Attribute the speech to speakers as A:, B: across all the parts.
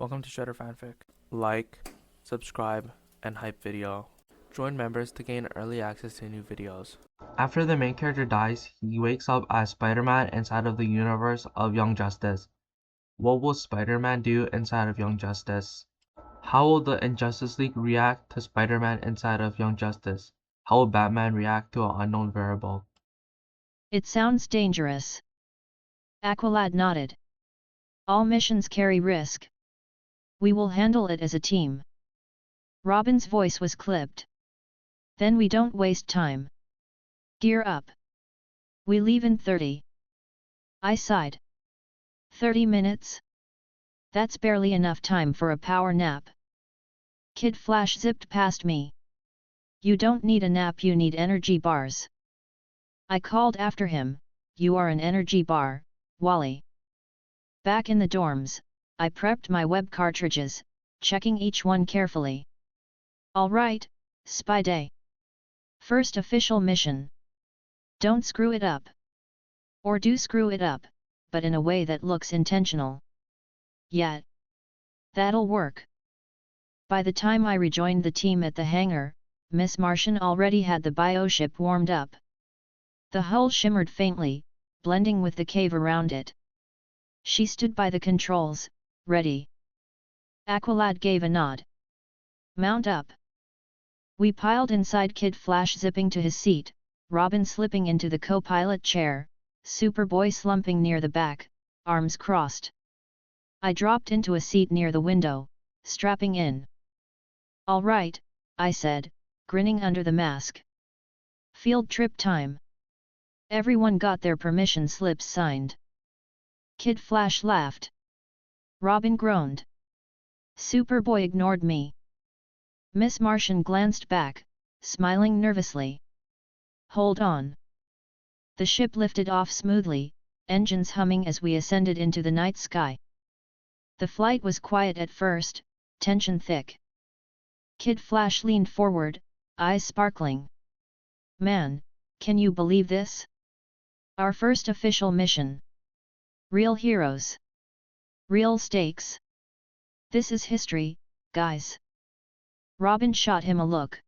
A: Welcome to Shredder Fanfic. Like, subscribe, and hype video. Join members to gain early access to new videos. After the main character dies, he wakes up as Spider-Man inside of the universe of Young Justice. What will Spider-Man do inside of Young Justice? How will the Injustice League react to Spider-Man inside of Young Justice? How will Batman react to an unknown variable?
B: It sounds dangerous. Aqualad nodded. All missions carry risk. We will handle it as a team. Robin's voice was clipped. Then we don't waste time. Gear up. We leave in 30. I sighed. 30 minutes? That's barely enough time for a power nap. Kid Flash zipped past me. You don't need a nap, you need energy bars. I called after him, you are an energy bar, Wally. Back in the dorms, I prepped my web cartridges, checking each one carefully. Alright, Spy Day. First official mission. Don't screw it up. Or do screw it up, but in a way that looks intentional. Yet. That'll work. By the time I rejoined the team at the hangar, Miss Martian already had the bioship warmed up. The hull shimmered faintly, blending with the cave around it. She stood by the controls, ready. Aqualad gave a nod. Mount up. We piled inside, Kid Flash zipping to his seat, Robin slipping into the co-pilot chair, Superboy slumping near the back, arms crossed. I dropped into a seat near the window, strapping in. All right, I said, grinning under the mask. Field trip time. Everyone got their permission slips signed. Kid Flash laughed. Robin groaned. Superboy ignored me. Miss Martian glanced back, smiling nervously. Hold on. The ship lifted off smoothly, engines humming as we ascended into the night sky. The flight was quiet at first, tension thick. Kid Flash leaned forward, eyes sparkling. Man, can you believe this? Our first official mission. Real heroes. Real stakes. This is history, guys. Robin shot him a look.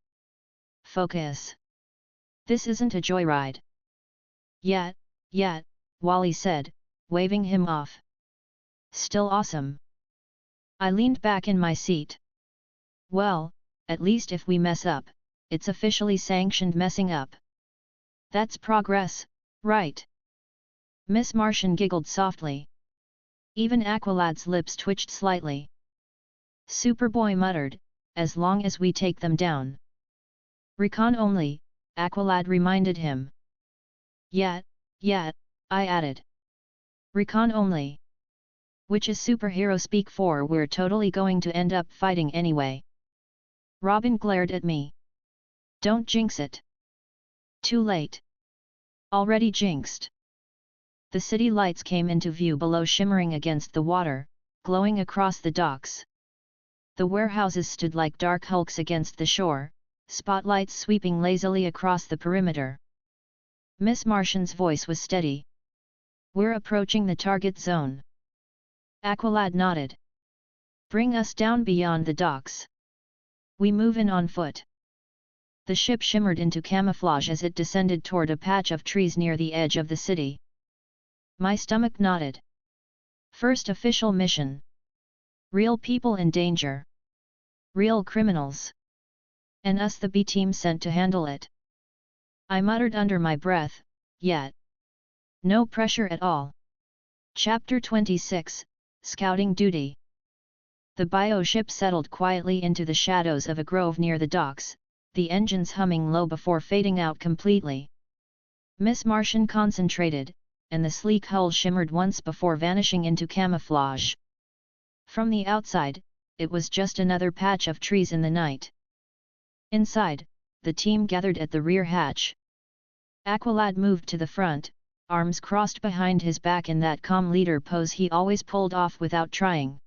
B: Focus. This isn't a joyride. Yet, Wally said, waving him off. Still awesome. I leaned back in my seat. Well, at least if we mess up, it's officially sanctioned messing up. That's progress, right? Miss Martian giggled softly. Even Aqualad's lips twitched slightly. Superboy muttered, as long as we take them down. Recon only, Aqualad reminded him. Yet, I added. Recon only. Which is superhero speak for we're totally going to end up fighting anyway. Robin glared at me. Don't jinx it. Too late. Already jinxed. The city lights came into view below, shimmering against the water, glowing across the docks. The warehouses stood like dark hulks against the shore, spotlights sweeping lazily across the perimeter. Miss Martian's voice was steady. We're approaching the target zone. Aqualad nodded. Bring us down beyond the docks. We move in on foot. The ship shimmered into camouflage as it descended toward a patch of trees near the edge of the city. My stomach knotted. First official mission. Real people in danger. Real criminals. And us, the B team sent to handle it. I muttered under my breath, yet. No pressure at all. Chapter 26, Scouting Duty. The bioship settled quietly into the shadows of a grove near the docks, the engines humming low before fading out completely. Miss Martian concentrated, and the sleek hull shimmered once before vanishing into camouflage. From the outside, it was just another patch of trees in the night. Inside, the team gathered at the rear hatch. Aqualad moved to the front, arms crossed behind his back in that calm leader pose he always pulled off without trying.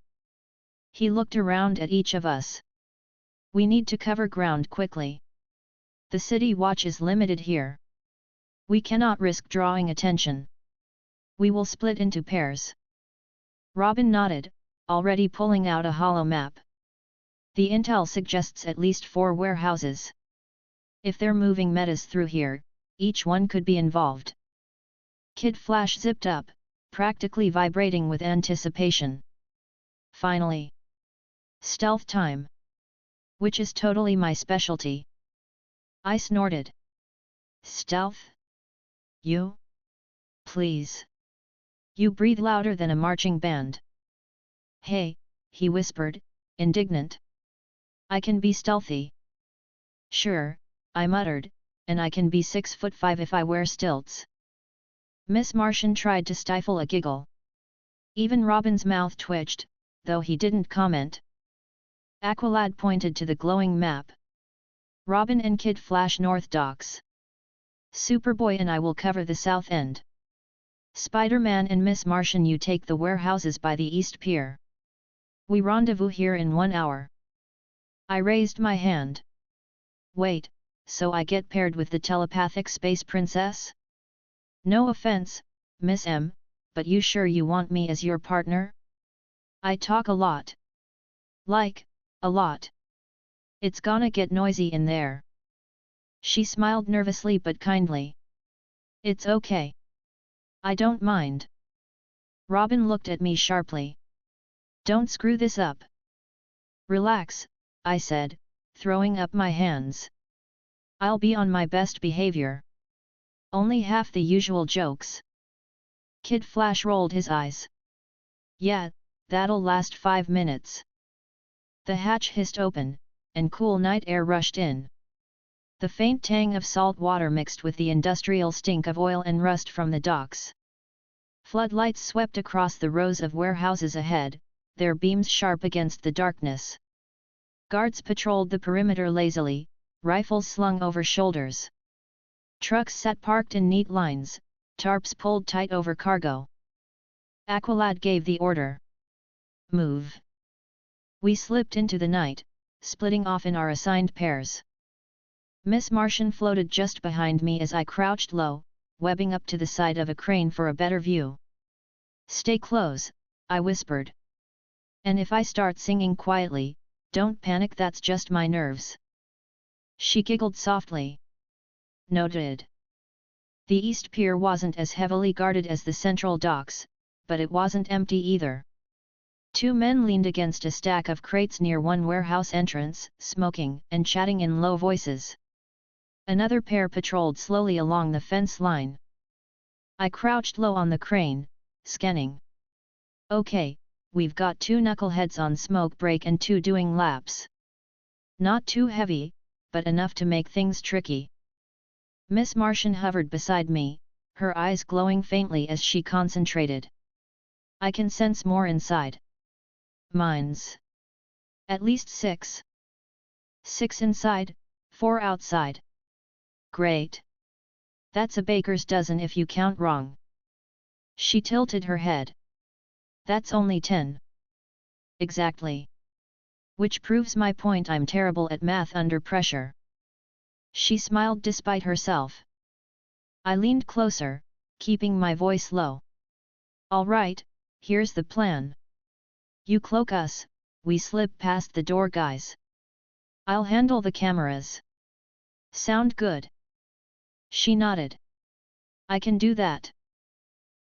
B: He looked around at each of us. We need to cover ground quickly. The city watch is limited here. We cannot risk drawing attention. We will split into pairs. Robin nodded, already pulling out a hollow map. The intel suggests at least 4 warehouses. If they're moving metas through here, each one could be involved. Kid Flash zipped up, practically vibrating with anticipation. Finally. Stealth time. Which is totally my specialty. I snorted. Stealth? You? Please. You breathe louder than a marching band. Hey, he whispered, indignant. I can be stealthy. Sure, I muttered, and I can be 6'5" if I wear stilts. Miss Martian tried to stifle a giggle. Even Robin's mouth twitched, though he didn't comment. Aqualad pointed to the glowing map. Robin and Kid Flash North Docks. Superboy and I will cover the south end. Spider-Man and Miss Martian, you take the warehouses by the East Pier. We rendezvous here in 1 hour. I raised my hand. Wait, so I get paired with the telepathic space princess? No offense, Miss M, but you sure you want me as your partner? I talk a lot. Like, a lot. It's gonna get noisy in there. She smiled nervously but kindly. It's okay. I don't mind. Robin looked at me sharply. Don't screw this up. Relax, I said, throwing up my hands. I'll be on my best behavior. Only half the usual jokes. Kid Flash rolled his eyes. Yeah, that'll last 5 minutes. The hatch hissed open, and cool night air rushed in. The faint tang of salt water mixed with the industrial stink of oil and rust from the docks. Floodlights swept across the rows of warehouses ahead, their beams sharp against the darkness. Guards patrolled the perimeter lazily, rifles slung over shoulders. Trucks sat parked in neat lines, tarps pulled tight over cargo. Aqualad gave the order. Move. We slipped into the night, splitting off in our assigned pairs. Miss Martian floated just behind me as I crouched low, webbing up to the side of a crane for a better view. Stay close, I whispered. And if I start singing quietly, don't panic, that's just my nerves. She giggled softly. Noted. The East Pier wasn't as heavily guarded as the central docks, but it wasn't empty either. 2 men leaned against a stack of crates near one warehouse entrance, smoking and chatting in low voices. Another pair patrolled slowly along the fence line. I crouched low on the crane, scanning. Okay, we've got 2 knuckleheads on smoke break and 2 doing laps. Not too heavy, but enough to make things tricky. Miss Martian hovered beside me, her eyes glowing faintly as she concentrated. I can sense more inside. Mines. At least 6. 6 inside, 4 outside. Great. That's a baker's dozen if you count wrong. She tilted her head. That's only 10. Exactly. Which proves my point, I'm terrible at math under pressure. She smiled despite herself. I leaned closer, keeping my voice low. All right, here's the plan. You cloak us, we slip past the door guys. I'll handle the cameras. Sound good? She nodded. I can do that.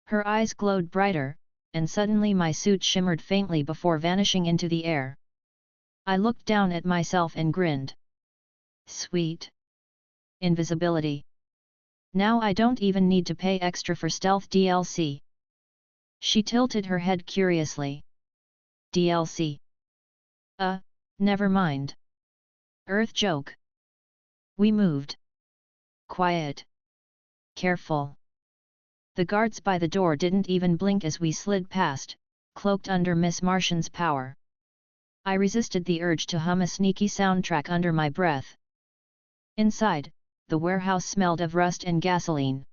B: Her eyes glowed brighter, and suddenly my suit shimmered faintly before vanishing into the air. I looked down at myself and grinned. Sweet. Invisibility. Now I don't even need to pay extra for stealth DLC. She tilted her head curiously. DLC. Never mind. Earth joke. We moved. Quiet. Careful. The guards by the door didn't even blink as we slid past, cloaked under Miss Martian's power. I resisted the urge to hum a sneaky soundtrack under my breath. Inside, the warehouse smelled of rust and gasoline.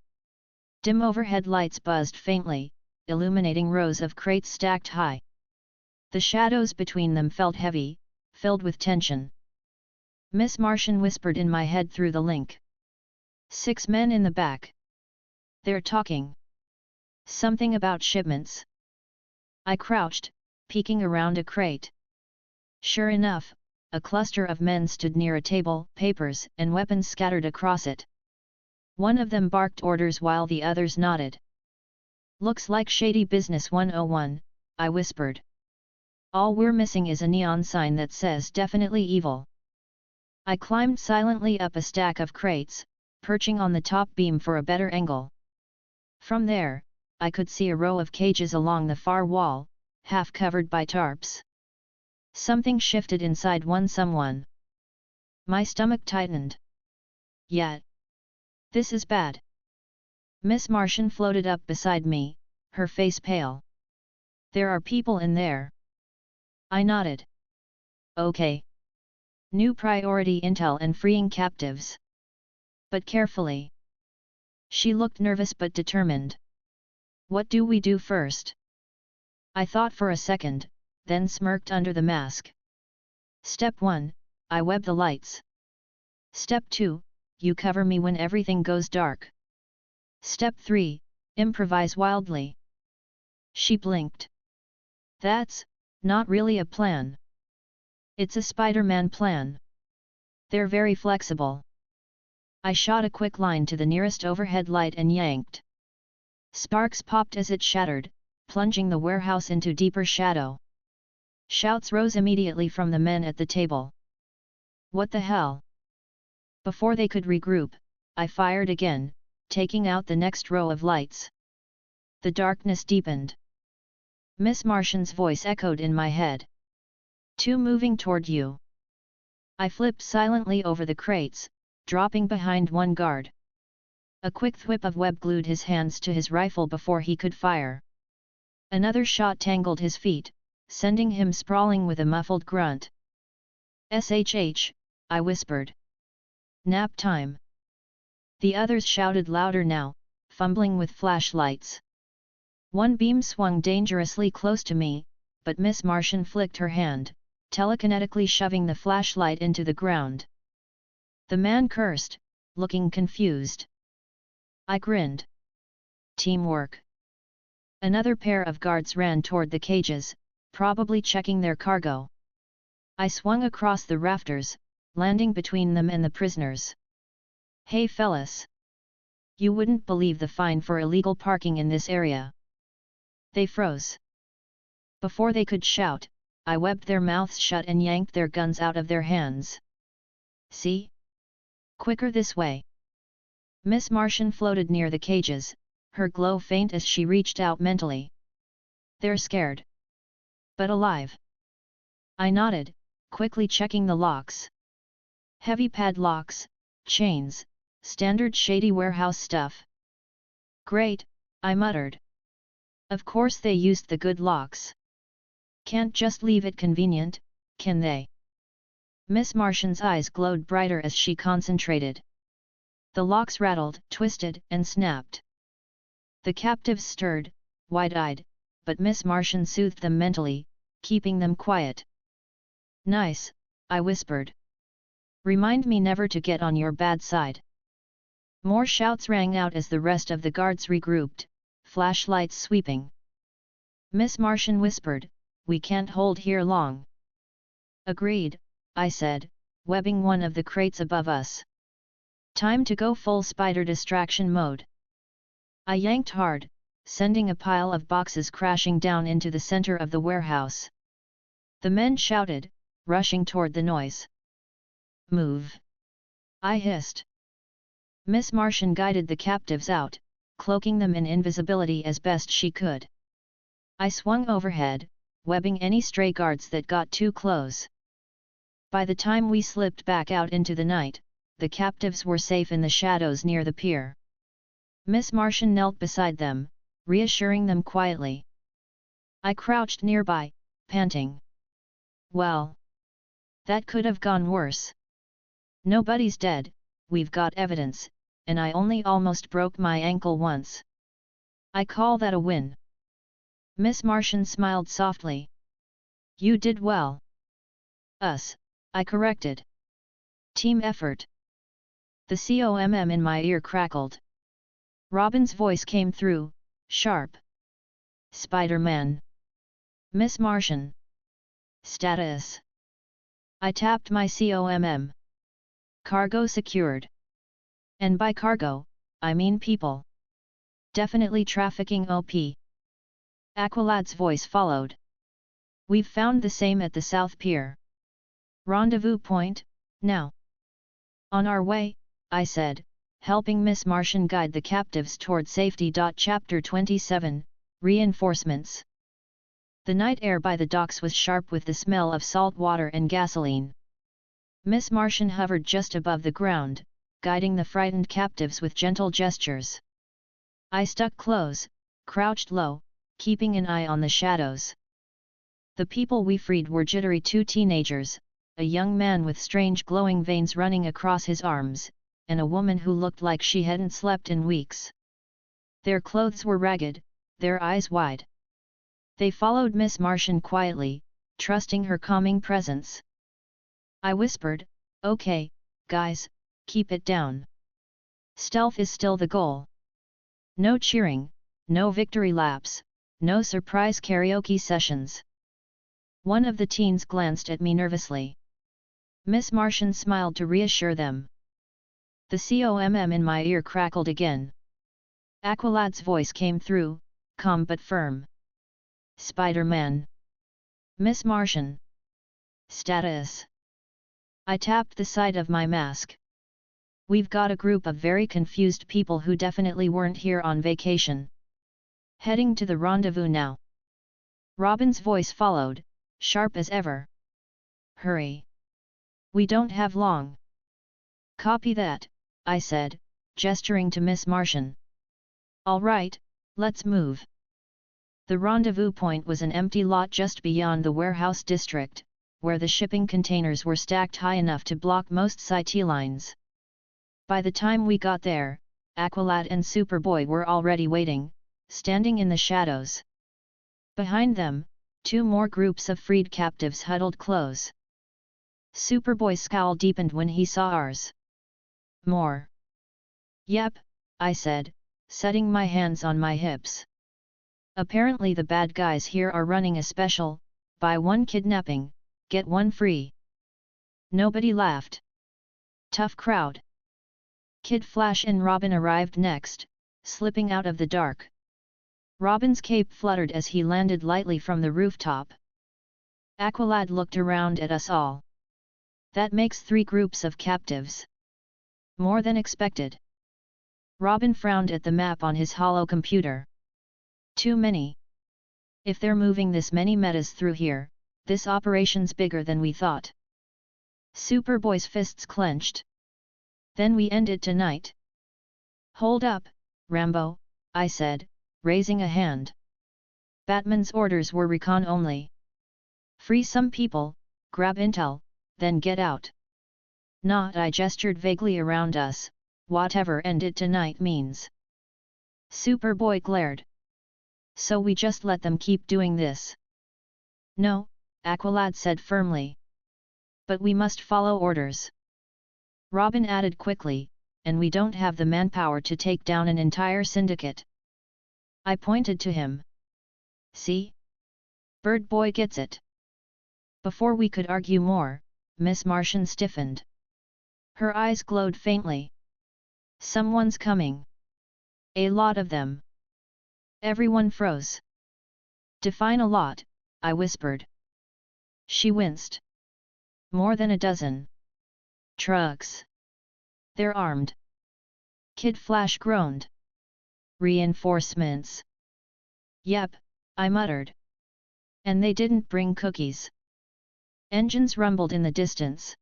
B: Dim overhead lights buzzed faintly, illuminating rows of crates stacked high. The shadows between them felt heavy, filled with tension. Miss Martian whispered in my head through the link. 6 men in the back. They're talking. Something about shipments. I crouched, peeking around a crate. Sure enough, a cluster of men stood near a table, papers and weapons scattered across it. One of them barked orders while the others nodded. "Looks like shady business 101, I whispered. "All we're missing is a neon sign that says definitely evil." I climbed silently up a stack of crates, perching on the top beam for a better angle. From there, I could see a row of cages along the far wall, half covered by tarps. Something shifted inside someone. My stomach tightened. Yeah. This is bad. Miss Martian floated up beside me, her face pale. "There are people in there." I nodded. "Okay. New priority intel and freeing captives. But carefully." She looked nervous but determined. "What do we do first?" I thought for a second, then smirked under the mask. "Step 1, I web the lights. Step 2, you cover me when everything goes dark. Step 3, improvise wildly." She blinked. "That's not really a plan. It's a Spider-Man plan. They're very flexible." I shot a quick line to the nearest overhead light and yanked. Sparks popped as it shattered, plunging the warehouse into deeper shadow. Shouts rose immediately from the men at the table. "What the hell?" Before they could regroup, I fired again, taking out the next row of lights. The darkness deepened. Miss Martian's voice echoed in my head. "Two moving toward you." I flipped silently over the crates, dropping behind one guard. A quick thwip of web glued his hands to his rifle before he could fire. Another shot tangled his feet, sending him sprawling with a muffled grunt. "SHH, I whispered. "Nap time." The others shouted louder now, fumbling with flashlights. One beam swung dangerously close to me, but Miss Martian flicked her hand, telekinetically shoving the flashlight into the ground. The man cursed, looking confused. I grinned. Teamwork. Another pair of guards ran toward the cages, probably checking their cargo. I swung across the rafters, landing between them and the prisoners. "Hey fellas! You wouldn't believe the fine for illegal parking in this area." They froze. Before they could shout, I webbed their mouths shut and yanked their guns out of their hands. "See? Quicker this way." Miss Martian floated near the cages, her glow faint as she reached out mentally. "They're scared. But alive." I nodded, quickly checking the locks. Heavy padlocks, chains, standard shady warehouse stuff. "Great," I muttered. Of course they used the good locks. Can't just leave it convenient, can they? Miss Martian's eyes glowed brighter as she concentrated. The locks rattled, twisted, and snapped. The captives stirred, wide-eyed, but Miss Martian soothed them mentally, keeping them quiet. "Nice," I whispered. "Remind me never to get on your bad side." More shouts rang out as the rest of the guards regrouped, flashlights sweeping. Miss Martian whispered, "We can't hold here long." "Agreed," I said, webbing one of the crates above us. "Time to go full spider distraction mode." I yanked hard, sending a pile of boxes crashing down into the center of the warehouse. The men shouted, rushing toward the noise. "Move!" I hissed. Miss Martian guided the captives out, cloaking them in invisibility as best she could. I swung overhead, webbing any stray guards that got too close. By the time we slipped back out into the night, the captives were safe in the shadows near the pier. Miss Martian knelt beside them, reassuring them quietly. I crouched nearby, panting. Well, that could have gone worse. Nobody's dead, we've got evidence, and I only almost broke my ankle once. I call that a win. Miss Martian smiled softly. "You did well." "Us," I corrected. "Team effort." The COMM in my ear crackled. Robin's voice came through, sharp. "Spider-Man. Miss Martian. Status. I tapped my COMM. Cargo secured. And by cargo, I mean people. Definitely trafficking OP. Aquilad's voice followed. We've found the same at the South Pier. Rendezvous point, now. On our way, I said, helping Miss Martian guide the captives toward safety. Chapter 27, Reinforcements. The night air by the docks was sharp with the smell of salt water and gasoline. Miss Martian hovered just above the ground, guiding the frightened captives with gentle gestures. I stuck close, crouched low, keeping an eye on the shadows. The people we freed were jittery two teenagers, a young man with strange glowing veins running across his arms, and a woman who looked like she hadn't slept in weeks. Their clothes were ragged, their eyes wide. They followed Miss Martian quietly, trusting her calming presence. I whispered, "Okay, guys, keep it down. Stealth is still the goal. No cheering, no victory laps, no surprise karaoke sessions." One of the teens glanced at me nervously. Miss Martian smiled to reassure them. The COMM in my ear crackled again. Aquilad's voice came through, calm but firm. Spider-Man. Miss Martian. Status. I tapped the side of my mask. We've got a group of very confused people who definitely weren't here on vacation. Heading to the rendezvous now. Robin's voice followed, sharp as ever. Hurry. We don't have long. Copy that, I said, gesturing to Miss Martian. All right, let's move. The rendezvous point was an empty lot just beyond the warehouse district, where the shipping containers were stacked high enough to block most city lines. By the time we got there, Aqualad and Superboy were already waiting, standing in the shadows. Behind them, two more groups of freed captives huddled close. Superboy's scowl deepened when he saw ours. More. Yep, I said, setting my hands on my hips. Apparently the bad guys here are running a special, buy one kidnapping, get one free. Nobody laughed. Tough crowd. Kid Flash and Robin arrived next, slipping out of the dark. Robin's cape fluttered as he landed lightly from the rooftop. Aqualad looked around at us all. That makes 3 groups of captives. More than expected. Robin frowned at the map on his hollow computer. Too many. If they're moving this many metas through here, this operation's bigger than we thought. Superboy's fists clenched. Then we end it tonight. Hold up, Rambo, I said, raising a hand. Batman's orders were recon only. Free some people, grab intel, then get out. Not, I gestured vaguely around us, whatever end it tonight means. Superboy glared. So we just let them keep doing this? No, Aqualad said firmly. But we must follow orders. Robin added quickly, and we don't have the manpower to take down an entire syndicate. I pointed to him. See? Bird Boy gets it. Before we could argue more, Miss Martian stiffened. Her eyes glowed faintly. Someone's coming. A lot of them. Everyone froze. Define a lot, I whispered. She winced. More than a dozen. Trucks. They're armed. Kid Flash groaned. Reinforcements. Yep, I muttered. And they didn't bring cookies. Engines rumbled in the distance.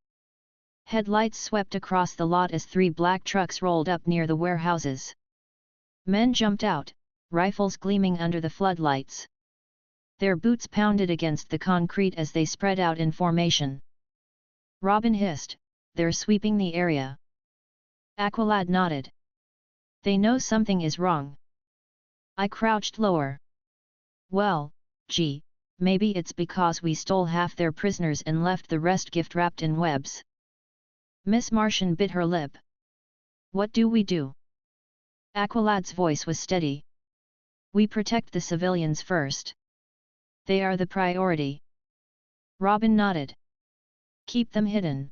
B: Headlights swept across the lot as 3 black trucks rolled up near the warehouses. Men jumped out, rifles gleaming under the floodlights. Their boots pounded against the concrete as they spread out in formation. Robin hissed, "They're sweeping the area." Aqualad nodded. They know something is wrong. I crouched lower. Well, gee, maybe it's because we stole half their prisoners and left the rest gift-wrapped in webs. Miss Martian bit her lip. What do we do? Aqualad's voice was steady. We protect the civilians first. They are the priority. Robin nodded. Keep them hidden.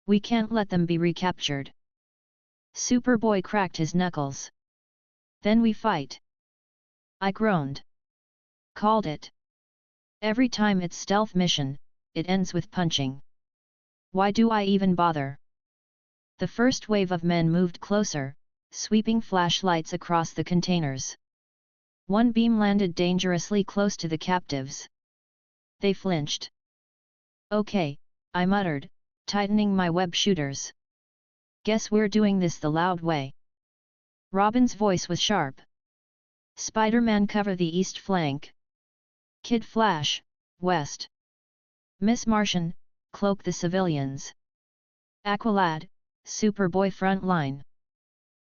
B: We can't let them be recaptured. Superboy cracked his knuckles. Then we fight. I groaned. Called it. Every time it's stealth mission, it ends with punching. Why do I even bother? The first wave of men moved closer, sweeping flashlights across the containers. One beam landed dangerously close to the captives. They flinched. Okay, I muttered, tightening my web shooters. Guess we're doing this the loud way. Robin's voice was sharp. Spider-Man cover the east flank. Kid Flash, west. Miss Martian, cloak the civilians. Aqualad, Superboy front line.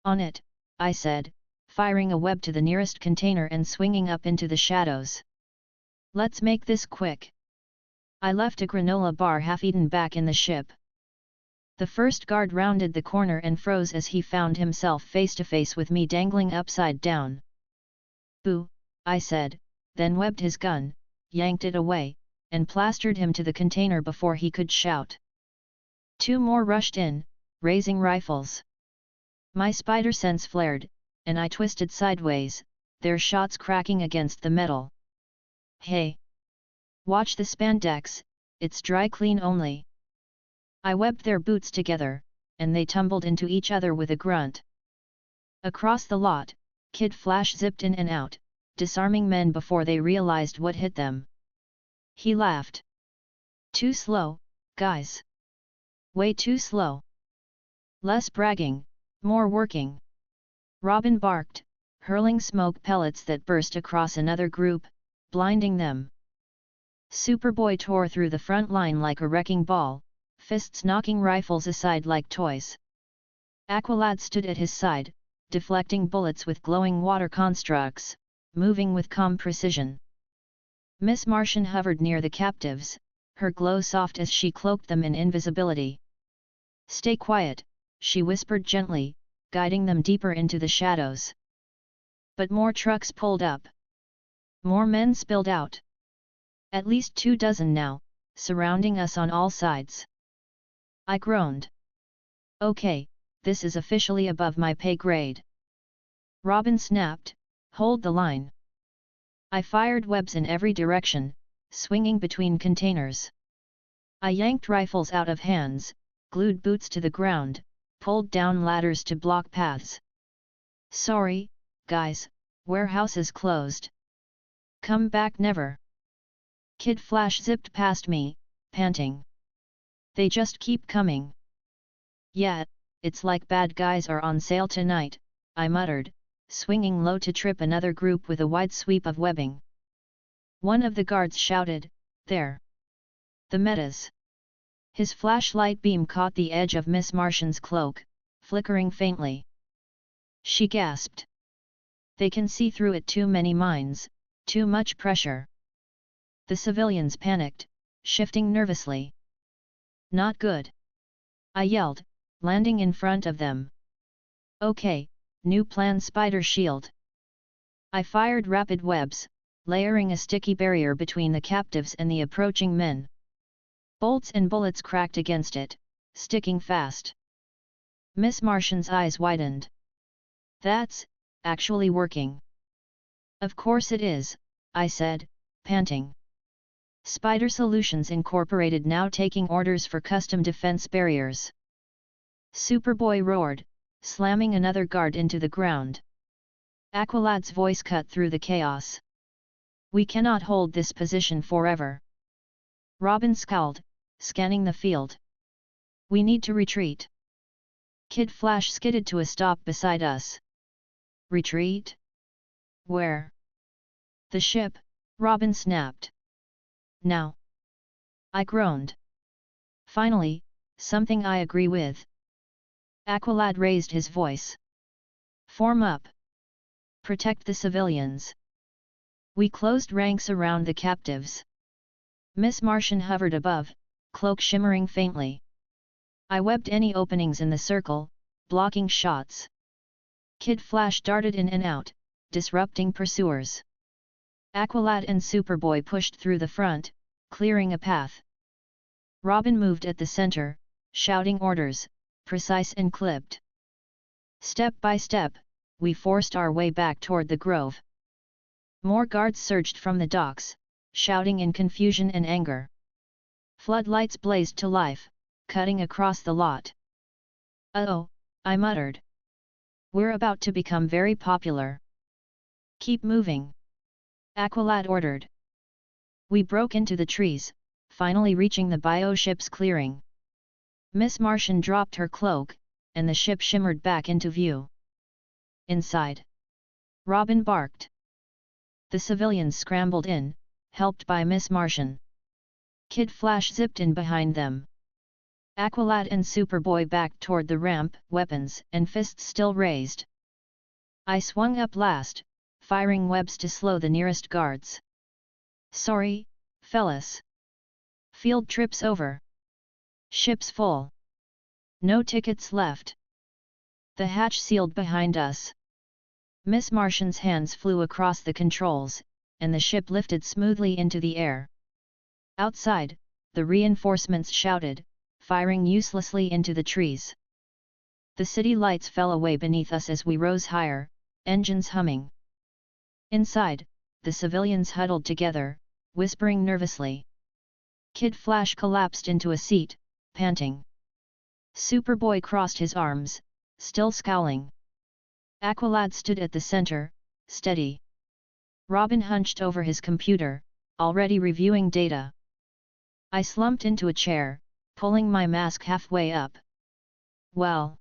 B: On it, I said, firing a web to the nearest container and swinging up into the shadows. Let's make this quick. I left a granola bar half-eaten back in the ship. The first guard rounded the corner and froze as he found himself face-to-face with me dangling upside down. Boo, I said, then webbed his gun, yanked it away, and plastered him to the container before he could shout. Two more rushed in, raising rifles. My spider sense flared, and I twisted sideways, their shots cracking against the metal. Hey! Watch the spandex, it's dry clean only. I webbed their boots together, and they tumbled into each other with a grunt. Across the lot, Kid Flash zipped in and out, disarming men before they realized what hit them. He laughed. Too slow, guys. Way too slow. Less bragging, more working. Robin barked, hurling smoke pellets that burst across another group, blinding them. Superboy tore through the front line like a wrecking ball, fists knocking rifles aside like toys. Aqualad stood at his side, deflecting bullets with glowing water constructs, moving with calm precision. Miss Martian hovered near the captives, her glow soft as she cloaked them in invisibility. Stay quiet, she whispered gently, guiding them deeper into the shadows. But more trucks pulled up. More men spilled out. At least 24 now, surrounding us on all sides. I groaned. Okay, this is officially above my pay grade. Robin snapped, hold the line. I fired webs in every direction, swinging between containers. I yanked rifles out of hands, glued boots to the ground, pulled down ladders to block paths. Sorry, guys, warehouse is closed. Come back never. Kid Flash zipped past me, panting. They just keep coming. Yeah, it's like bad guys are on sale tonight, I muttered, swinging low to trip another group with a wide sweep of webbing. One of the guards shouted, there! The metas! His flashlight beam caught the edge of Miss Martian's cloak, flickering faintly. She gasped. They can see through it, too many mines, too much pressure. The civilians panicked, shifting nervously. Not good! I yelled, landing in front of them. Okay, new plan, spider shield. I fired rapid webs, layering a sticky barrier between the captives and the approaching men. Bolts and bullets cracked against it, sticking fast. Miss Martian's eyes widened. That's actually working. Of course it is, I said, panting. Spider Solutions Incorporated now taking orders for custom defense barriers. Superboy roared, slamming another guard into the ground. Aqualad's voice cut through the chaos. We cannot hold this position forever. Robin scowled, scanning the field. We need to retreat. Kid Flash skidded to a stop beside us. Retreat? Where? The ship, Robin snapped. Now. I groaned. Finally, something I agree with. Aqualad raised his voice. Form up. Protect the civilians. We closed ranks around the captives. Miss Martian hovered above, cloak shimmering faintly. I webbed any openings in the circle, blocking shots. Kid Flash darted in and out, disrupting pursuers. Aqualad and Superboy pushed through the front, clearing a path. Robin moved at the center, shouting orders, precise and clipped. Step by step, we forced our way back toward the grove. More guards surged from the docks, shouting in confusion and anger. Floodlights blazed to life, cutting across the lot. "Uh-oh," I muttered. "We're about to become very popular." "Keep moving," Aqualad ordered. We broke into the trees, finally reaching the bioship's clearing. Miss Martian dropped her cloak, and the ship shimmered back into view. Inside, Robin barked. The civilians scrambled in, helped by Miss Martian. Kid Flash zipped in behind them. Aqualad and Superboy backed toward the ramp, weapons and fists still raised. I swung up last, firing webs to slow the nearest guards. "Sorry, fellas. Field trip's over. Ship's full. No tickets left." The hatch sealed behind us. Miss Martian's hands flew across the controls, and the ship lifted smoothly into the air. Outside, the reinforcements shouted, firing uselessly into the trees. The city lights fell away beneath us as we rose higher, engines humming. Inside, the civilians huddled together, whispering nervously. Kid Flash collapsed into a seat, panting. Superboy crossed his arms, still scowling. Aqualad stood at the center, steady. Robin hunched over his computer, already reviewing data. I slumped into a chair, pulling my mask halfway up. Well,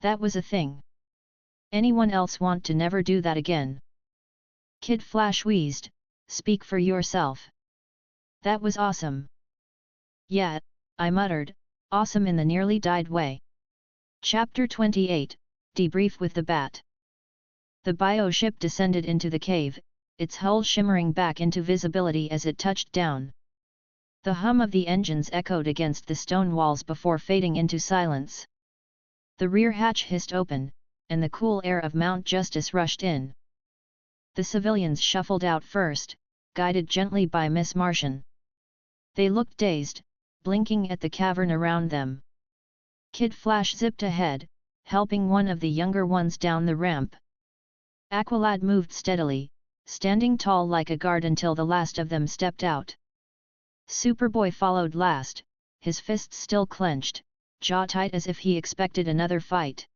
B: that was a thing. Anyone else want to never do that again? Kid Flash wheezed, "Speak for yourself." "That was awesome." "Yeah," I muttered, awesome in the nearly died way. Chapter 28, Debrief with the Bat. The bioship descended into the cave, its hull shimmering back into visibility as it touched down. The hum of the engines echoed against the stone walls before fading into silence. The rear hatch hissed open, and the cool air of Mount Justice rushed in. The civilians shuffled out first, guided gently by Miss Martian. They looked dazed, blinking at the cavern around them. Kid Flash zipped ahead, helping one of the younger ones down the ramp. Aqualad moved steadily, standing tall like a guard until the last of them stepped out. Superboy followed last, his fists still clenched, jaw tight as if he expected another fight.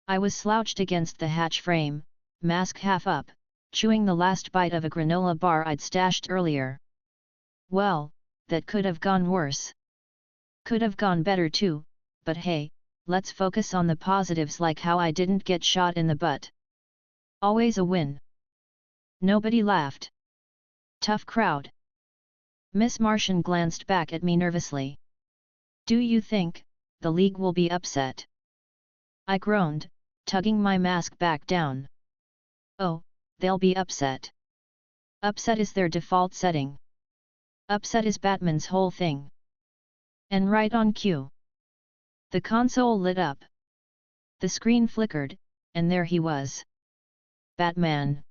B: I was slouched against the hatch frame, mask half up, chewing the last bite of a granola bar I'd stashed earlier. Well, that could have gone worse. Could have gone better too, but hey, let's focus on the positives like how I didn't get shot in the butt. Always a win. Nobody laughed. Tough crowd. Miss Martian glanced back at me nervously. "Do you think the League will be upset?" I groaned, tugging my mask back down. "Oh, they'll be upset. Upset is their default setting. Upset is Batman's whole thing." And right on cue. The console lit up. The screen flickered, and there he was. Batman.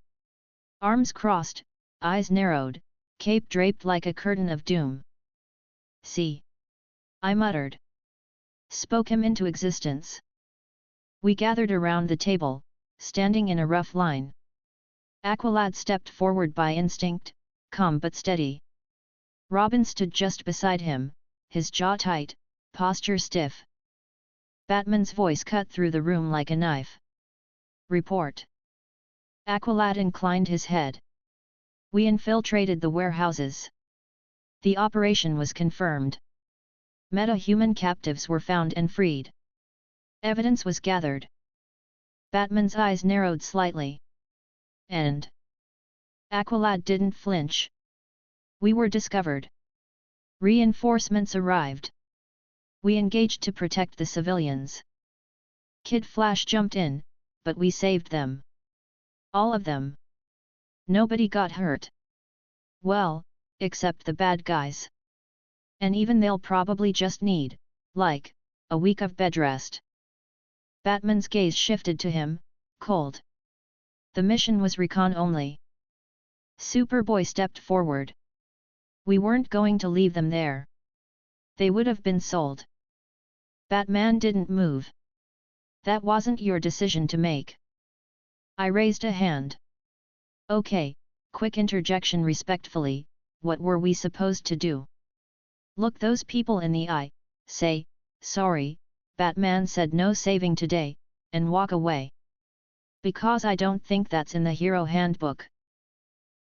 B: Arms crossed, eyes narrowed, cape draped like a curtain of doom. "See," I muttered. Spoke him into existence. We gathered around the table, standing in a rough line. Aqualad stepped forward by instinct, calm but steady. Robin stood just beside him, his jaw tight, posture stiff. Batman's voice cut through the room like a knife. "Report." Aqualad inclined his head. "We infiltrated the warehouses. The operation was confirmed. Meta-human captives were found and freed. Evidence was gathered." Batman's eyes narrowed slightly. "And?" Aqualad didn't flinch. "We were discovered. Reinforcements arrived. We engaged to protect the civilians. Kid Flash jumped in, but we saved them. All of them. Nobody got hurt. Well, except the bad guys. And even they'll probably just need, like, a week of bed rest." Batman's gaze shifted to him, cold. "The mission was recon only. Superboy stepped forward. We weren't going to leave them there. They would have been sold. Batman didn't move. That wasn't your decision to make. I raised a hand. Okay, quick interjection respectfully, what were we supposed to do? Look those people in the eye, say, sorry, Batman said no saving today, and walk away. Because I don't think that's in the hero handbook.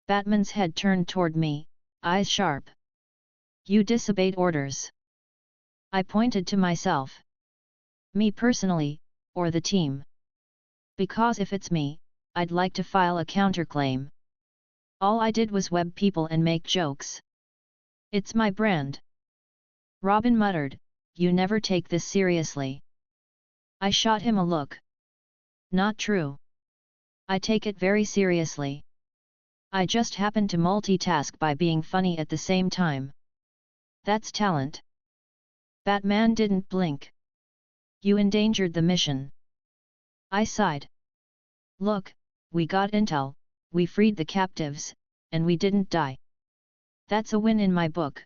B: Batman's head turned toward me, eyes sharp. You disobeyed orders. I pointed to myself. Me personally, or the team? Because if it's me, I'd like to file a counterclaim. All I did was web people and make jokes. It's my brand. Robin muttered, you never take this seriously. I shot him a look. Not true. I take it very seriously. I just happen to multitask by being funny at the same time. That's talent. Batman didn't blink. You endangered the mission. I sighed. Look, we got intel, we freed the captives, and we didn't die. That's a win in my book.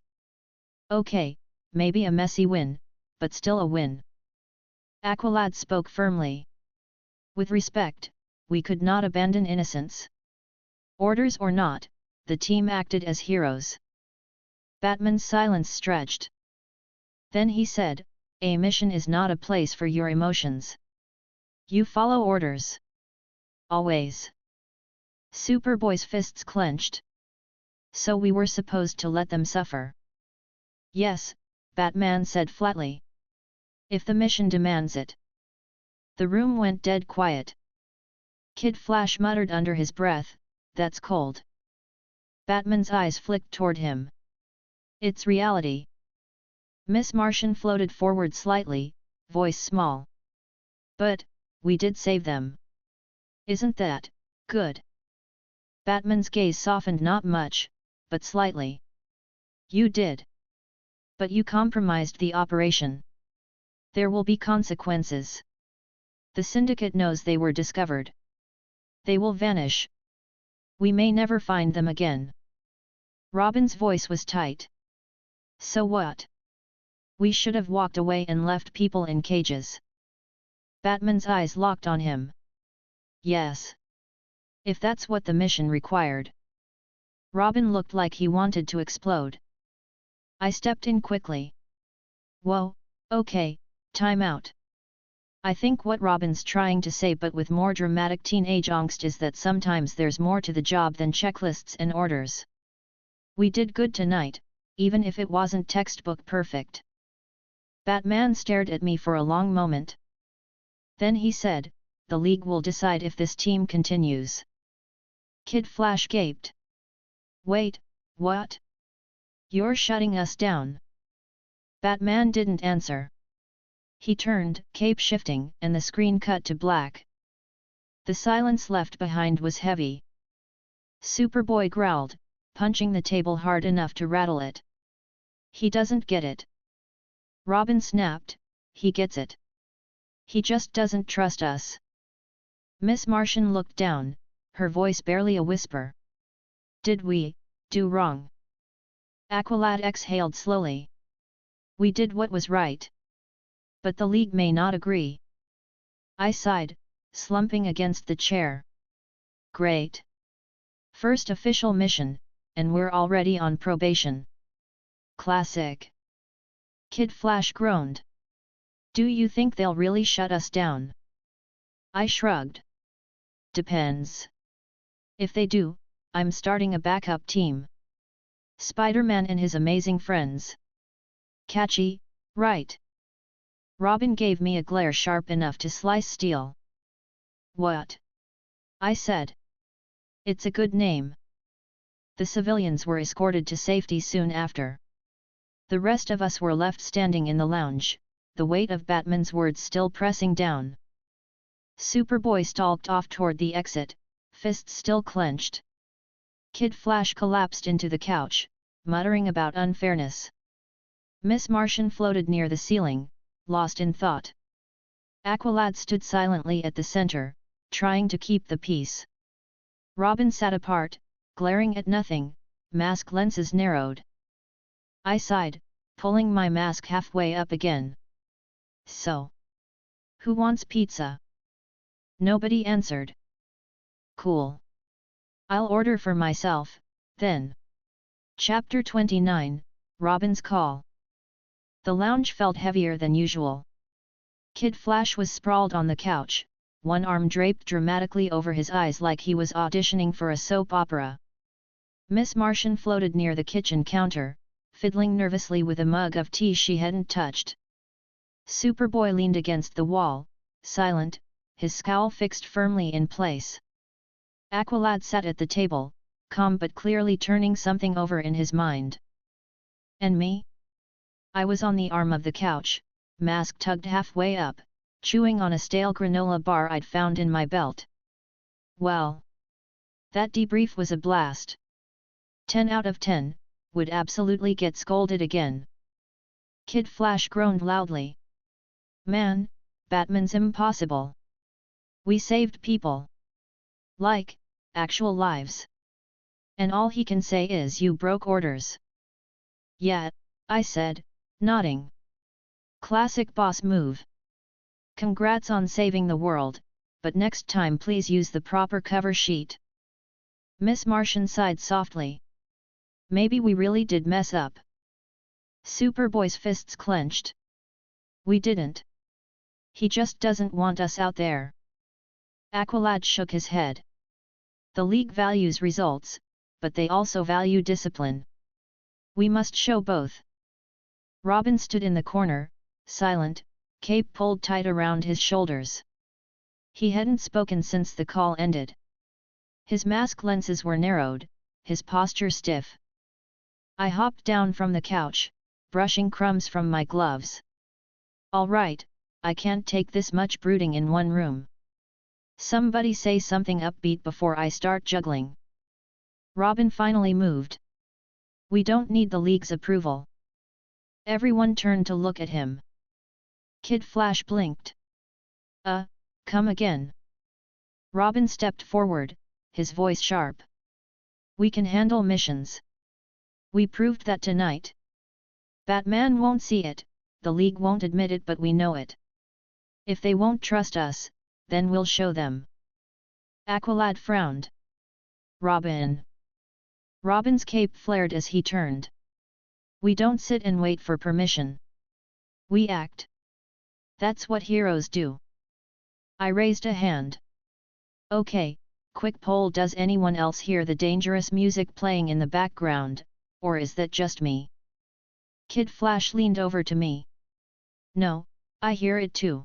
B: Okay, maybe a messy win, but still a win. Aqualad spoke firmly. With respect, we could not abandon innocence. Orders or not, the team acted as heroes. Batman's silence stretched. Then he said, a mission is not a place for your emotions. You follow orders. Always. Superboy's fists clenched. So we were supposed to let them suffer. Yes, Batman said flatly. If the mission demands it. The room went dead quiet. Kid Flash muttered under his breath, that's cold. Batman's eyes flicked toward him. It's reality. Miss Martian floated forward slightly, voice small. But, we did save them. Isn't that good? Batman's gaze softened not much, but slightly. You did. But you compromised the operation. There will be consequences. The Syndicate knows they were discovered. They will vanish. We may never find them again. Robin's voice was tight. So what? We should have walked away and left people in cages. Batman's eyes locked on him. Yes. If that's what the mission required. Robin looked like he wanted to explode. I stepped in quickly. Whoa, okay, time out. I think what Robin's trying to say, but with more dramatic teenage angst, is that sometimes there's more to the job than checklists and orders. We did good tonight, even if it wasn't textbook perfect. Batman stared at me for a long moment. Then he said, the League will decide if this team continues. Kid Flash gaped. Wait, what? You're shutting us down? Batman didn't answer. He turned, cape shifting, and the screen cut to black. The silence left behind was heavy. Superboy growled, punching the table hard enough to rattle it. He doesn't get it. Robin snapped, he gets it. He just doesn't trust us. Miss Martian looked down, her voice barely a whisper. Did we do wrong? Aqualad exhaled slowly. We did what was right. But the League may not agree. I sighed, slumping against the chair. Great. First official mission, and we're already on probation. Classic. Kid Flash groaned. Do you think they'll really shut us down? I shrugged. Depends. If they do, I'm starting a backup team. Spider-Man and his amazing friends. Catchy, right? Robin gave me a glare sharp enough to slice steel. What? I said. It's a good name. The civilians were escorted to safety soon after. The rest of us were left standing in the lounge, the weight of Batman's words still pressing down. Superboy stalked off toward the exit, fists still clenched. Kid Flash collapsed into the couch, muttering about unfairness. Miss Martian floated near the ceiling, lost in thought. Aqualad stood silently at the center, trying to keep the peace. Robin sat apart, glaring at nothing, mask lenses narrowed. I sighed, pulling my mask halfway up again. So, who wants pizza? Nobody answered. Cool. I'll order for myself, then. Chapter 29, Robin's Call. The lounge felt heavier than usual. Kid Flash was sprawled on the couch, one arm draped dramatically over his eyes like he was auditioning for a soap opera. Miss Martian floated near the kitchen counter, fiddling nervously with a mug of tea she hadn't touched. Superboy leaned against the wall, silent, his scowl fixed firmly in place. Aqualad sat at the table, calm but clearly turning something over in his mind. And me? I was on the arm of the couch, mask tugged halfway up, chewing on a stale granola bar I'd found in my belt. Well, that debrief was a blast. 10 out of 10, would absolutely get scolded again. Kid Flash groaned loudly. Man, Batman's impossible. We saved people. Like, actual lives. And all he can say is you broke orders. Yeah, I said, nodding. Classic boss move. Congrats on saving the world, but next time please use the proper cover sheet. Miss Martian sighed softly. Maybe we really did mess up. Superboy's fists clenched. We didn't. He just doesn't want us out there. Aqualad shook his head. The League values results, but they also value discipline. We must show both. Robin stood in the corner, silent, cape pulled tight around his shoulders. He hadn't spoken since the call ended. His mask lenses were narrowed, his posture stiff. I hopped down from the couch, brushing crumbs from my gloves. All right, I can't take this much brooding in one room. Somebody say something upbeat before I start juggling. Robin finally moved. We don't need the League's approval. Everyone turned to look at him. Kid Flash blinked. Come again. Robin stepped forward, his voice sharp. We can handle missions. We proved that tonight. Batman won't see it, the League won't admit it, but we know it. If they won't trust us, then we'll show them. Aqualad frowned. Robin. Robin's cape flared as he turned. We don't sit and wait for permission. We act. That's what heroes do. I raised a hand. Okay, quick poll, does anyone else hear the dangerous music playing in the background, or is that just me? Kid Flash leaned over to me. No, I hear it too.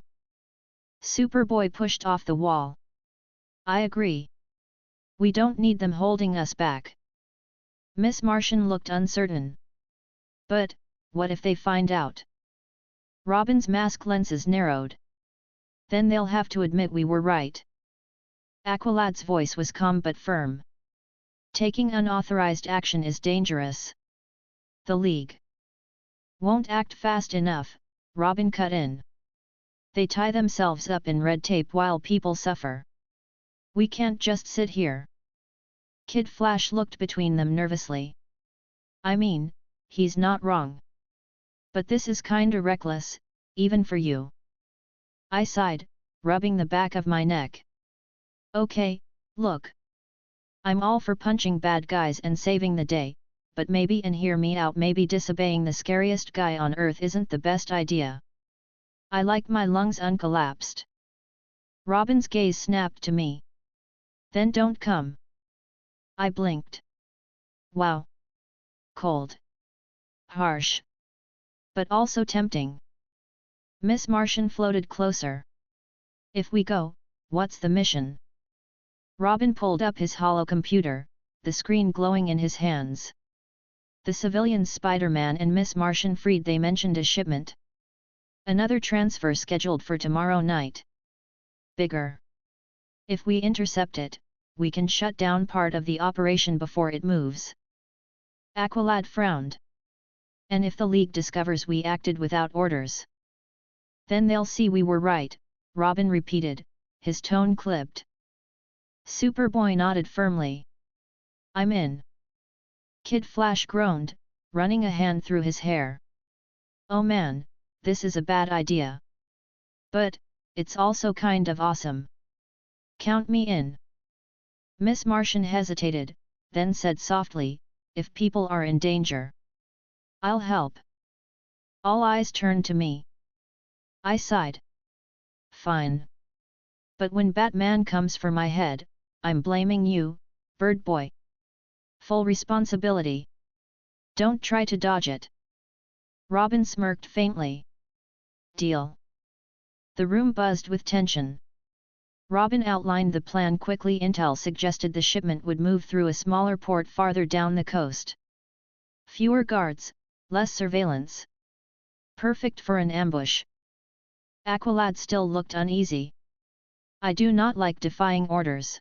B: Superboy pushed off the wall. I agree. We don't need them holding us back. Miss Martian looked uncertain. But, what if they find out? Robin's mask lenses narrowed. Then they'll have to admit we were right. Aqualad's voice was calm but firm. Taking unauthorized action is dangerous. The League won't act fast enough, Robin cut in. They tie themselves up in red tape while people suffer. We can't just sit here. Kid Flash looked between them nervously. I mean, he's not wrong. But this is kinda reckless, even for you. I sighed, rubbing the back of my neck. Okay, look. I'm all for punching bad guys and saving the day, but maybe, and hear me out, maybe disobeying the scariest guy on earth isn't the best idea. I like my lungs uncollapsed. Robin's gaze snapped to me. Then don't come. I blinked. Wow. Cold. Harsh. But also tempting. Miss Martian floated closer. If we go, what's the mission? Robin pulled up his hollow computer, the screen glowing in his hands. The civilians Spider-Man and Miss Martian freed, they mentioned a shipment. Another transfer scheduled for tomorrow night. Bigger. If we intercept it, we can shut down part of the operation before it moves. Aqualad frowned. And if the League discovers we acted without orders? Then they'll see we were right, Robin repeated, his tone clipped. Superboy nodded firmly. I'm in. Kid Flash groaned, running a hand through his hair. Oh man, this is a bad idea. But, it's also kind of awesome. Count me in. Miss Martian hesitated, then said softly, if people are in danger, I'll help. All eyes turned to me. I sighed. Fine. But when Batman comes for my head, I'm blaming you, Bird Boy. Full responsibility. Don't try to dodge it. Robin smirked faintly. Deal. The room buzzed with tension. Robin outlined the plan quickly. Intel suggested the shipment would move through a smaller port farther down the coast. Fewer guards, less surveillance. Perfect for an ambush. Aqualad still looked uneasy. I do not like defying orders.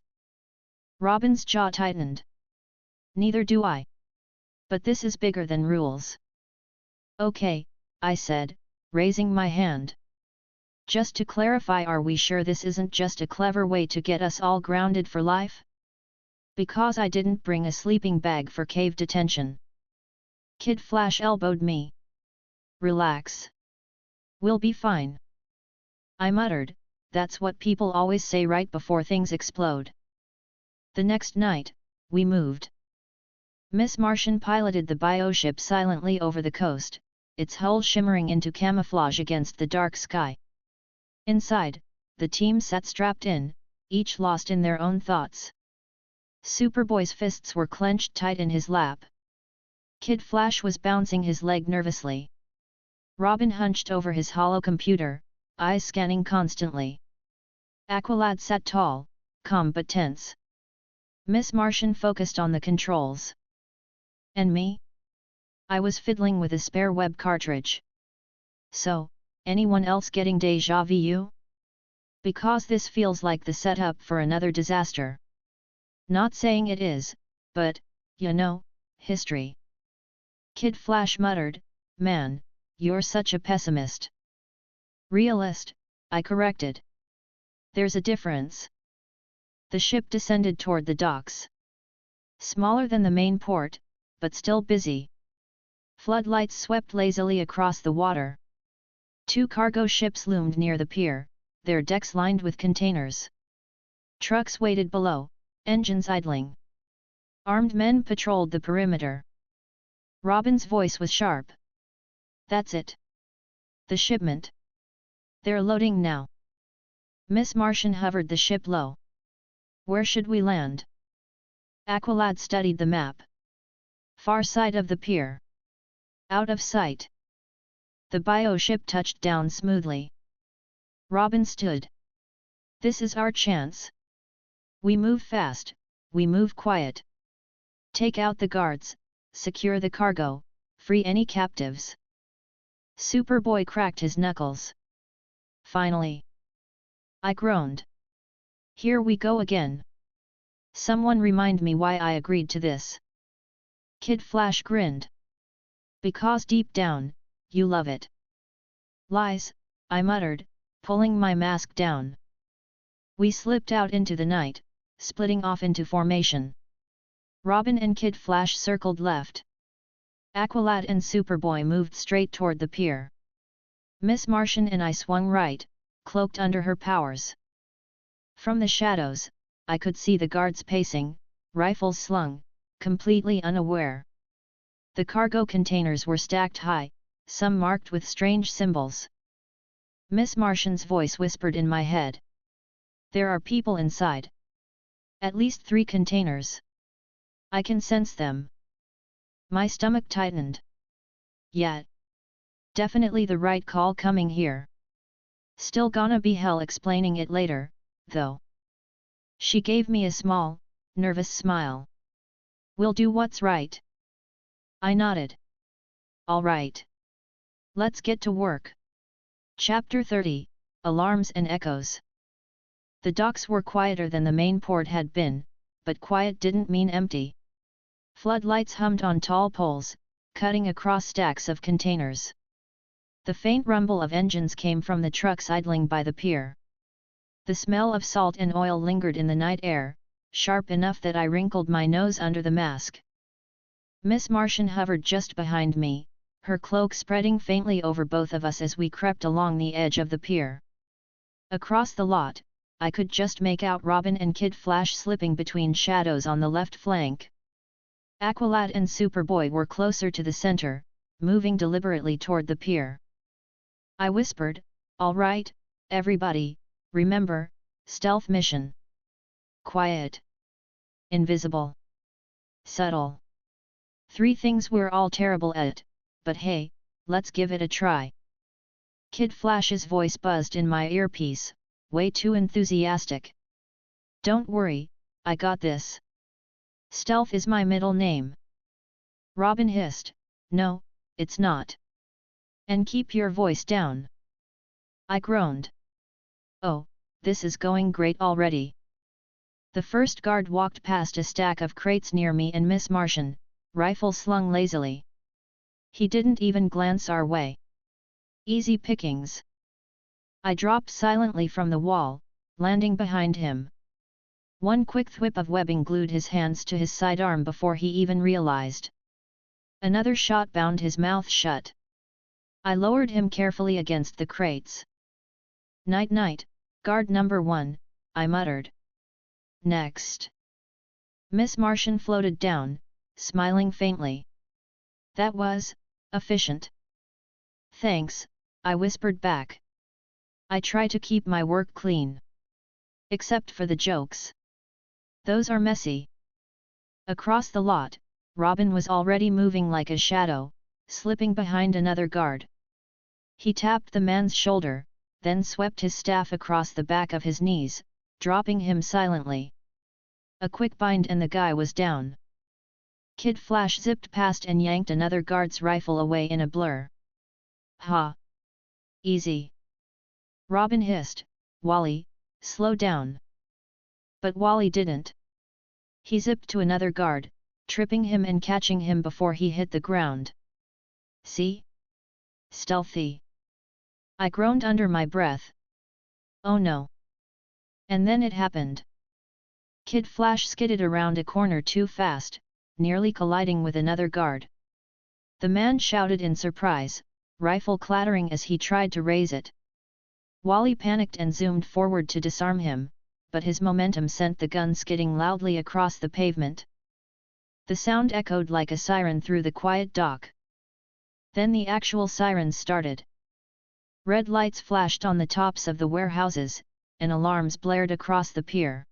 B: Robin's jaw tightened. Neither do I. But this is bigger than rules. Okay, I said, raising my hand. Just to clarify, are we sure this isn't just a clever way to get us all grounded for life? Because I didn't bring a sleeping bag for cave detention. Kid Flash elbowed me. Relax. We'll be fine. I muttered, that's what people always say right before things explode. The next night, we moved. Miss Martian piloted the bioship silently over the coast, its hull shimmering into camouflage against the dark sky. Inside, the team sat strapped in, each lost in their own thoughts. Superboy's fists were clenched tight in his lap. Kid Flash was bouncing his leg nervously. Robin hunched over his hollow computer, eyes scanning constantly. Aqualad sat tall, calm but tense. Miss Martian focused on the controls. And me? I was fiddling with a spare web cartridge. So, anyone else getting déjà vu? Because this feels like the setup for another disaster. Not saying it is, but, you know, history. Kid Flash muttered, man, you're such a pessimist. Realist, I corrected. There's a difference. The ship descended toward the docks. Smaller than the main port, but still busy. Floodlights swept lazily across the water. 2 cargo ships loomed near the pier, their decks lined with containers. Trucks waited below, engines idling. Armed men patrolled the perimeter. Robin's voice was sharp. That's it. The shipment. They're loading now. Miss Martian hovered the ship low. Where should we land? Aqualad studied the map. Far side of the pier. Out of sight. The bioship touched down smoothly. Robin stood. This is our chance. We move fast, we move quiet. Take out the guards, secure the cargo, free any captives. Superboy cracked his knuckles. Finally. I groaned. Here we go again. Someone remind me why I agreed to this. Kid Flash grinned. Because deep down, you love it. Lies, I muttered, pulling my mask down. We slipped out into the night, splitting off into formation. Robin and Kid Flash circled left. Aqualad and Superboy moved straight toward the pier. Miss Martian and I swung right, cloaked under her powers. From the shadows, I could see the guards pacing, rifles slung, completely unaware. The cargo containers were stacked high, some marked with strange symbols. Miss Martian's voice whispered in my head. There are people inside. At least 3 containers. I can sense them. My stomach tightened. Yeah. Definitely the right call coming here. Still gonna be hell explaining it later, though. She gave me a small, nervous smile. We'll do what's right. I nodded. All right. Let's get to work. Chapter 30, Alarms and Echoes. The docks were quieter than the main port had been, but quiet didn't mean empty. Floodlights hummed on tall poles, cutting across stacks of containers. The faint rumble of engines came from the trucks idling by the pier. The smell of salt and oil lingered in the night air, sharp enough that I wrinkled my nose under the mask. Miss Martian hovered just behind me, her cloak spreading faintly over both of us as we crept along the edge of the pier. Across the lot, I could just make out Robin and Kid Flash slipping between shadows on the left flank. Aqualad and Superboy were closer to the center, moving deliberately toward the pier. I whispered, "All right, everybody, remember, stealth mission. Quiet. Invisible. Subtle. 3 things we're all terrible at, but hey, let's give it a try." Kid Flash's voice buzzed in my earpiece, way too enthusiastic. "Don't worry, I got this. Stealth is my middle name." Robin hissed, "No, it's not. And keep your voice down." I groaned. "Oh, this is going great already." The first guard walked past a stack of crates near me and Miss Martian, rifle slung lazily. He didn't even glance our way. Easy pickings. I dropped silently from the wall, landing behind him. One quick thwip of webbing glued his hands to his sidearm before he even realized. Another shot bound his mouth shut. I lowered him carefully against the crates. "Night night, guard number 1, I muttered. "Next." Miss Martian floated down, smiling faintly. "That was efficient." "Thanks," I whispered back. I try to keep my work clean. Except for the jokes. Those are messy. Across the lot, Robin was already moving like a shadow, slipping behind another guard. He tapped the man's shoulder, then swept his staff across the back of his knees, dropping him silently. A quick bind and the guy was down. Kid Flash zipped past and yanked another guard's rifle away in a blur. "Ha! Easy!" Robin hissed, "Wally, slow down." But Wally didn't. He zipped to another guard, tripping him and catching him before he hit the ground. "See? Stealthy." I groaned under my breath. Oh no. And then it happened. Kid Flash skidded around a corner too fast, nearly colliding with another guard. The man shouted in surprise, rifle clattering as he tried to raise it. Wally panicked and zoomed forward to disarm him, but his momentum sent the gun skidding loudly across the pavement. The sound echoed like a siren through the quiet dock. Then the actual sirens started. Red lights flashed on the tops of the warehouses, and alarms blared across the pier.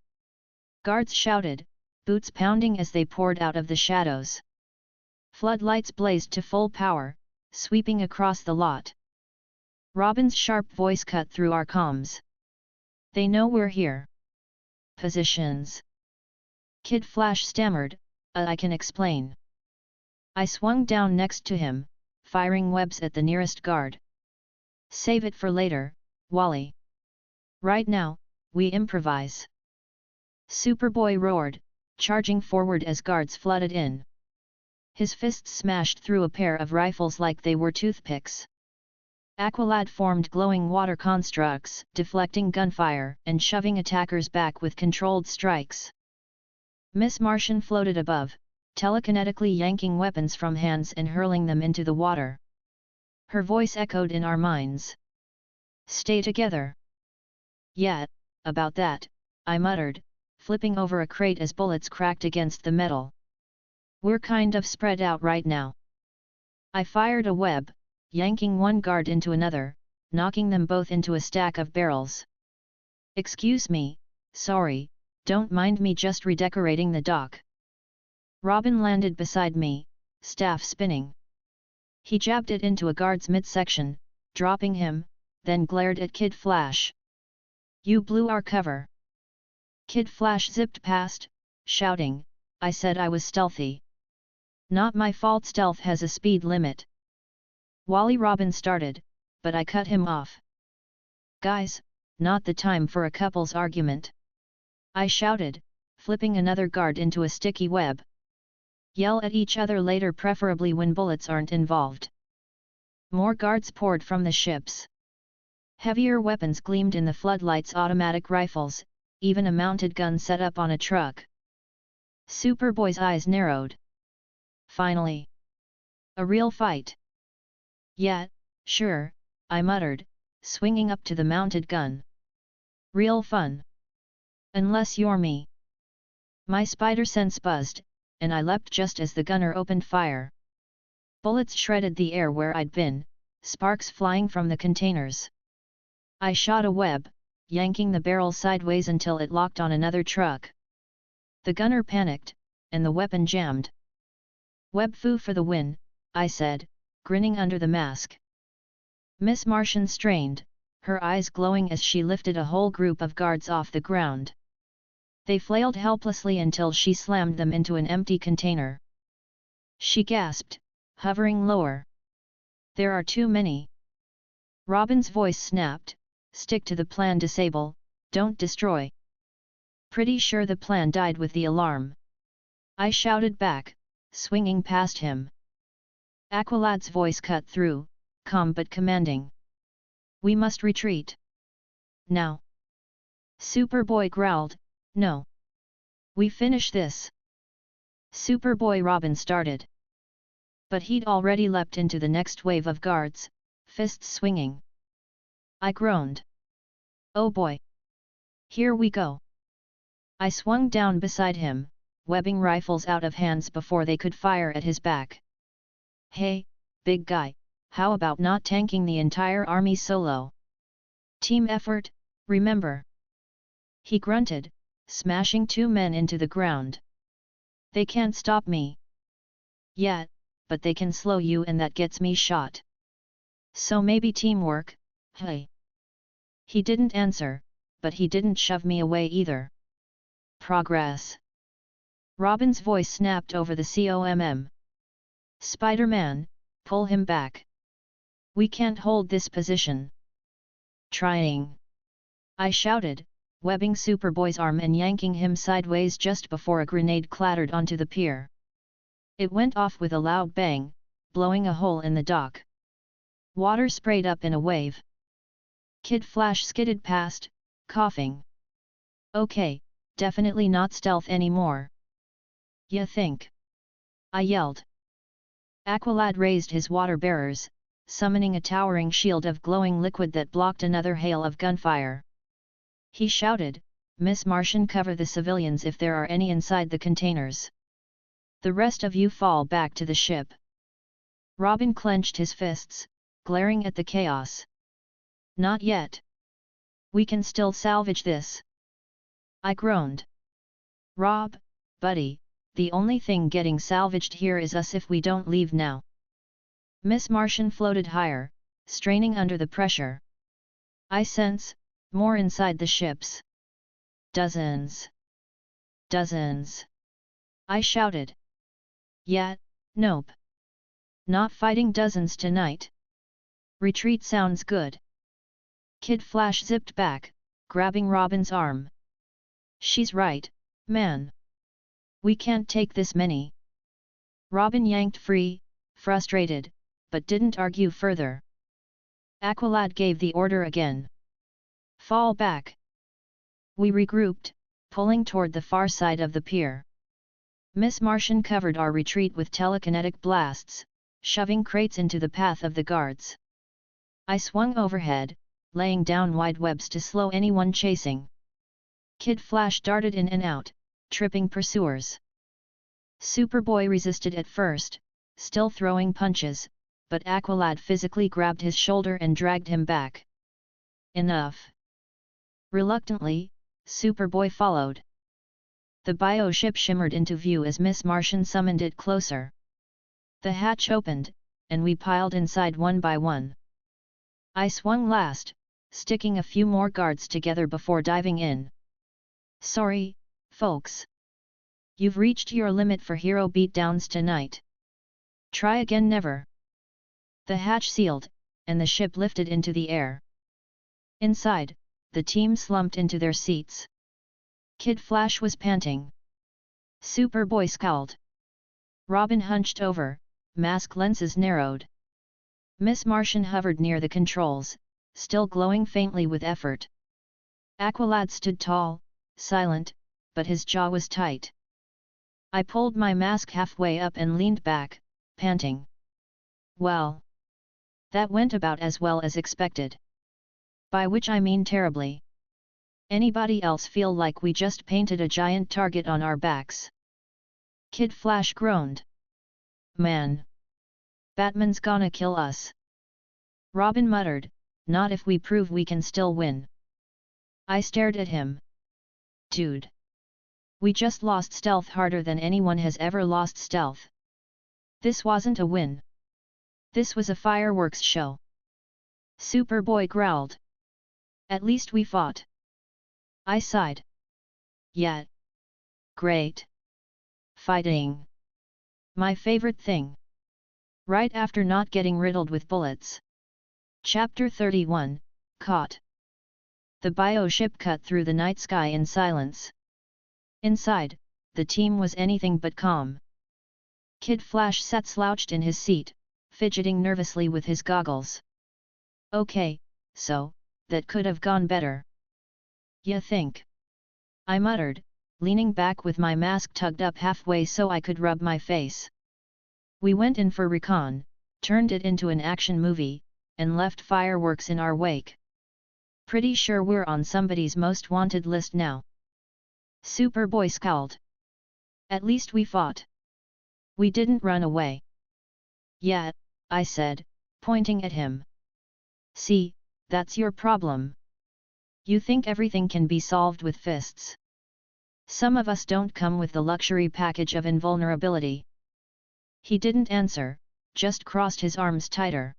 B: Guards shouted, boots pounding as they poured out of the shadows. Floodlights blazed to full power, sweeping across the lot. Robin's sharp voice cut through our comms. "They know we're here." "Positions." Kid Flash stammered, "I can explain." I swung down next to him, firing webs at the nearest guard. "Save it for later, Wally. Right now, we improvise." Superboy roared, charging forward as guards flooded in. His fists smashed through a pair of rifles like they were toothpicks. Aqualad formed glowing water constructs, deflecting gunfire and shoving attackers back with controlled strikes. Miss Martian floated above, telekinetically yanking weapons from hands and hurling them into the water. Her voice echoed in our minds. "Stay together." "Yeah, about that," I muttered, flipping over a crate as bullets cracked against the metal. "We're kind of spread out right now." I fired a web, yanking one guard into another, knocking them both into a stack of barrels. "Excuse me, sorry, don't mind me just redecorating the dock." Robin landed beside me, staff spinning. He jabbed it into a guard's midsection, dropping him, then glared at Kid Flash. "You blew our cover." Kid Flash zipped past, shouting, "I said I was stealthy." "Not my fault, stealth has a speed limit." Wally Robin started, but I cut him off. "Guys, not the time for a couple's argument," I shouted, flipping another guard into a sticky web. "Yell at each other later, preferably when bullets aren't involved." More guards poured from the ships. Heavier weapons gleamed in the floodlights, automatic rifles, even a mounted gun set up on a truck. Superboy's eyes narrowed. Finally. A real fight. Yeah, sure, I muttered, swinging up to the mounted gun. Real fun. Unless you're me. My spider sense buzzed, and I leapt just as the gunner opened fire. Bullets shredded the air where I'd been, sparks flying from the containers. I shot a web, yanking the barrel sideways until it locked on another truck. The gunner panicked, and the weapon jammed. Web foo for the win, I said, grinning under the mask. Miss Martian strained, her eyes glowing as she lifted a whole group of guards off the ground. They flailed helplessly until she slammed them into an empty container. She gasped, hovering lower. There are too many. Robin's voice snapped, stick to the plan, disable, don't destroy. Pretty sure the plan died with the alarm. I shouted back, swinging past him. Aqualad's voice cut through, calm but commanding. We must retreat. Now. Superboy growled, no. We finish this. Superboy Robin started. But he'd already leapt into the next wave of guards, fists swinging. I groaned. Oh boy. Here we go. I swung down beside him, webbing rifles out of hands before they could fire at his back. Hey, big guy, how about not tanking the entire army solo? Team effort, remember? He grunted, smashing 2 men into the ground. They can't stop me. Yeah, but they can slow you, and that gets me shot. So maybe teamwork, hey. He didn't answer, but he didn't shove me away either. Progress. Robin's voice snapped over the comm. Spider-Man, pull him back. We can't hold this position. Trying. I shouted, webbing Superboy's arm and yanking him sideways just before a grenade clattered onto the pier. It went off with a loud bang, blowing a hole in the dock. Water sprayed up in a wave. Kid Flash skidded past, coughing. Okay, definitely not stealth anymore. Ya think? I yelled. Aqualad raised his water bearers, summoning a towering shield of glowing liquid that blocked another hail of gunfire. He shouted, Miss Martian, cover the civilians if there are any inside the containers. The rest of you fall back to the ship. Robin clenched his fists, glaring at the chaos. Not yet. We can still salvage this. I groaned. Rob, buddy, the only thing getting salvaged here is us if we don't leave now. Miss Martian floated higher, straining under the pressure. I sense, more inside the ships. Dozens. Dozens. I shouted. Yeah, nope. Not fighting dozens tonight. Retreat sounds good. Kid Flash zipped back, grabbing Robin's arm. She's right, man. We can't take this many. Robin yanked free, frustrated, but didn't argue further. Aqualad gave the order again. Fall back. We regrouped, pulling toward the far side of the pier. Miss Martian covered our retreat with telekinetic blasts, shoving crates into the path of the guards. I swung overhead, laying down wide webs to slow anyone chasing. Kid Flash darted in and out, tripping pursuers. Superboy resisted at first, still throwing punches, but Aqualad physically grabbed his shoulder and dragged him back. Enough. Reluctantly, Superboy followed. The bioship shimmered into view as Miss Martian summoned it closer. The hatch opened, and we piled inside one by one. I swung last, sticking a few more guards together before diving in. Sorry, folks. You've reached your limit for hero beatdowns tonight. Try again never. The hatch sealed, and the ship lifted into the air. Inside, the team slumped into their seats. Kid Flash was panting. Superboy scowled. Robin hunched over, mask lenses narrowed. Miss Martian hovered near the controls, still glowing faintly with effort. Aqualad stood tall, silent, but his jaw was tight. I pulled my mask halfway up and leaned back, panting. Well, that went about as well as expected. By which I mean terribly. Anybody else feel like we just painted a giant target on our backs? Kid Flash groaned. Man! Batman's gonna kill us. Robin muttered, not if we prove we can still win. I stared at him. Dude! We just lost stealth harder than anyone has ever lost stealth. This wasn't a win. This was a fireworks show. Superboy growled. At least we fought. I sighed. Yeah. Great. Fighting. My favorite thing. Right after not getting riddled with bullets. Chapter 31, Caught. The bio-ship cut through the night sky in silence. Inside, the team was anything but calm. Kid Flash sat slouched in his seat, fidgeting nervously with his goggles. Okay, so, that could have gone better. Ya think? I muttered, leaning back with my mask tugged up halfway so I could rub my face. We went in for recon, turned it into an action movie, and left fireworks in our wake. Pretty sure we're on somebody's most wanted list now. Superboy scowled. At least we fought. We didn't run away. Yeah, I said, pointing at him. See, that's your problem. You think everything can be solved with fists. Some of us don't come with the luxury package of invulnerability. He didn't answer, just crossed his arms tighter.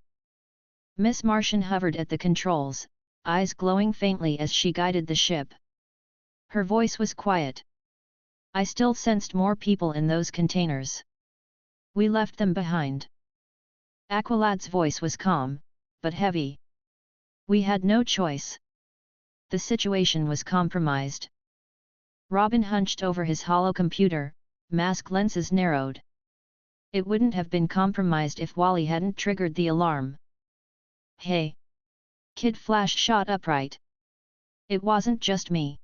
B: Miss Martian hovered at the controls, eyes glowing faintly as she guided the ship. Her voice was quiet. I still sensed more people in those containers. We left them behind. Aqualad's voice was calm, but heavy. We had no choice. The situation was compromised. Robin hunched over his hollow computer, mask lenses narrowed. It wouldn't have been compromised if Wally hadn't triggered the alarm. Hey! Kid Flash shot upright. It wasn't just me.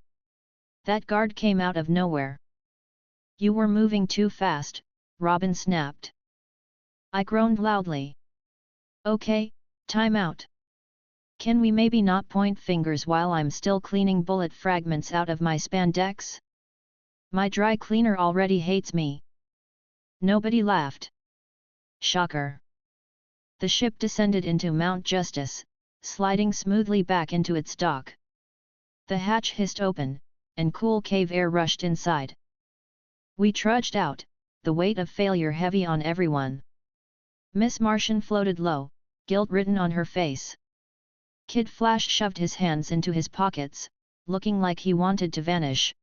B: That guard came out of nowhere. You were moving too fast, Robin snapped. I groaned loudly. Okay, time out. Can we maybe not point fingers while I'm still cleaning bullet fragments out of my spandex? My dry cleaner already hates me. Nobody laughed. Shocker. The ship descended into Mount Justice, sliding smoothly back into its dock. The hatch hissed open, and cool cave air rushed inside. We trudged out, the weight of failure heavy on everyone. Miss Martian floated low, guilt written on her face. Kid Flash shoved his hands into his pockets, looking like he wanted to vanish.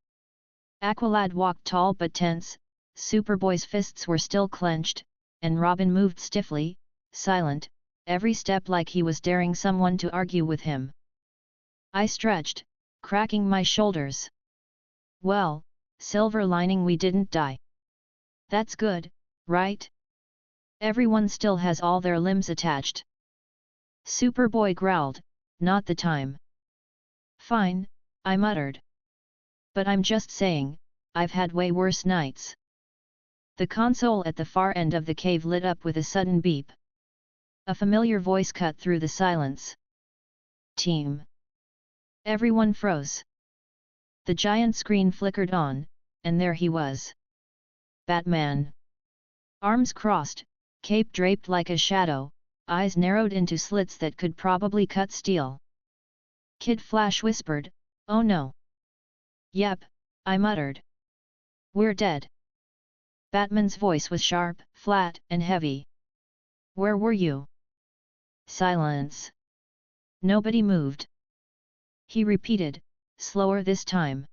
B: Aqualad walked tall but tense, Superboy's fists were still clenched, and Robin moved stiffly, silent, every step like he was daring someone to argue with him. I stretched, cracking my shoulders. Well, silver lining we didn't die. That's good, right? Everyone still has all their limbs attached. Superboy growled, not the time. Fine, I muttered. But I'm just saying, I've had way worse nights. The console at the far end of the cave lit up with a sudden beep. A familiar voice cut through the silence. Team. Everyone froze. The giant screen flickered on, and there he was. Batman. Arms crossed, cape draped like a shadow, eyes narrowed into slits that could probably cut steel. Kid Flash whispered, "Oh no." "Yep," I muttered. "We're dead." Batman's voice was sharp, flat, and heavy. "Where were you?" Silence. Nobody moved. He repeated, slower this time.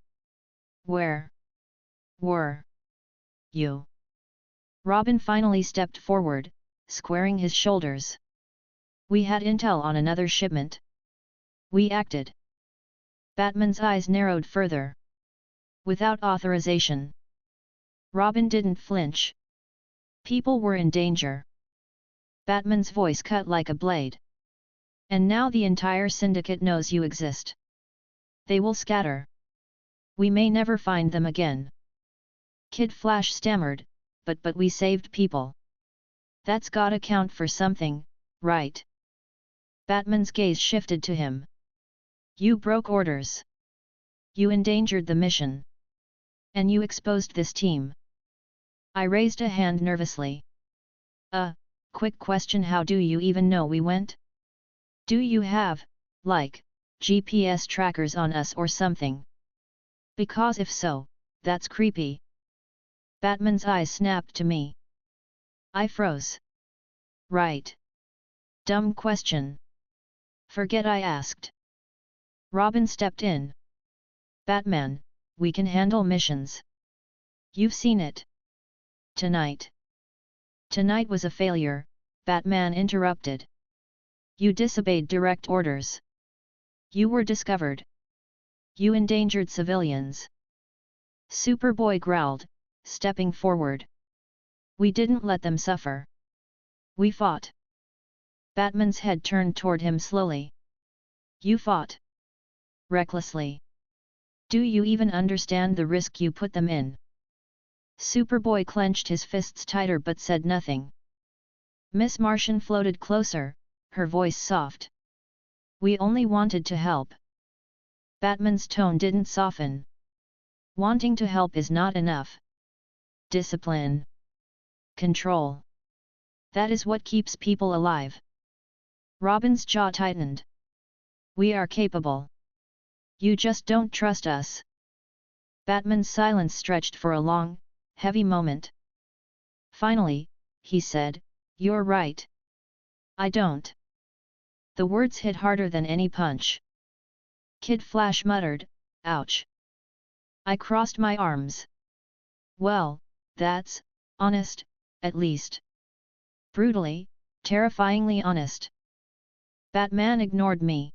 B: "Where were you?" Robin finally stepped forward, squaring his shoulders. "We had intel on another shipment. We acted." Batman's eyes narrowed further. "Without authorization." Robin didn't flinch. "People were in danger." Batman's voice cut like a blade. "And now the entire syndicate knows you exist. They will scatter. We may never find them again. Kid Flash stammered, but we saved people. That's gotta count for something, right? Batman's gaze shifted to him. You broke orders. You endangered the mission. And you exposed this team. I raised a hand nervously. Quick question, how do you even know we went? Do you have, like, GPS trackers on us or something? Because if so, that's creepy. Batman's eyes snapped to me. I froze. Right. Dumb question. Forget I asked. Robin stepped in. Batman, we can handle missions. You've seen it. Tonight. Tonight was a failure, Batman interrupted. You disobeyed direct orders. You were discovered. You endangered civilians. Superboy growled, stepping forward. We didn't let them suffer. We fought. Batman's head turned toward him slowly. You fought. Recklessly. Do you even understand the risk you put them in? Superboy clenched his fists tighter but said nothing. Miss Martian floated closer, her voice soft. We only wanted to help. Batman's tone didn't soften. Wanting to help is not enough. Discipline. Control. That is what keeps people alive. Robin's jaw tightened. We are capable. You just don't trust us. Batman's silence stretched for a long, heavy moment. Finally, he said, you're right. I don't. The words hit harder than any punch. Kid Flash muttered, ouch. I crossed my arms. Well, that's honest, at least. Brutally, terrifyingly honest. Batman ignored me.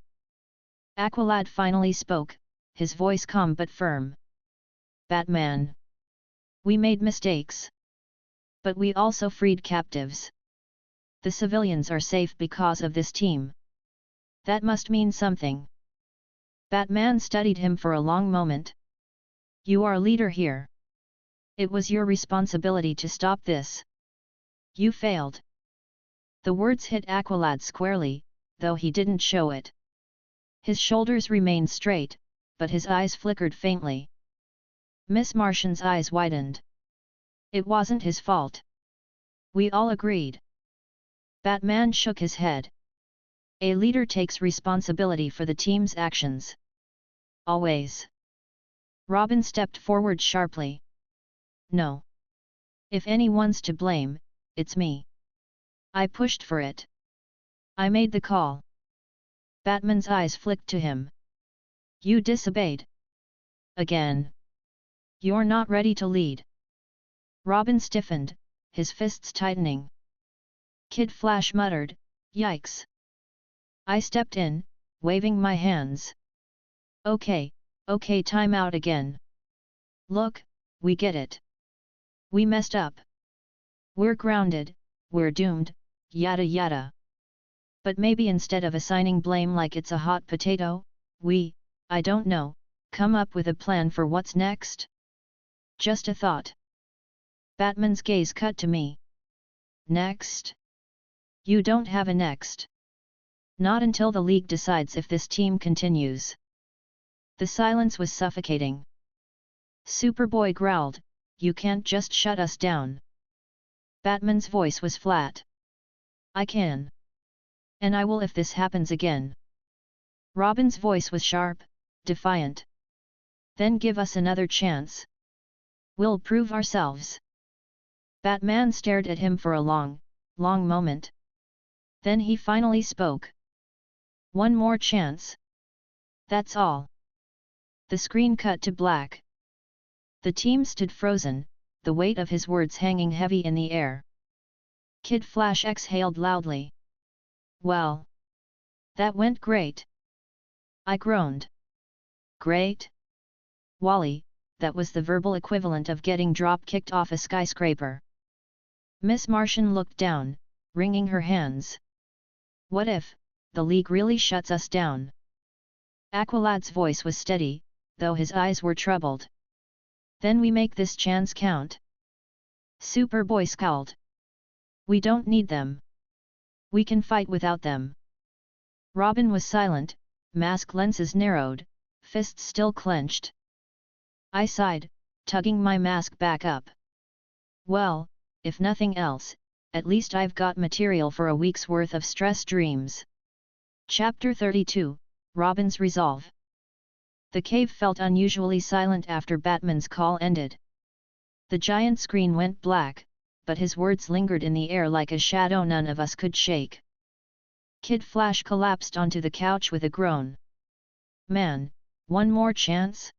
B: Aqualad finally spoke, his voice calm but firm. Batman. We made mistakes. But we also freed captives. The civilians are safe because of this team. That must mean something. Batman studied him for a long moment. You are leader here. It was your responsibility to stop this. You failed. The words hit Aqualad squarely, though he didn't show it. His shoulders remained straight, but his eyes flickered faintly. Miss Martian's eyes widened. It wasn't his fault. We all agreed. Batman shook his head. A leader takes responsibility for the team's actions. Always. Robin stepped forward sharply. No. If anyone's to blame, it's me. I pushed for it. I made the call. Batman's eyes flicked to him. You disobeyed. Again. You're not ready to lead. Robin stiffened, his fists tightening. Kid Flash muttered, yikes. I stepped in, waving my hands. Okay, time out again. Look, we get it. We messed up. We're grounded, we're doomed, yada yada. But maybe instead of assigning blame like it's a hot potato, I don't know, come up with a plan for what's next? Just a thought. Batman's gaze cut to me. Next? You don't have a next. Not until the League decides if this team continues. The silence was suffocating. Superboy growled, you can't just shut us down. Batman's voice was flat. I can. And I will if this happens again. Robin's voice was sharp, defiant. Then give us another chance. We'll prove ourselves. Batman stared at him for a long moment. Then he finally spoke. One more chance. That's all. The screen cut to black. The team stood frozen, the weight of his words hanging heavy in the air. Kid Flash exhaled loudly. Well. That went great. I groaned. Great? Wally, that was the verbal equivalent of getting drop-kicked off a skyscraper. Miss Martian looked down, wringing her hands. What if the League really shuts us down? Aqualad's voice was steady, though his eyes were troubled. Then we make this chance count. Superboy scowled. We don't need them. We can fight without them. Robin was silent, mask lenses narrowed, fists still clenched. I sighed, tugging my mask back up. Well, if nothing else, at least I've got material for a week's worth of stress dreams. Chapter 32, Robin's Resolve. The cave felt unusually silent after Batman's call ended. The giant screen went black, but his words lingered in the air like a shadow none of us could shake. Kid Flash collapsed onto the couch with a groan. Man, one more chance?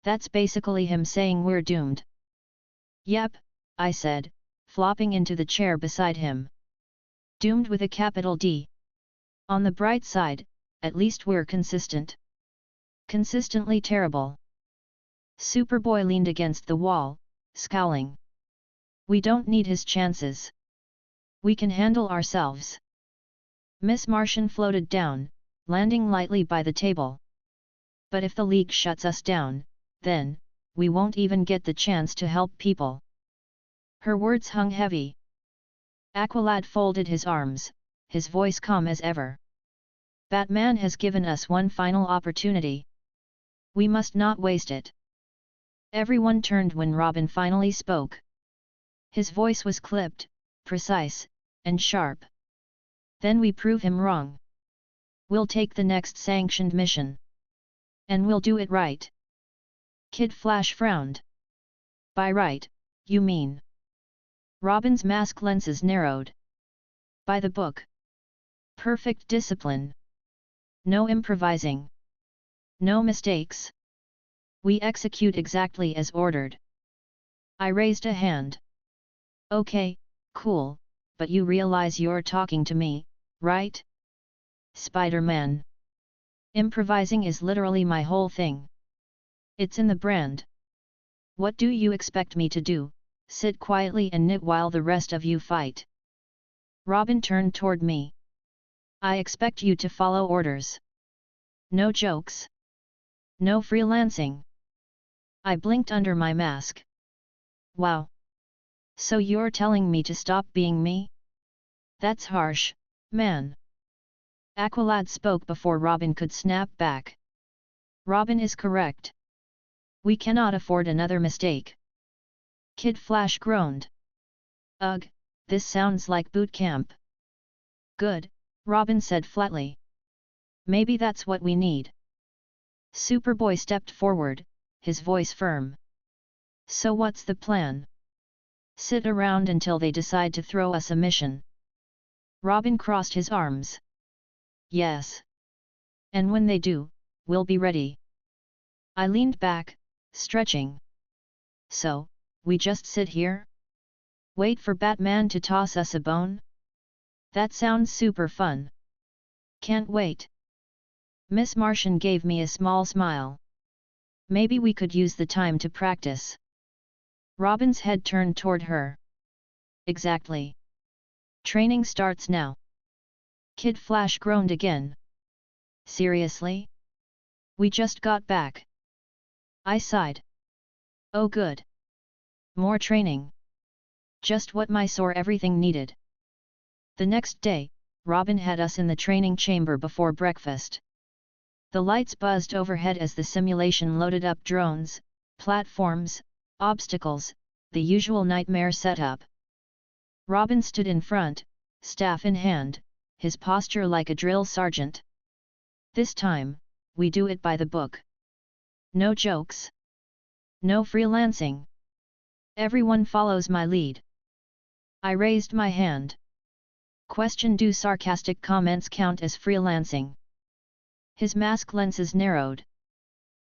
B: That's basically him saying we're doomed. Yep, I said, flopping into the chair beside him. Doomed with a capital D. On the bright side, at least we're consistent. Consistently terrible. Superboy leaned against the wall, scowling. We don't need his chances. We can handle ourselves. Miss Martian floated down, landing lightly by the table. But if the League shuts us down, then, we won't even get the chance to help people. Her words hung heavy. Aqualad folded his arms, his voice calm as ever. Batman has given us one final opportunity. We must not waste it. Everyone turned when Robin finally spoke. His voice was clipped, precise, and sharp. Then we prove him wrong. We'll take the next sanctioned mission. And we'll do it right. Kid Flash frowned. By right, you mean? Robin's mask lenses narrowed. By the book. Perfect discipline. No improvising. No mistakes. We execute exactly as ordered. I raised a hand. Okay, cool, but you realize you're talking to me, right? Spider-Man. Improvising is literally my whole thing. It's in the brand. What do you expect me to do, sit quietly and knit while the rest of you fight? Robin turned toward me. I expect you to follow orders. No jokes. No freelancing. I blinked under my mask. Wow. So you're telling me to stop being me? That's harsh, man. Aqualad spoke before Robin could snap back. Robin is correct. We cannot afford another mistake. Kid Flash groaned. Ugh, this sounds like boot camp. Good, Robin said flatly. Maybe that's what we need. Superboy stepped forward, his voice firm. So what's the plan? Sit around until they decide to throw us a mission. Robin crossed his arms. Yes. And when they do, we'll be ready. I leaned back, stretching. So, we just sit here? Wait for Batman to toss us a bone? That sounds super fun. Can't wait. Miss Martian gave me a small smile. Maybe we could use the time to practice. Robin's head turned toward her. Exactly. Training starts now. Kid Flash groaned again. Seriously? We just got back. I sighed. Oh good. More training. Just what my sore everything needed. The next day, Robin had us in the training chamber before breakfast. The lights buzzed overhead as the simulation loaded up drones, platforms, obstacles, the usual nightmare setup. Robin stood in front, staff in hand, his posture like a drill sergeant. This time, we do it by the book. No jokes. No freelancing. Everyone follows my lead. I raised my hand. Question: do sarcastic comments count as freelancing? His mask lenses narrowed.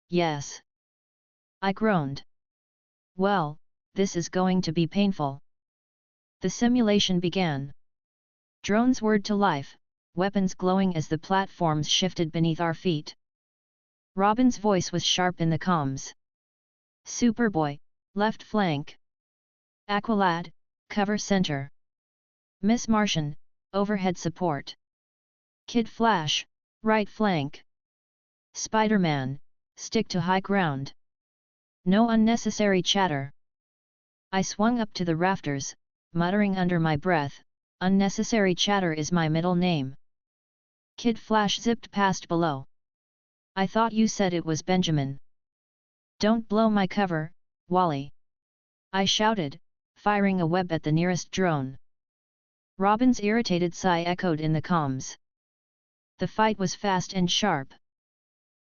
B: Yes. I groaned. Well, this is going to be painful. The simulation began. Drones whirred to life, weapons glowing as the platforms shifted beneath our feet. Robin's voice was sharp in the comms. Superboy, left flank. Aqualad, cover center. Miss Martian, overhead support. Kid Flash, right flank. Spider-Man, stick to high ground. No unnecessary chatter. I swung up to the rafters, muttering under my breath, unnecessary chatter is my middle name. Kid Flash zipped past below. I thought you said it was Benjamin. Don't blow my cover, Wally. I shouted, firing a web at the nearest drone. Robin's irritated sigh echoed in the comms. The fight was fast and sharp.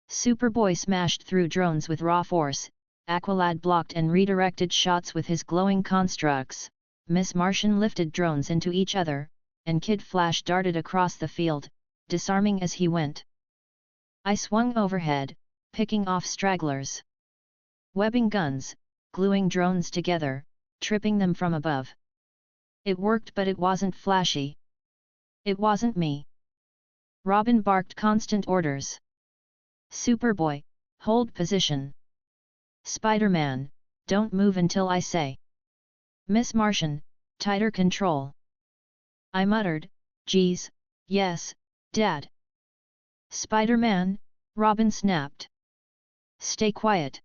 B: Superboy smashed through drones with raw force, Aqualad blocked and redirected shots with his glowing constructs, Miss Martian lifted drones into each other, and Kid Flash darted across the field, disarming as he went. I swung overhead, picking off stragglers. Webbing guns, gluing drones together, tripping them from above. It worked, but it wasn't flashy. It wasn't me. Robin barked constant orders. Superboy, hold position. Spider-Man, don't move until I say. Miss Martian, tighter control. I muttered, geez, yes, Dad. Spider-Man, Robin snapped. Stay quiet.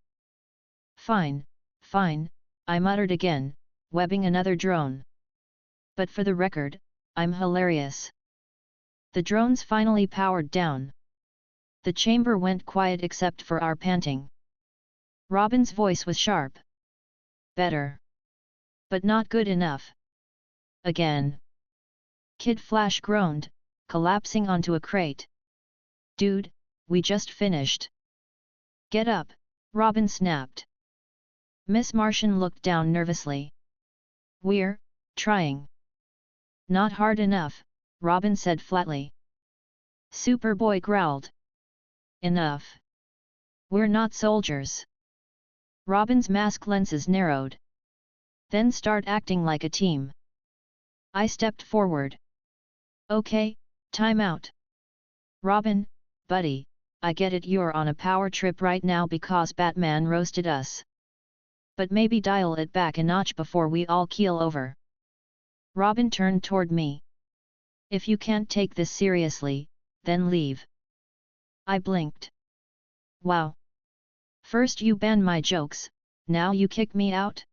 B: Fine, fine, I muttered again, webbing another drone. But for the record, I'm hilarious. The drones finally powered down. The chamber went quiet except for our panting. Robin's voice was sharp. Better. But not good enough. Again. Kid Flash groaned, collapsing onto a crate. Dude, we just finished. Get up, Robin snapped. Miss Martian looked down nervously. We're trying. Not hard enough, Robin said flatly. Superboy growled. Enough. We're not soldiers. Robin's mask lenses narrowed. Then start acting like a team. I stepped forward. Okay, time out. Robin, buddy, I get it, you're on a power trip right now because Batman roasted us. But maybe dial it back a notch before we all keel over. Robin turned toward me. If you can't take this seriously, then leave. I blinked. Wow. First you ban my jokes, now you kick me out?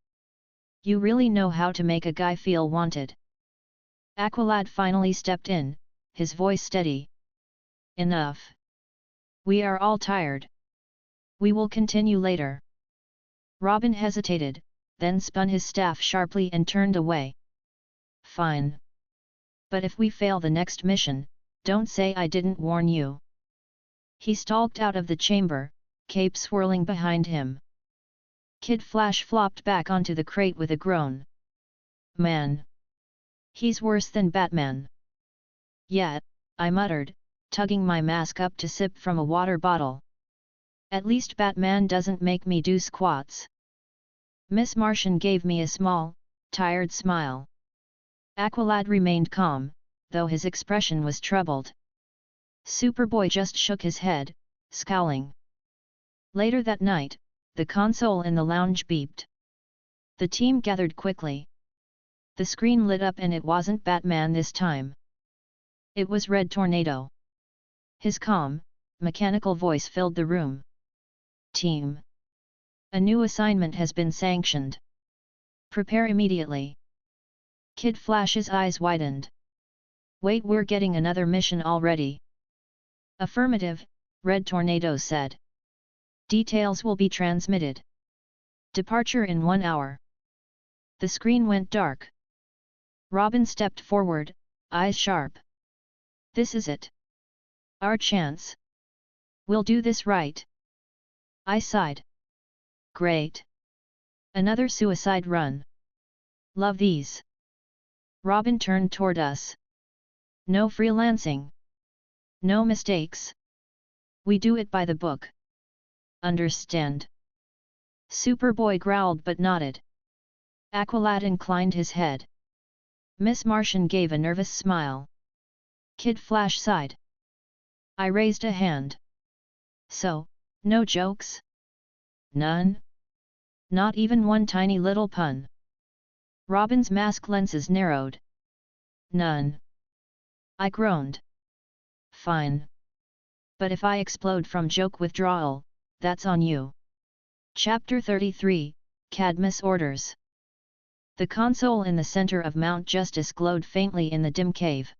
B: You really know how to make a guy feel wanted. Aqualad finally stepped in, his voice steady. Enough. We are all tired. We will continue later. Robin hesitated, then spun his staff sharply and turned away. Fine. But if we fail the next mission, don't say I didn't warn you. He stalked out of the chamber, cape swirling behind him. Kid Flash flopped back onto the crate with a groan. Man. He's worse than Batman. Yeah, I muttered, tugging my mask up to sip from a water bottle. At least Batman doesn't make me do squats. Miss Martian gave me a small, tired smile. Aqualad remained calm, though his expression was troubled. Superboy just shook his head, scowling. Later that night, the console in the lounge beeped. The team gathered quickly. The screen lit up and it wasn't Batman this time. It was Red Tornado. His calm, mechanical voice filled the room. Team. A new assignment has been sanctioned. Prepare immediately. Kid Flash's eyes widened. Wait, we're getting another mission already. Affirmative, Red Tornado said. Details will be transmitted. Departure in 1 hour. The screen went dark. Robin stepped forward, eyes sharp. This is it. Our chance. We'll do this right. I sighed. Great. Another suicide run. Love these. Robin turned toward us. No freelancing. No mistakes. We do it by the book. Understand? Superboy growled but nodded. Aqualad inclined his head. Miss Martian gave a nervous smile. Kid Flash sighed. I raised a hand. So, no jokes? None? Not even one tiny little pun. Robin's mask lenses narrowed. None. I groaned. Fine. But if I explode from joke withdrawal, that's on you. Chapter 33, Cadmus Orders. The console in the center of Mount Justice glowed faintly in the dim cave.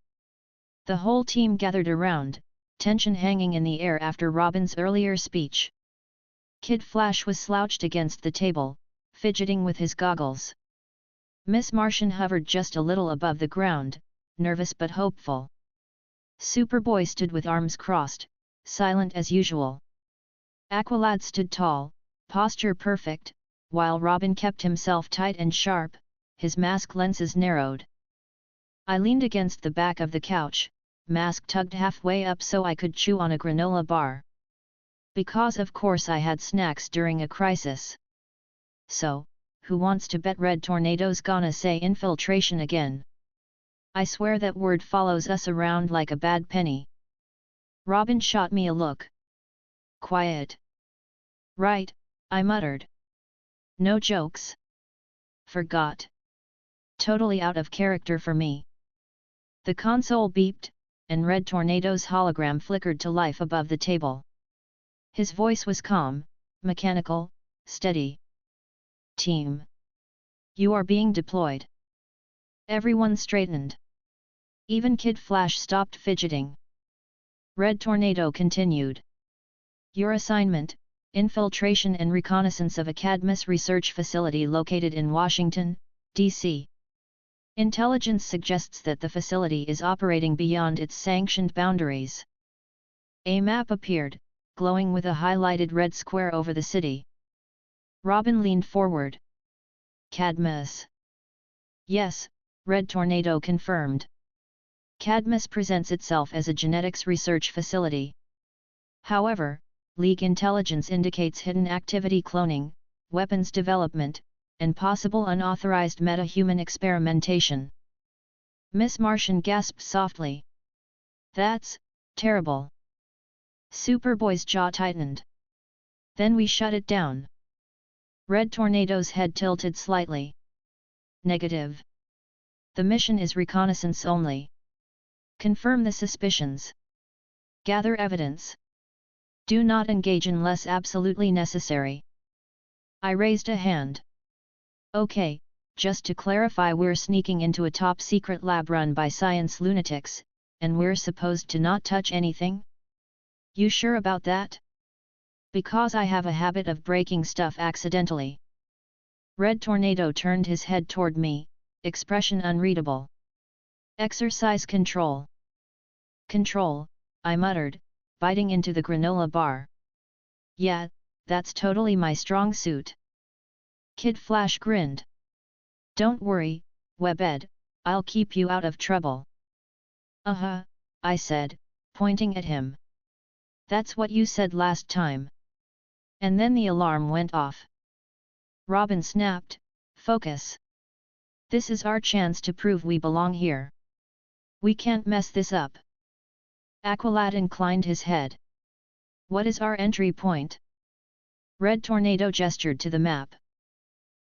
B: The whole team gathered around, tension hanging in the air after Robin's earlier speech. Kid Flash was slouched against the table, fidgeting with his goggles. Miss Martian hovered just a little above the ground, nervous but hopeful. Superboy stood with arms crossed, silent as usual. Aqualad stood tall, posture perfect, while Robin kept himself tight and sharp, his mask lenses narrowed. I leaned against the back of the couch, mask tugged halfway up so I could chew on a granola bar. Because of course I had snacks during a crisis. So, who wants to bet Red Tornado's gonna say infiltration again? I swear that word follows us around like a bad penny. Robin shot me a look. Quiet. Right, I muttered. No jokes. Forgot. Totally out of character for me. The console beeped, and Red Tornado's hologram flickered to life above the table. His voice was calm, mechanical, steady. Team. You are being deployed. Everyone straightened. Even Kid Flash stopped fidgeting. Red Tornado continued. Your assignment, infiltration and reconnaissance of a Cadmus research facility located in Washington, D.C. Intelligence suggests that the facility is operating beyond its sanctioned boundaries. A map appeared, glowing with a highlighted red square over the city. Robin leaned forward. Cadmus. Yes, Red Tornado confirmed. Cadmus presents itself as a genetics research facility. However, League intelligence indicates hidden activity, cloning, weapons development, and possible unauthorized meta-human experimentation. Miss Martian gasped softly. That's terrible. Superboy's jaw tightened. Then we shut it down. Red Tornado's head tilted slightly. Negative. The mission is reconnaissance only. Confirm the suspicions. Gather evidence. Do not engage unless absolutely necessary. I raised a hand. Okay, just to clarify, we're sneaking into a top-secret lab run by science lunatics, and we're supposed to not touch anything? You sure about that? Because I have a habit of breaking stuff accidentally. Red Tornado turned his head toward me, expression unreadable. Exercise control. Control, I muttered, biting into the granola bar. Yeah, that's totally my strong suit. Kid Flash grinned. Don't worry, Webed, I'll keep you out of trouble. Uh-huh, I said, pointing at him. That's what you said last time. And then the alarm went off. Robin snapped, focus. This is our chance to prove we belong here. We can't mess this up. Aqualad inclined his head. What is our entry point? Red Tornado gestured to the map.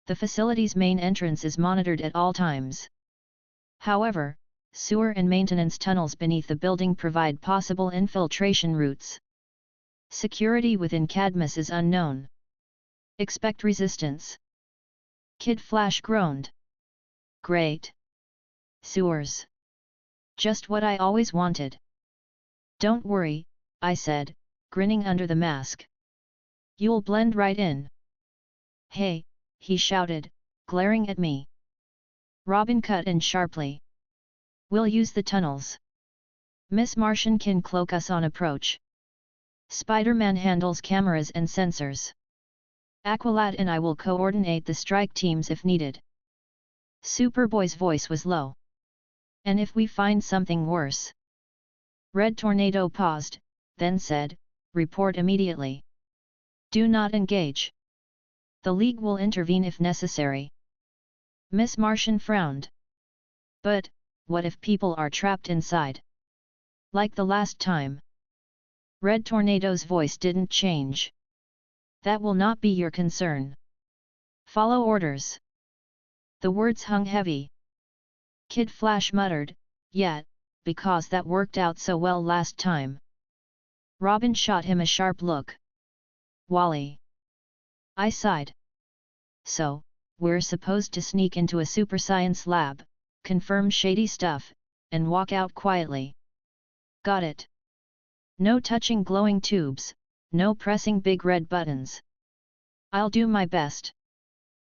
B: The facility's main entrance is monitored at all times. However, sewer and maintenance tunnels beneath the building provide possible infiltration routes. Security within Cadmus is unknown. Expect resistance. Kid Flash groaned. Great. Sewers. Just what I always wanted. Don't worry, I said, grinning under the mask. You'll blend right in. Hey, he shouted, glaring at me. Robin cut in sharply. We'll use the tunnels. Miss Martian can cloak us on approach. Spider-Man handles cameras and sensors. Aqualad and I will coordinate the strike teams if needed. Superboy's voice was low. And if we find something worse? Red Tornado paused, then said, report immediately. Do not engage. The League will intervene if necessary. Miss Martian frowned. But, what if people are trapped inside? Like the last time. Red Tornado's voice didn't change. That will not be your concern. Follow orders. The words hung heavy. Kid Flash muttered, yeah, because that worked out so well last time. Robin shot him a sharp look. Wally. I sighed. So, we're supposed to sneak into a super science lab, confirm shady stuff, and walk out quietly. Got it. No touching glowing tubes, no pressing big red buttons. I'll do my best.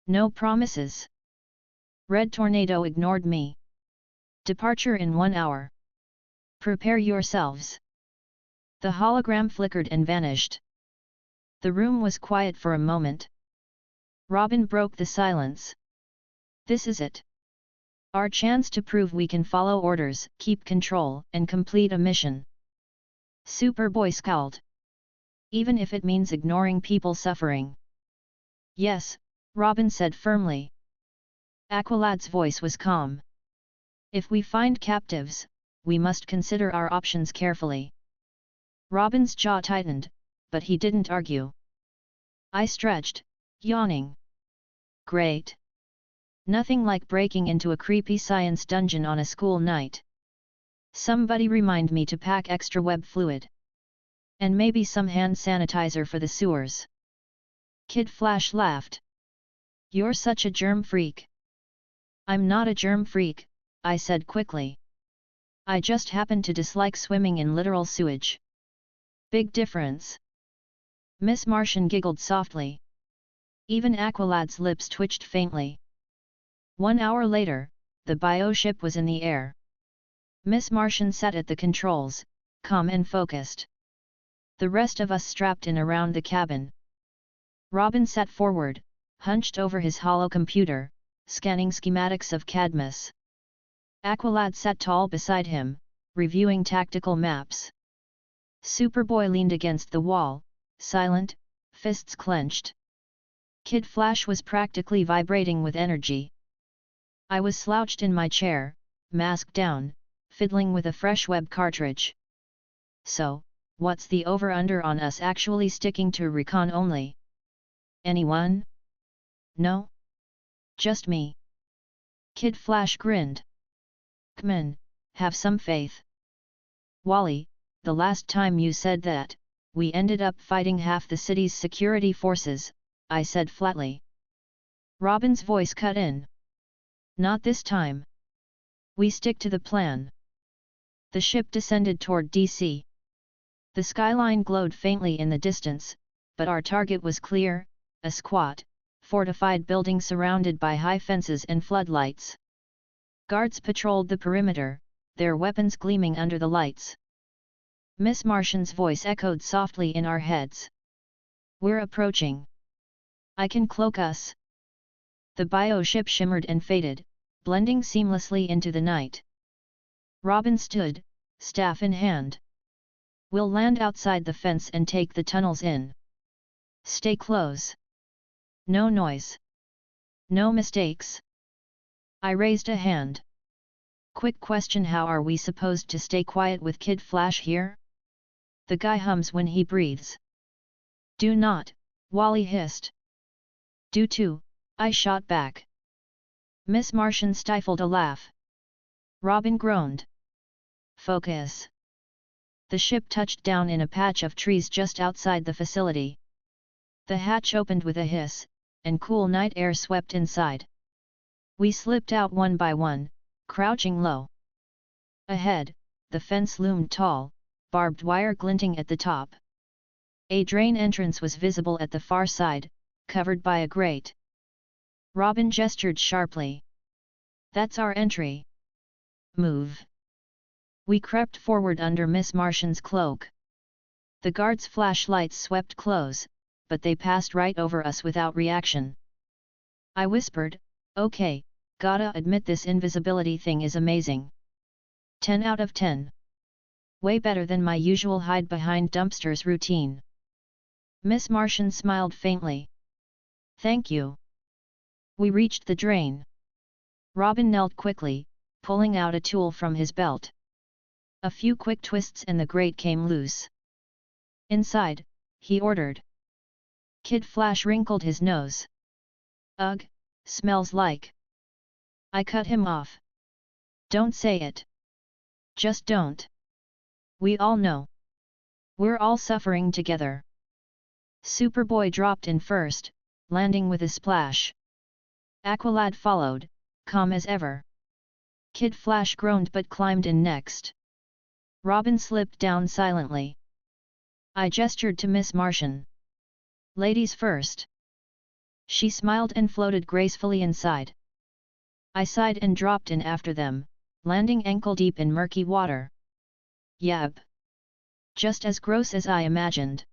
B: No promises. Red Tornado ignored me. Departure in 1 hour. Prepare yourselves. The hologram flickered and vanished. The room was quiet for a moment. Robin broke the silence. This is it. Our chance to prove we can follow orders, keep control, and complete a mission. Superboy scowled. Even if it means ignoring people suffering. Yes, Robin said firmly. Aqualad's voice was calm. If we find captives, we must consider our options carefully. Robin's jaw tightened, but he didn't argue. I stretched, yawning. Great. Nothing like breaking into a creepy science dungeon on a school night. Somebody remind me to pack extra web fluid. And maybe some hand sanitizer for the sewers. Kid Flash laughed. You're such a germ freak. I'm not a germ freak, I said quickly. I just happen to dislike swimming in literal sewage. Big difference. Miss Martian giggled softly. Even Aqualad's lips twitched faintly. 1 hour later, the bioship was in the air. Miss Martian sat at the controls, calm and focused. The rest of us strapped in around the cabin. Robin sat forward, hunched over his hollow computer, scanning schematics of Cadmus. Aqualad sat tall beside him, reviewing tactical maps. Superboy leaned against the wall, silent, fists clenched. Kid Flash was practically vibrating with energy. I was slouched in my chair, mask down, fiddling with a fresh web cartridge. So, what's the over-under on us actually sticking to recon only? Anyone? No? Just me. Kid Flash grinned. C'mon, have some faith. Wally, the last time you said that, we ended up fighting half the city's security forces, I said flatly. Robin's voice cut in. Not this time. We stick to the plan. The ship descended toward DC. The skyline glowed faintly in the distance, but our target was clear, a squat, fortified building surrounded by high fences and floodlights. Guards patrolled the perimeter, their weapons gleaming under the lights. Miss Martian's voice echoed softly in our heads. We're approaching. I can cloak us. The bioship shimmered and faded, blending seamlessly into the night. Robin stood, staff in hand. We'll land outside the fence and take the tunnels in. Stay close. No noise. No mistakes. I raised a hand. Quick question: how are we supposed to stay quiet with Kid Flash here? The guy hums when he breathes. Do not, Wally hissed. Do too, I shot back. Miss Martian stifled a laugh. Robin groaned. Focus. The ship touched down in a patch of trees just outside the facility. The hatch opened with a hiss, and cool night air swept inside. We slipped out one by one, crouching low. Ahead, the fence loomed tall, barbed wire glinting at the top. A drain entrance was visible at the far side, covered by a grate. Robin gestured sharply. That's our entry. Move. We crept forward under Miss Martian's cloak. The guards' flashlights swept close, but they passed right over us without reaction. I whispered, okay, gotta admit this invisibility thing is amazing. 10 out of 10. Way better than my usual hide behind dumpsters routine. Miss Martian smiled faintly. Thank you. We reached the drain. Robin knelt quickly, pulling out a tool from his belt. A few quick twists and the grate came loose. Inside, he ordered. Kid Flash wrinkled his nose. Ugh, smells like. I cut him off. Don't say it. Just don't. We all know. We're all suffering together. Superboy dropped in first, landing with a splash. Aqualad followed, calm as ever. Kid Flash groaned but climbed in next. Robin slipped down silently. I gestured to Miss Martian. Ladies first. She smiled and floated gracefully inside. I sighed and dropped in after them, landing ankle-deep in murky water. Yep. Just as gross as I imagined.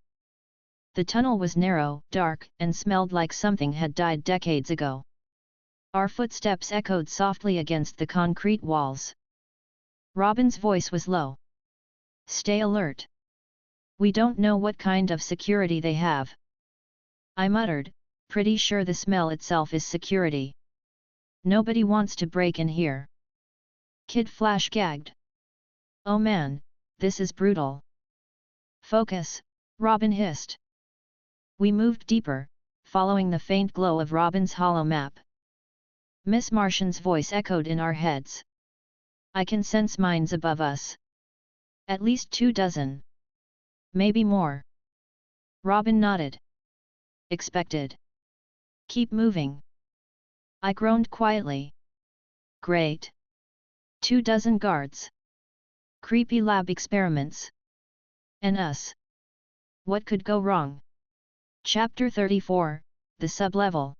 B: The tunnel was narrow, dark, and smelled like something had died decades ago. Our footsteps echoed softly against the concrete walls. Robin's voice was low. Stay alert. We don't know what kind of security they have. I muttered, pretty sure the smell itself is security. Nobody wants to break in here. Kid Flash gagged. Oh man, this is brutal. Focus, Robin hissed. We moved deeper, following the faint glow of Robin's hollow map. Miss Martian's voice echoed in our heads. I can sense mines above us. At least 24. Maybe more. Robin nodded. Expected. Keep moving. I groaned quietly. Great. 24 guards. Creepy lab experiments. And us. What could go wrong? Chapter 34, The Sublevel.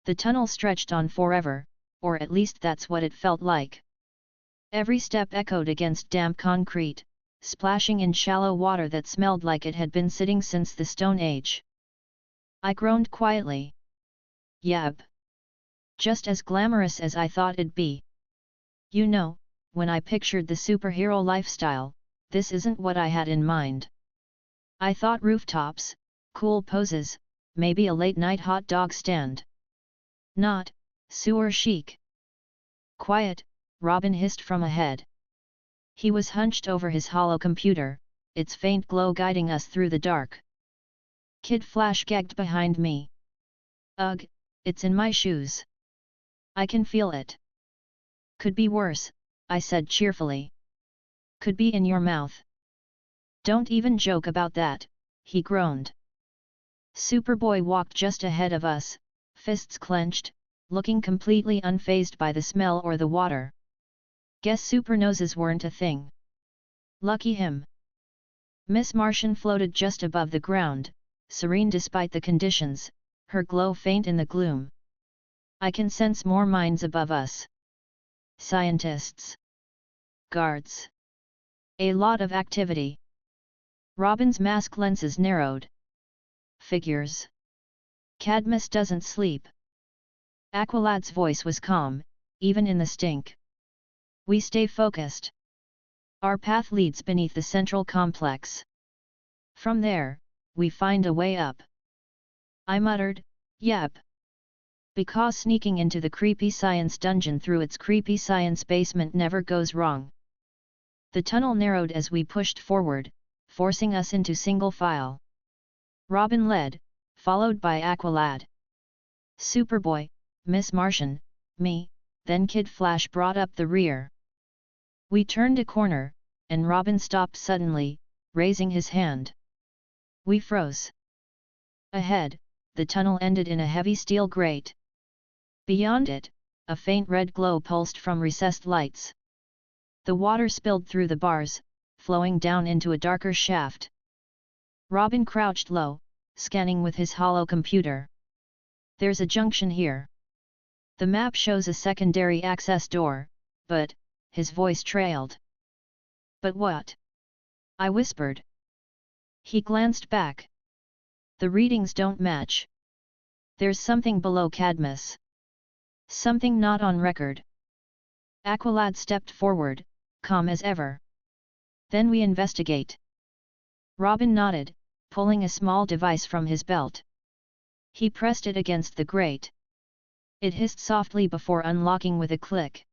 B: The tunnel stretched on forever, or at least that's what it felt like. Every step echoed against damp concrete, splashing in shallow water that smelled like it had been sitting since the Stone Age. I groaned quietly. Yep. Just as glamorous as I thought it'd be. You know, when I pictured the superhero lifestyle, this isn't what I had in mind. I thought rooftops, cool poses, maybe a late-night hot dog stand. Not sewer chic. Quiet, Robin hissed from ahead. He was hunched over his hollow computer, its faint glow guiding us through the dark. Kid Flash gagged behind me. Ugh, it's in my shoes. I can feel it. Could be worse, I said cheerfully. Could be in your mouth. Don't even joke about that, he groaned. Superboy walked just ahead of us, fists clenched, looking completely unfazed by the smell or the water. Guess super noses weren't a thing. Lucky him. Miss Martian floated just above the ground, serene despite the conditions, her glow faint in the gloom. I can sense more minds above us. Scientists. Guards. A lot of activity. Robin's mask lenses narrowed. Figures. Cadmus doesn't sleep. Aqualad's voice was calm, even in the stink. We stay focused. Our path leads beneath the central complex. From there, we find a way up. I muttered, yep. Because sneaking into the creepy science dungeon through its creepy science basement never goes wrong. The tunnel narrowed as we pushed forward, forcing us into single file. Robin led, followed by Aqualad. Superboy, Miss Martian, me, then Kid Flash brought up the rear. We turned a corner, and Robin stopped suddenly, raising his hand. We froze. Ahead, the tunnel ended in a heavy steel grate. Beyond it, a faint red glow pulsed from recessed lights. The water spilled through the bars, flowing down into a darker shaft. Robin crouched low, scanning with his hollow computer. There's a junction here. The map shows a secondary access door, but, his voice trailed. But what? I whispered. He glanced back. The readings don't match. There's something below Cadmus. Something not on record. Aqualad stepped forward, calm as ever. Then we investigate. Robin nodded, pulling a small device from his belt. He pressed it against the grate. It hissed softly before unlocking with a click.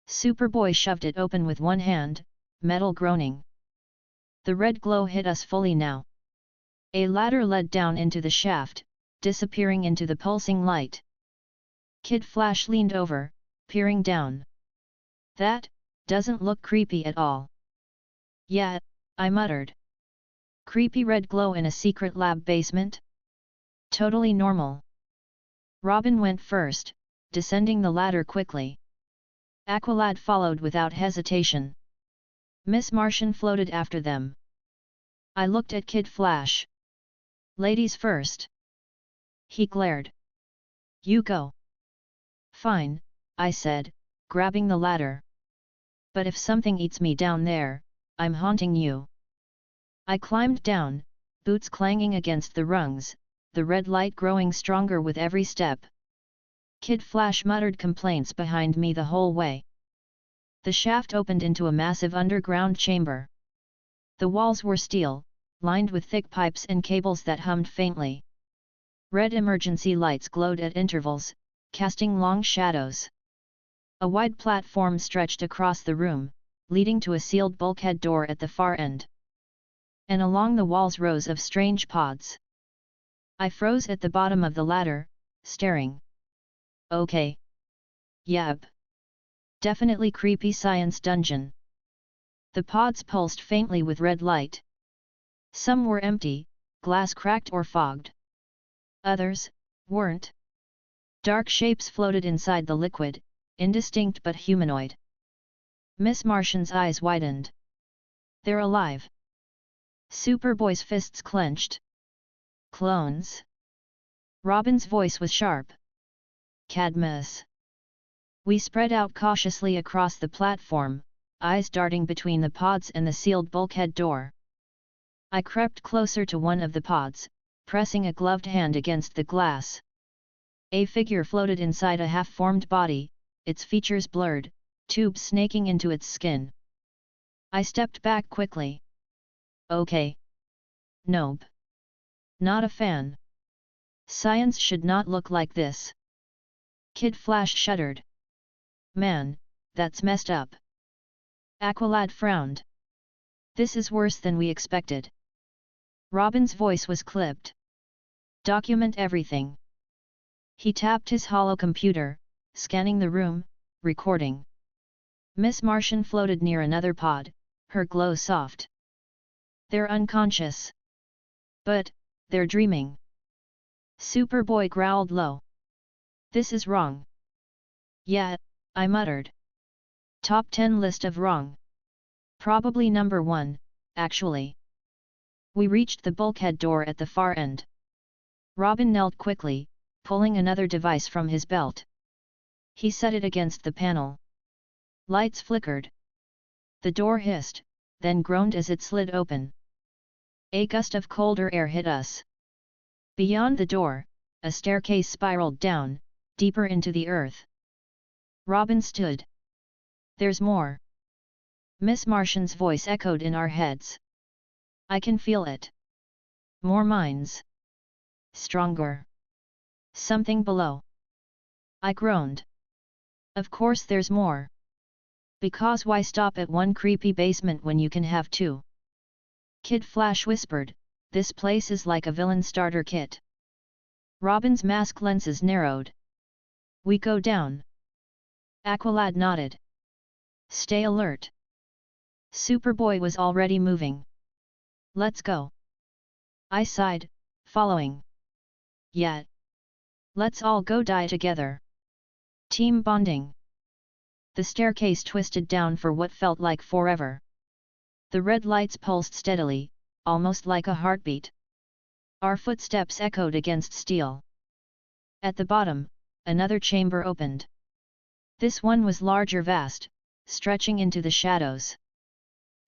B: Superboy shoved it open with one hand, metal groaning. The red glow hit us fully now. A ladder led down into the shaft, disappearing into the pulsing light. Kid Flash leaned over, peering down. That doesn't look creepy at all. Yeah, I muttered. Creepy red glow in a secret lab basement? Totally normal. Robin went first, descending the ladder quickly. Aqualad followed without hesitation. Miss Martian floated after them. I looked at Kid Flash. Ladies first. He glared. You go. Fine, I said, grabbing the ladder. But if something eats me down there, I'm haunting you. I climbed down, boots clanging against the rungs, the red light growing stronger with every step. Kid Flash muttered complaints behind me the whole way. The shaft opened into a massive underground chamber. The walls were steel, lined with thick pipes and cables that hummed faintly. Red emergency lights glowed at intervals, casting long shadows. A wide platform stretched across the room, leading to a sealed bulkhead door at the far end. And along the walls rows of strange pods. I froze at the bottom of the ladder, staring. Okay. Yep. Definitely creepy science dungeon. The pods pulsed faintly with red light. Some were empty, glass cracked or fogged. Others weren't. Dark shapes floated inside the liquid, indistinct but humanoid. Miss Martian's eyes widened. They're alive. Superboy's fists clenched. Clones. Robin's voice was sharp. Cadmus. We spread out cautiously across the platform, eyes darting between the pods and the sealed bulkhead door. I crept closer to one of the pods, pressing a gloved hand against the glass. A figure floated inside a half-formed body, its features blurred, tubes snaking into its skin. I stepped back quickly. Okay. Nope. Not a fan. Science should not look like this. Kid Flash shuddered. Man, that's messed up. Aqualad frowned. This is worse than we expected. Robin's voice was clipped. Document everything. He tapped his hollow computer, scanning the room, recording. Miss Martian floated near another pod, her glow soft. They're unconscious. But, they're dreaming. Superboy growled low. This is wrong. Yeah, I muttered. Top 10 list of wrong. Probably number 1, actually. We reached the bulkhead door at the far end. Robin knelt quickly, pulling another device from his belt. He set it against the panel. Lights flickered. The door hissed, then groaned as it slid open. A gust of colder air hit us. Beyond the door, a staircase spiraled down, deeper into the earth. Robin stood. There's more. Miss Martian's voice echoed in our heads. I can feel it. More mines. Stronger. Something below. I groaned. Of course there's more. Because why stop at one creepy basement when you can have two? Kid Flash whispered, this place is like a villain starter kit. Robin's mask lenses narrowed. We go down. Aqualad nodded. Stay alert. Superboy was already moving. Let's go. I sighed, following. Yeah. Let's all go die together. Team bonding. The staircase twisted down for what felt like forever. The red lights pulsed steadily, almost like a heartbeat. Our footsteps echoed against steel. At the bottom, another chamber opened. This one was larger, vast, stretching into the shadows.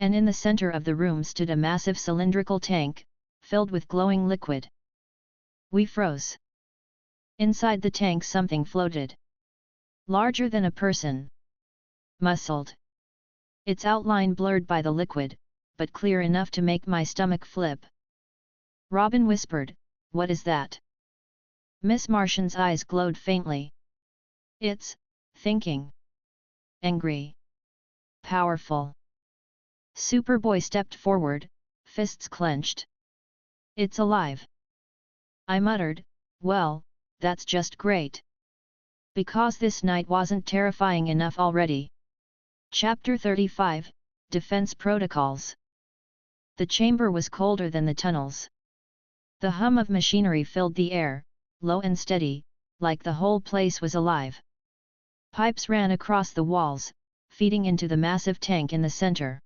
B: And in the center of the room stood a massive cylindrical tank, filled with glowing liquid. We froze. Inside the tank something floated. Larger than a person. Muscled. Its outline blurred by the liquid, but clear enough to make my stomach flip. Robin whispered, "What is that?" Miss Martian's eyes glowed faintly. It's thinking. Angry. Powerful. Superboy stepped forward, fists clenched. It's alive. I muttered, well, that's just great. Because this night wasn't terrifying enough already. Chapter 35, Defense Protocols. The chamber was colder than the tunnels. The hum of machinery filled the air, low and steady, like the whole place was alive. Pipes ran across the walls, feeding into the massive tank in the center.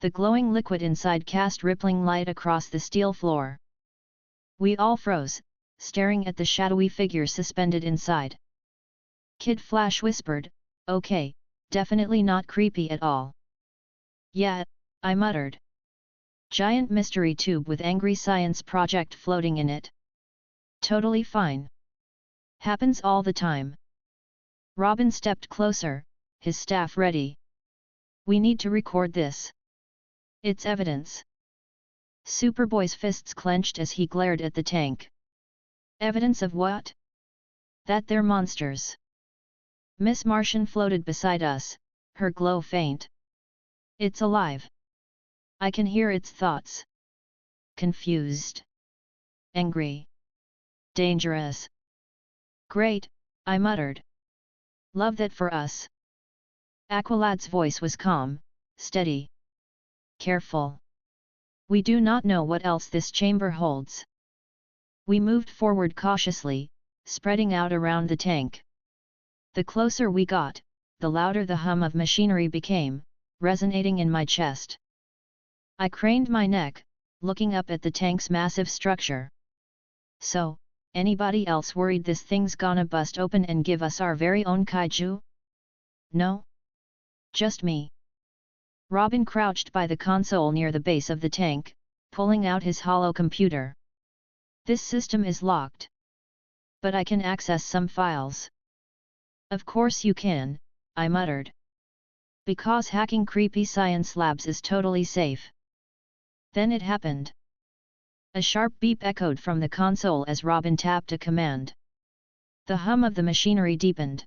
B: The glowing liquid inside cast rippling light across the steel floor. We all froze, staring at the shadowy figure suspended inside. Kid Flash whispered, "Okay, definitely not creepy at all." "Yeah," I muttered. "Giant mystery tube with angry science project floating in it. Totally fine. Happens all the time." Robin stepped closer, his staff ready. "We need to record this. It's evidence." Superboy's fists clenched as he glared at the tank. "Evidence of what?" "That they're monsters." Miss Martian floated beside us, her glow faint. "It's alive. I can hear its thoughts. Confused. Angry. Dangerous." "Great," I muttered. "Love that for us." Aqualad's voice was calm, steady. "Careful. We do not know what else this chamber holds." We moved forward cautiously, spreading out around the tank. The closer we got, the louder the hum of machinery became, resonating in my chest. I craned my neck, looking up at the tank's massive structure. "So, anybody else worried this thing's gonna bust open and give us our very own kaiju?" "No. Just me." Robin crouched by the console near the base of the tank, pulling out his hollow computer. "This system is locked. But I can access some files." "Of course you can," I muttered. "Because hacking creepy science labs is totally safe." Then it happened. A sharp beep echoed from the console as Robin tapped a command. The hum of the machinery deepened.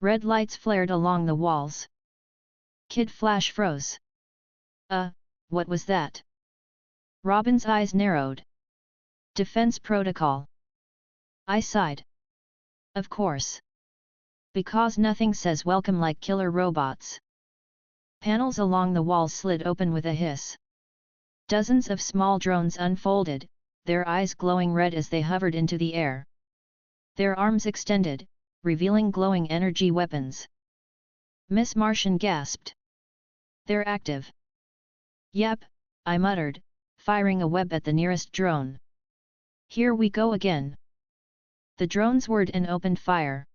B: Red lights flared along the walls. Kid Flash froze. What was that?" Robin's eyes narrowed. "Defense protocol." I sighed. "Of course. Because nothing says welcome like killer robots." Panels along the wall slid open with a hiss. Dozens of small drones unfolded, their eyes glowing red as they hovered into the air. Their arms extended, revealing glowing energy weapons. Miss Martian gasped. "They're active." "Yep," I muttered, firing a web at the nearest drone. "Here we go again." The drones whirred and opened fire.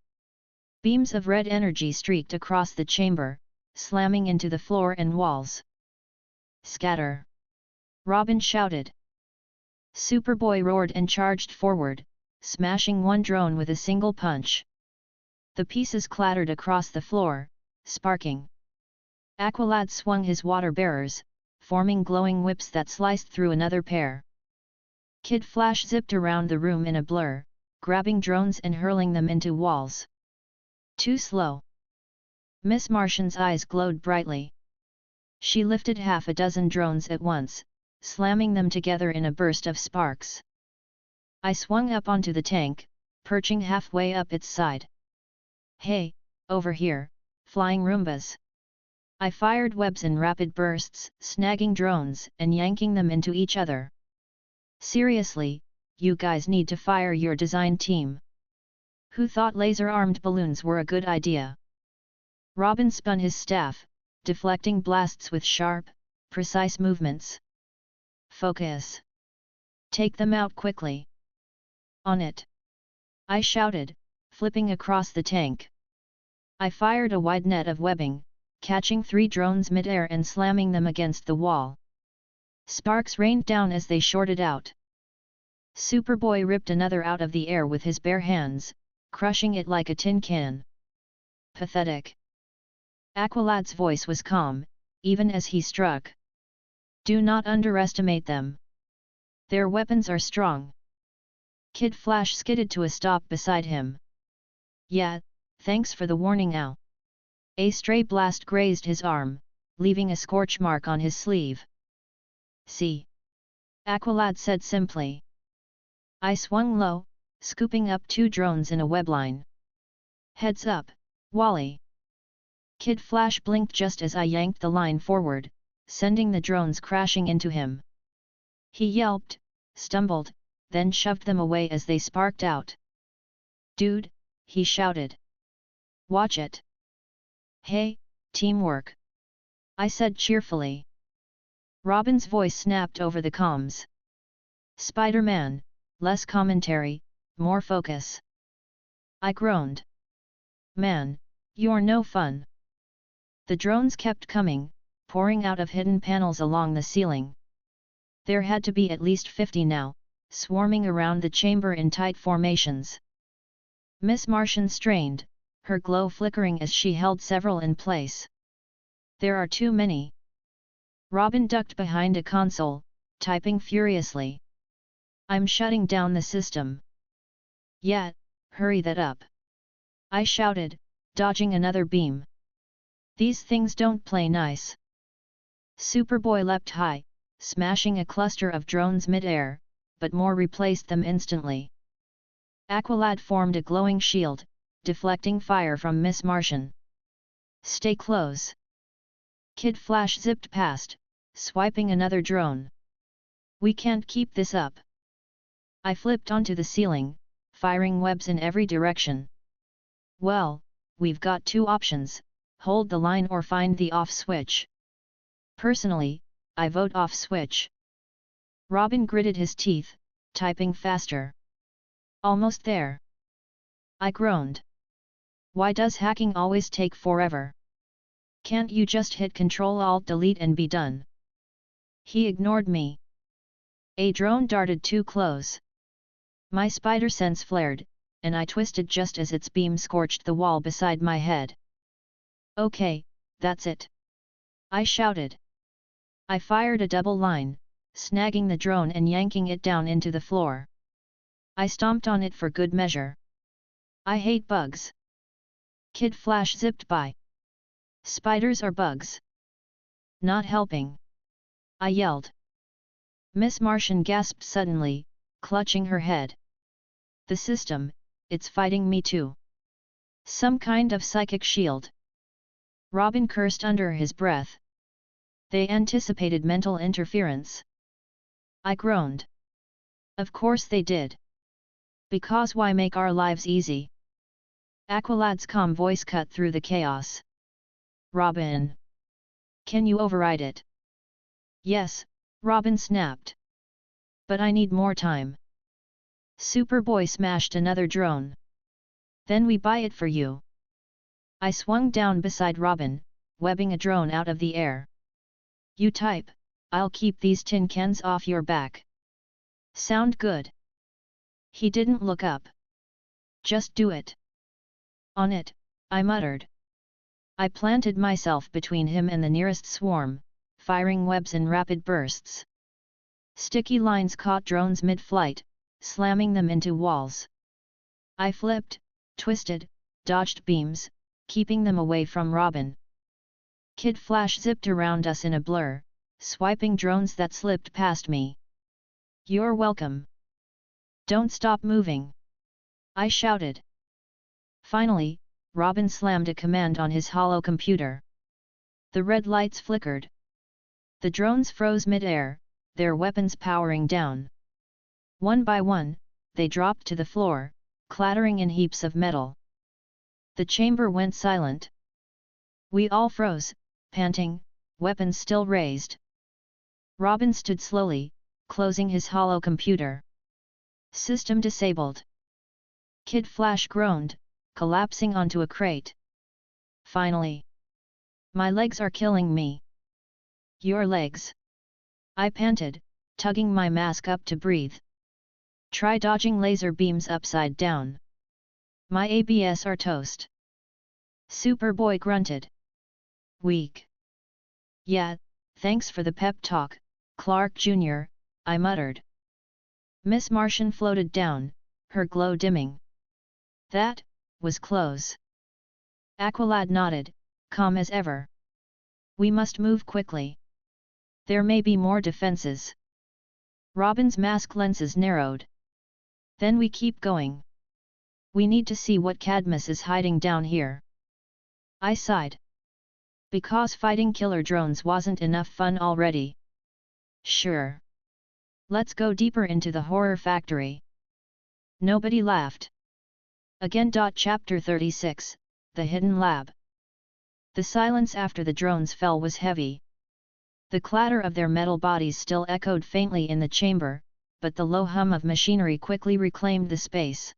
B: Beams of red energy streaked across the chamber, slamming into the floor and walls. "Scatter!" Robin shouted. Superboy roared and charged forward, smashing one drone with a single punch. The pieces clattered across the floor, sparking. Aqualad swung his water bearers, forming glowing whips that sliced through another pair. Kid Flash zipped around the room in a blur, grabbing drones and hurling them into walls. "Too slow." Miss Martian's eyes glowed brightly. She lifted half a dozen drones at once, slamming them together in a burst of sparks. I swung up onto the tank, perching halfway up its side. "Hey, over here, flying Roombas." I fired webs in rapid bursts, snagging drones and yanking them into each other. "Seriously, you guys need to fire your design team. Who thought laser-armed balloons were a good idea?" Robin spun his staff, deflecting blasts with sharp, precise movements. "Focus. Take them out quickly." "On it!" I shouted, flipping across the tank. I fired a wide net of webbing, catching 3 drones mid-air and slamming them against the wall. Sparks rained down as they shorted out. Superboy ripped another out of the air with his bare hands, crushing it like a tin can. "Pathetic." Aqualad's voice was calm, even as he struck. "Do not underestimate them. Their weapons are strong." Kid Flash skidded to a stop beside him. "Yeah, thanks for the warning, Al." A stray blast grazed his arm, leaving a scorch mark on his sleeve. "See?" Aqualad said simply. I swung low, scooping up 2 drones in a webline. "Heads up, Wally." Kid Flash blinked just as I yanked the line forward, sending the drones crashing into him. He yelped, stumbled, then shoved them away as they sparked out. "Dude," he shouted. "Watch it." "Hey, teamwork," I said cheerfully. Robin's voice snapped over the comms. "Spider-Man, less commentary, more focus." I groaned. "Man, you're no fun." The drones kept coming, pouring out of hidden panels along the ceiling. There had to be at least 50 now, swarming around the chamber in tight formations. Miss Martian strained, her glow flickering as she held several in place. "There are too many." Robin ducked behind a console, typing furiously. "I'm shutting down the system." "Yeah, hurry that up," I shouted, dodging another beam. "These things don't play nice." Superboy leapt high, smashing a cluster of drones mid-air, but more replaced them instantly. Aqualad formed a glowing shield, deflecting fire from Miss Martian. "Stay close." Kid Flash zipped past, swiping another drone. "We can't keep this up." I flipped onto the ceiling, firing webs in every direction. "Well, we've got two options, hold the line or find the off switch." Personally, I vote off switch. Robin gritted his teeth, typing faster. "Almost there." I groaned. "Why does hacking always take forever? Can't you just hit Ctrl-Alt-Delete and be done?" He ignored me. A drone darted too close. My spider sense flared, and I twisted just as its beam scorched the wall beside my head. "Okay, that's it," I shouted. I fired a double line, snagging the drone and yanking it down into the floor. I stomped on it for good measure. "I hate bugs." Kid Flash zipped by. "Spiders are bugs." "Not helping," I yelled. Miss Martian gasped suddenly, clutching her head. "The system, it's fighting me too. Some kind of psychic shield." Robin cursed under his breath. "They anticipated mental interference." I groaned. "Of course they did. Because why make our lives easy?" Aqualad's calm voice cut through the chaos. "Robin! Can you override it?" "Yes," Robin snapped. "But I need more time." Superboy smashed another drone. "Then we buy it for you." I swung down beside Robin, webbing a drone out of the air. "You type, I'll keep these tin cans off your back." "Sound good?" He didn't look up. "Just do it." "On it," I muttered. I planted myself between him and the nearest swarm, firing webs in rapid bursts. Sticky lines caught drones mid-flight, slamming them into walls. I flipped, twisted, dodged beams, keeping them away from Robin. Kid Flash zipped around us in a blur, swiping drones that slipped past me. "You're welcome. Don't stop moving," I shouted. Finally, Robin slammed a command on his hollow computer. The red lights flickered. The drones froze mid-air, their weapons powering down. One by one, they dropped to the floor, clattering in heaps of metal. The chamber went silent. We all froze, panting, weapons still raised. Robin stood slowly, closing his hollow computer. "System disabled." Kid Flash groaned, collapsing onto a crate. "Finally. My legs are killing me." "Your legs?" I panted, tugging my mask up to breathe. "Try dodging laser beams upside down." "My ABS are toast." Superboy grunted. "Weak." "Yeah, thanks for the pep talk, Clark Jr., I muttered. Miss Martian floated down, her glow dimming. "That was close." Aqualad nodded, calm as ever. "We must move quickly. There may be more defenses." Robin's mask lenses narrowed. "Then we keep going. We need to see what Cadmus is hiding down here." I sighed. Because fighting killer drones wasn't enough fun already. Sure. Let's go deeper into the horror factory. Nobody laughed. Again. Chapter 36, The Hidden Lab. The silence after the drones fell was heavy. The clatter of their metal bodies still echoed faintly in the chamber, but the low hum of machinery quickly reclaimed the space.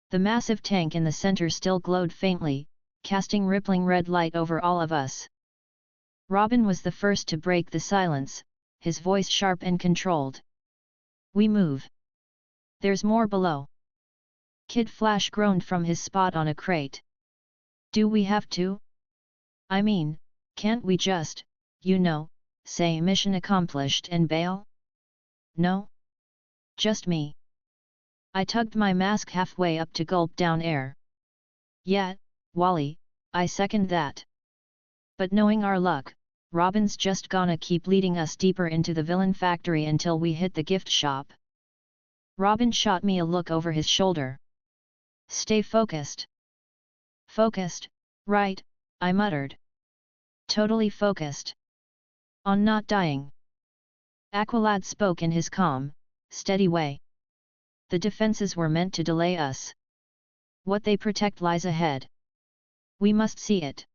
B: The massive tank in the center still glowed faintly, casting rippling red light over all of us. Robin was the first to break the silence, his voice sharp and controlled. We move. There's more below. Kid Flash groaned from his spot on a crate. Do we have to? I mean, can't we just, say mission accomplished and bail? No? Just me. I tugged my mask halfway up to gulp down air. Yeah, Wally, I second that. But knowing our luck, Robin's just gonna keep leading us deeper into the villain factory until we hit the gift shop. Robin shot me a look over his shoulder. Stay focused. Focused, right, I muttered. Totally focused. On not dying. Aqualad spoke in his calm, steady way. The defenses were meant to delay us. What they protect lies ahead. We must see it.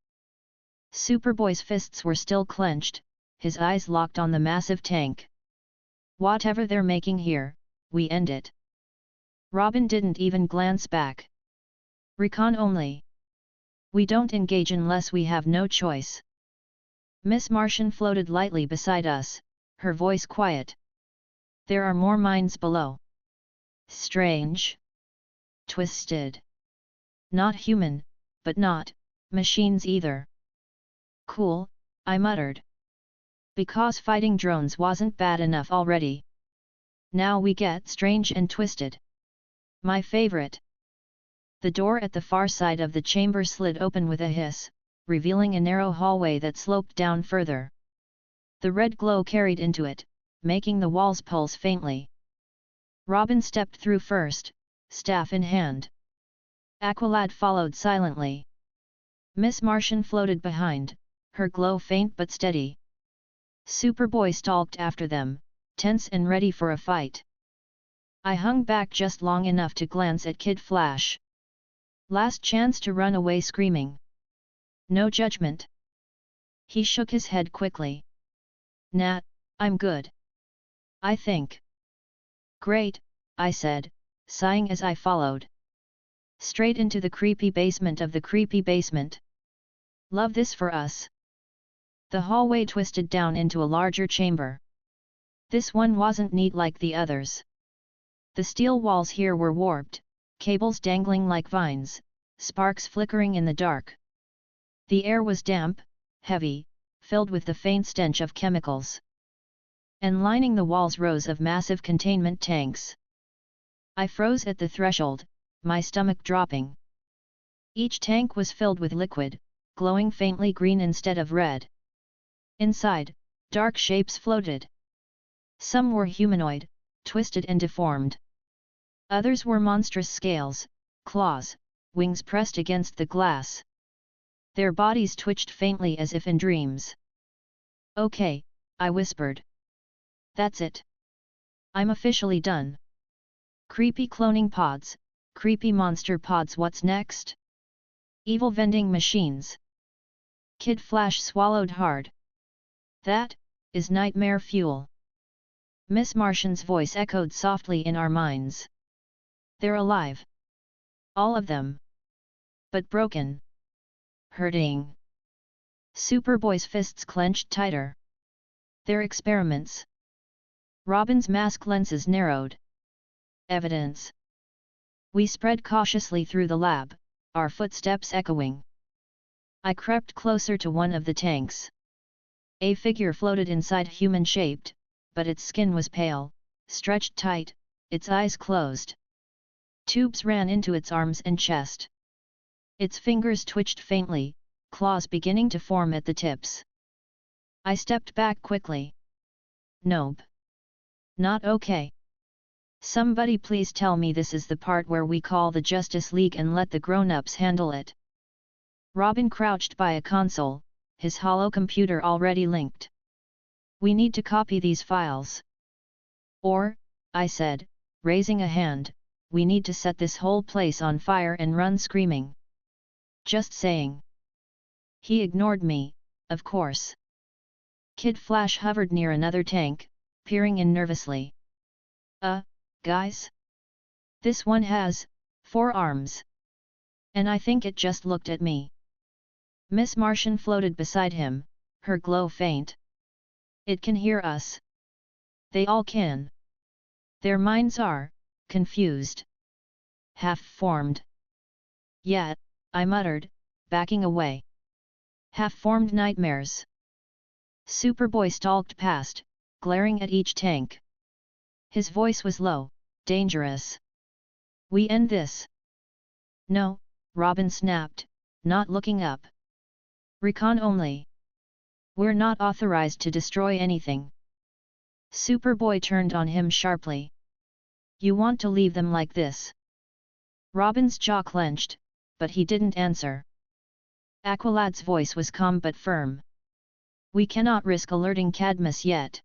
B: Superboy's fists were still clenched, his eyes locked on the massive tank. Whatever they're making here, we end it. Robin didn't even glance back. Recon only. We don't engage unless we have no choice. Miss Martian floated lightly beside us, her voice quiet. There are more minds below. Strange. Twisted. Not human, but not machines either. Cool, I muttered. Because fighting drones wasn't bad enough already. Now we get strange and twisted. My favorite. The door at the far side of the chamber slid open with a hiss, revealing a narrow hallway that sloped down further. The red glow carried into it, making the walls pulse faintly. Robin stepped through first, staff in hand. Aqualad followed silently. Miss Martian floated behind, her glow faint but steady. Superboy stalked after them, tense and ready for a fight. I hung back just long enough to glance at Kid Flash. Last chance to run away screaming. No judgment. He shook his head quickly. Nah, I'm good. I think. Great, I said, sighing as I followed. Straight into the creepy basement of the creepy basement. Love this for us. The hallway twisted down into a larger chamber. This one wasn't neat like the others. The steel walls here were warped, cables dangling like vines, sparks flickering in the dark. The air was damp, heavy, filled with the faint stench of chemicals. And lining the walls rows of massive containment tanks. I froze at the threshold, my stomach dropping. Each tank was filled with liquid, glowing faintly green instead of red. Inside, dark shapes floated. Some were humanoid, twisted and deformed. Others were monstrous scales, claws, wings pressed against the glass. Their bodies twitched faintly as if in dreams. Okay, I whispered. That's it. I'm officially done. Creepy cloning pods, creepy monster pods. What's next? Evil vending machines. Kid Flash swallowed hard. That is nightmare fuel. Miss Martian's voice echoed softly in our minds. They're alive. All of them. But broken. Hurting. Superboy's fists clenched tighter. They're experiments. Robin's mask lenses narrowed. Evidence. We spread cautiously through the lab, our footsteps echoing. I crept closer to one of the tanks. A figure floated inside, human-shaped, but its skin was pale, stretched tight, its eyes closed. Tubes ran into its arms and chest. Its fingers twitched faintly, claws beginning to form at the tips. I stepped back quickly. Nope. Not okay. Somebody please tell me this is the part where we call the Justice League and let the grown-ups handle it. Robin crouched by a console, his hollow computer already linked. We need to copy these files. Or, I said, raising a hand, we need to set this whole place on fire and run screaming. Just saying. He ignored me, of course. Kid Flash hovered near another tank, peering in nervously. Guys? This one has 4 arms. And I think it just looked at me. Miss Martian floated beside him, her glow faint. It can hear us. They all can. Their minds are confused. Half-formed. Yet, I muttered, backing away. Half-formed nightmares. Superboy stalked past, glaring at each tank. His voice was low, dangerous. We end this. No, Robin snapped, not looking up. Recon only. We're not authorized to destroy anything. Superboy turned on him sharply. You want to leave them like this? Robin's jaw clenched, but he didn't answer. Aqualad's voice was calm but firm. We cannot risk alerting Cadmus yet.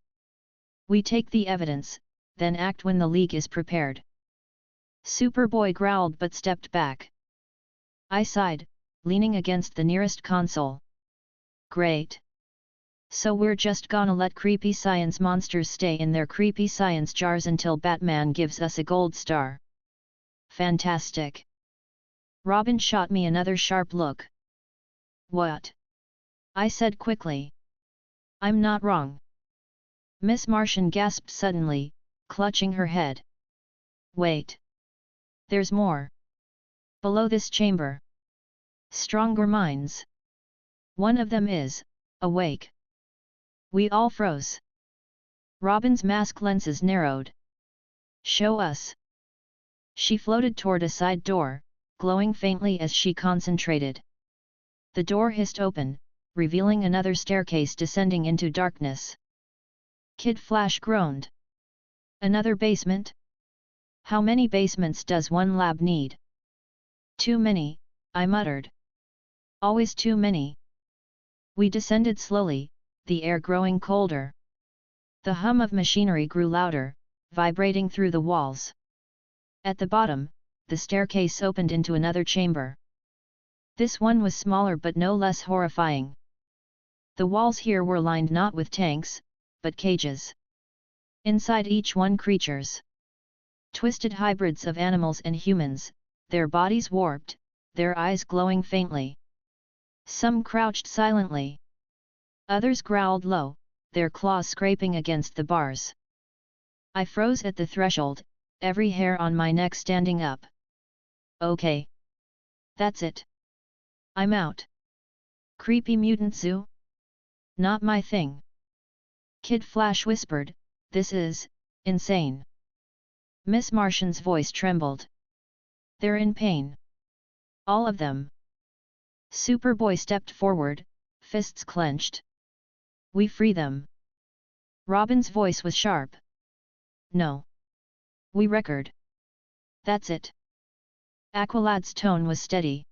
B: We take the evidence, then act when the League is prepared. Superboy growled but stepped back. I sighed, leaning against the nearest console. Great. So we're just gonna let creepy science monsters stay in their creepy science jars until Batman gives us a gold star. Fantastic. Robin shot me another sharp look. What? I said quickly. I'm not wrong. Miss Martian gasped suddenly, clutching her head. Wait. There's more. Below this chamber. Stronger minds. One of them is awake. We all froze. Robin's mask lenses narrowed. Show us. She floated toward a side door, glowing faintly as she concentrated. The door hissed open, revealing another staircase descending into darkness. Kid Flash groaned. Another basement? How many basements does one lab need? Too many, I muttered. Always too many. We descended slowly, the air growing colder. The hum of machinery grew louder, vibrating through the walls. At the bottom, the staircase opened into another chamber. This one was smaller but no less horrifying. The walls here were lined not with tanks, but cages. Inside each one creatures. Twisted hybrids of animals and humans, their bodies warped, their eyes glowing faintly. Some crouched silently. Others growled low, their claws scraping against the bars. I froze at the threshold, every hair on my neck standing up. Okay. That's it. I'm out. Creepy mutant zoo? Not my thing. Kid Flash whispered, this is insane. Miss Martian's voice trembled. They're in pain. All of them. Superboy stepped forward, fists clenched. We free them. Robin's voice was sharp. No. We record. That's it. Aqualad's tone was steady.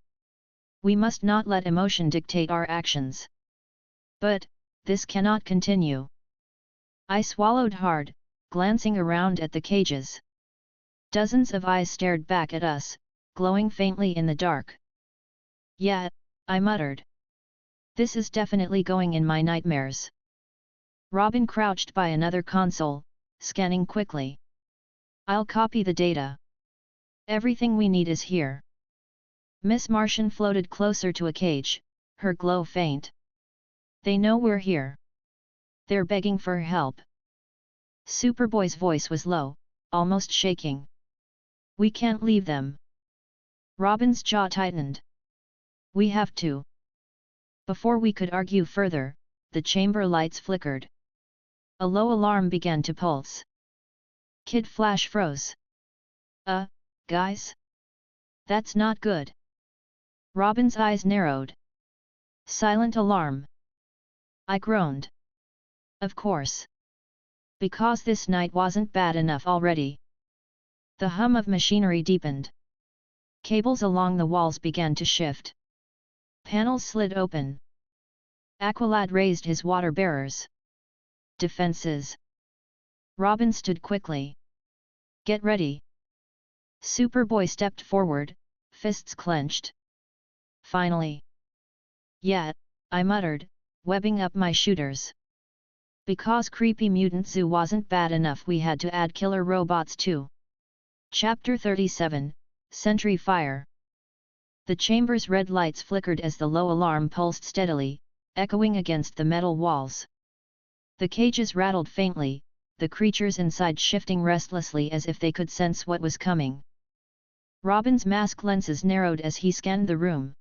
B: We must not let emotion dictate our actions. But, this cannot continue. I swallowed hard, glancing around at the cages. Dozens of eyes stared back at us, glowing faintly in the dark. Yeah, I muttered. This is definitely going in my nightmares. Robin crouched by another console, scanning quickly. I'll copy the data. Everything we need is here. Miss Martian floated closer to a cage, her glow faint. They know we're here. They're begging for help. Superboy's voice was low, almost shaking. We can't leave them. Robin's jaw tightened. We have to. Before we could argue further, the chamber lights flickered. A low alarm began to pulse. Kid Flash froze. Guys? That's not good. Robin's eyes narrowed. Silent alarm. I groaned. Of course. Because this night wasn't bad enough already. The hum of machinery deepened. Cables along the walls began to shift. Panels slid open. Aqualad raised his water bearers. Defenses. Robin stood quickly. Get ready. Superboy stepped forward, fists clenched. Finally. Yeah, I muttered, webbing up my shooters. Because creepy mutant zoo wasn't bad enough, we had to add killer robots too. Chapter 37, Sentry Fire. The chamber's red lights flickered as the low alarm pulsed steadily, echoing against the metal walls. The cages rattled faintly, the creatures inside shifting restlessly as if they could sense what was coming. Robin's mask lenses narrowed as he scanned the room.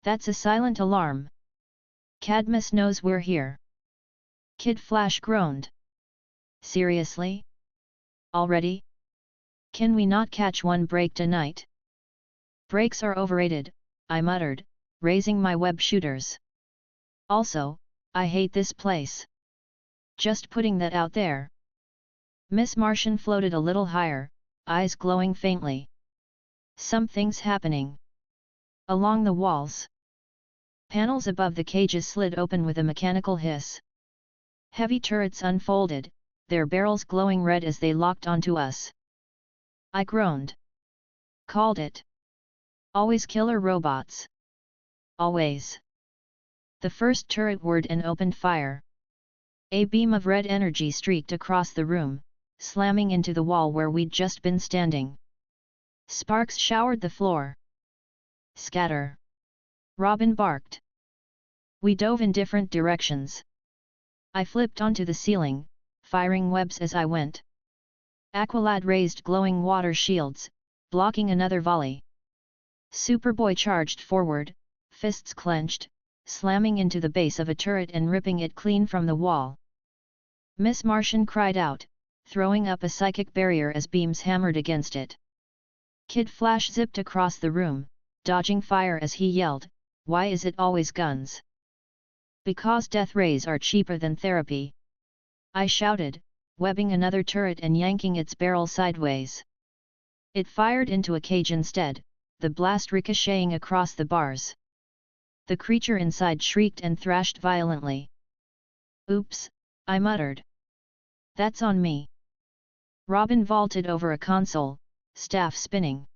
B: That's a silent alarm. Cadmus knows we're here. Kid Flash groaned. Seriously? Already? Can we not catch one break tonight? Breaks are overrated, I muttered, raising my web shooters. Also, I hate this place. Just putting that out there. Miss Martian floated a little higher, eyes glowing faintly. Something's happening. Along the walls. Panels above the cages slid open with a mechanical hiss. Heavy turrets unfolded, their barrels glowing red as they locked onto us. I groaned. Called it. Always killer robots. Always. The first turret whirred and opened fire. A beam of red energy streaked across the room, slamming into the wall where we'd just been standing. Sparks showered the floor. Scatter! Robin barked. We dove in different directions. I flipped onto the ceiling, firing webs as I went. Aqualad raised glowing water shields, blocking another volley. Superboy charged forward, fists clenched, slamming into the base of a turret and ripping it clean from the wall. Miss Martian cried out, throwing up a psychic barrier as beams hammered against it. Kid Flash zipped across the room, dodging fire as he yelled, "Why is it always guns?" Because death rays are cheaper than therapy. I shouted, webbing another turret and yanking its barrel sideways. It fired into a cage instead, the blast ricocheting across the bars. The creature inside shrieked and thrashed violently. Oops, I muttered. That's on me. Robin vaulted over a console, staff spinning.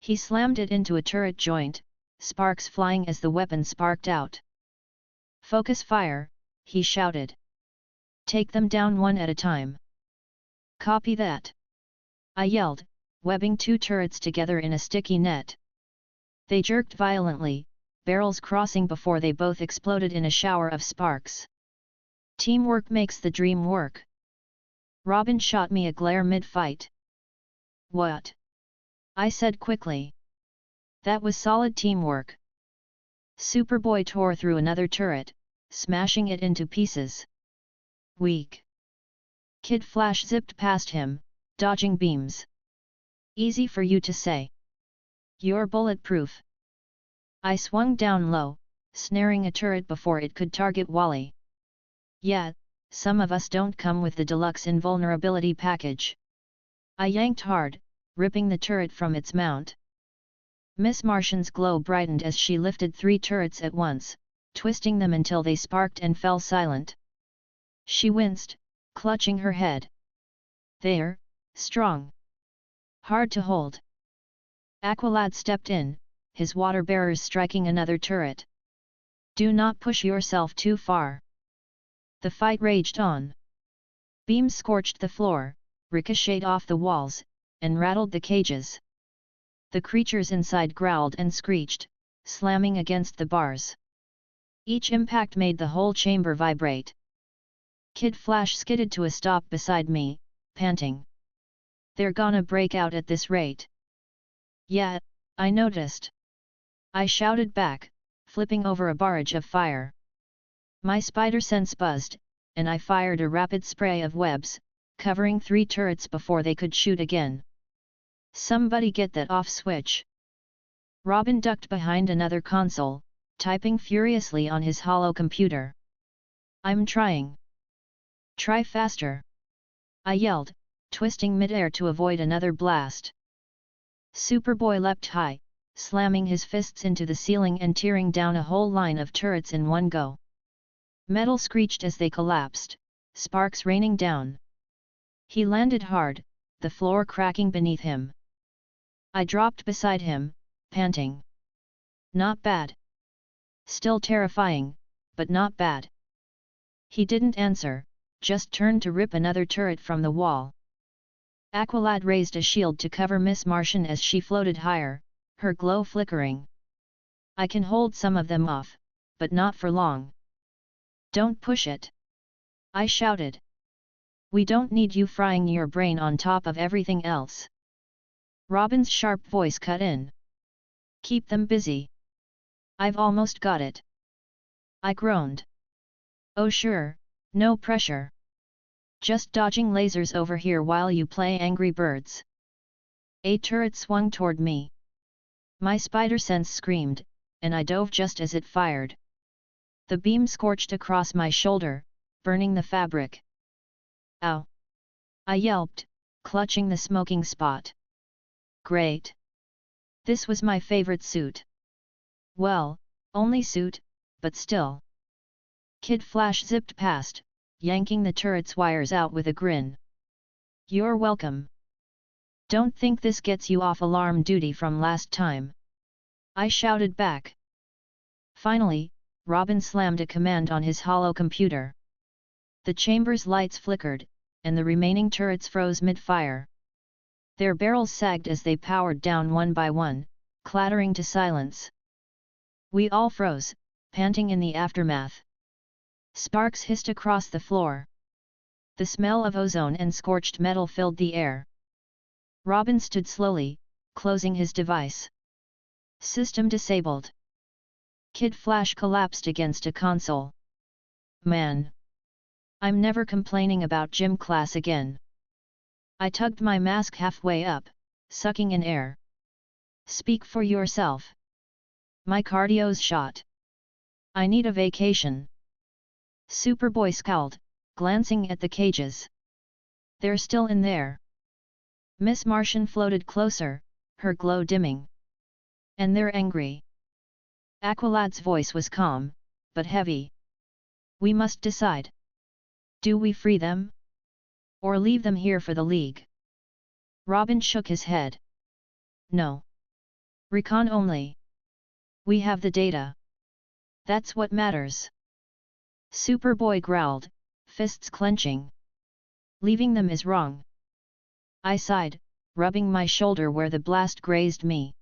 B: He slammed it into a turret joint, sparks flying as the weapon sparked out. Focus fire, he shouted. Take them down one at a time. Copy that. I yelled, webbing two turrets together in a sticky net. They jerked violently, barrels crossing before they both exploded in a shower of sparks. Teamwork makes the dream work. Robin shot me a glare mid-fight. What? I said quickly. That was solid teamwork. Superboy tore through another turret, smashing it into pieces. Weak. Kid Flash zipped past him, dodging beams. Easy for you to say. You're bulletproof. I swung down low, snaring a turret before it could target Wally. Yeah, some of us don't come with the deluxe invulnerability package. I yanked hard, ripping the turret from its mount. Miss Martian's glow brightened as she lifted 3 turrets at once, twisting them until they sparked and fell silent. She winced, clutching her head. They're strong. Hard to hold. Aqualad stepped in, his water bearers striking another turret. Do not push yourself too far. The fight raged on. Beams scorched the floor, ricocheted off the walls, and rattled the cages. The creatures inside growled and screeched, slamming against the bars. Each impact made the whole chamber vibrate. Kid Flash skidded to a stop beside me, panting. They're gonna break out at this rate. Yeah, I noticed. I shouted back, flipping over a barrage of fire. My spider sense buzzed, and I fired a rapid spray of webs, covering 3 turrets before they could shoot again. Somebody get that off switch. Robin ducked behind another console, typing furiously on his hollow computer. I'm trying. Try faster. I yelled, twisting midair to avoid another blast. Superboy leapt high, slamming his fists into the ceiling and tearing down a whole line of turrets in one go. Metal screeched as they collapsed, sparks raining down. He landed hard, the floor cracking beneath him. I dropped beside him, panting. Not bad. Still terrifying, but not bad. He didn't answer, just turned to rip another turret from the wall. Aqualad raised a shield to cover Miss Martian as she floated higher, her glow flickering. I can hold some of them off, but not for long. Don't push it! I shouted. We don't need you frying your brain on top of everything else. Robin's sharp voice cut in. Keep them busy. I've almost got it. I groaned. Oh sure, no pressure. Just dodging lasers over here while you play Angry Birds. A turret swung toward me. My spider sense screamed, and I dove just as it fired. The beam scorched across my shoulder, burning the fabric. Ow! I yelped, clutching the smoking spot. Great! This was my favorite suit. Well, only suit, but still. Kid Flash zipped past, yanking the turret's wires out with a grin. You're welcome. Don't think this gets you off alarm duty from last time. I shouted back. Finally, Robin slammed a command on his hollow computer. The chamber's lights flickered, and the remaining turrets froze mid-fire. Their barrels sagged as they powered down one by one, clattering to silence. We all froze, panting in the aftermath. Sparks hissed across the floor. The smell of ozone and scorched metal filled the air. Robin stood slowly, closing his device. System disabled. Kid Flash collapsed against a console. Man! I'm never complaining about gym class again. I tugged my mask halfway up, sucking in air. Speak for yourself. My cardio's shot. I need a vacation. Superboy scowled, glancing at the cages. They're still in there. Miss Martian floated closer, her glow dimming. And they're angry. Aqualad's voice was calm, but heavy. We must decide. Do we free them? Or leave them here for the League? Robin shook his head. No. Recon only. We have the data. That's what matters. Superboy growled, fists clenching. Leaving them is wrong. I sighed, rubbing my shoulder where the blast grazed me.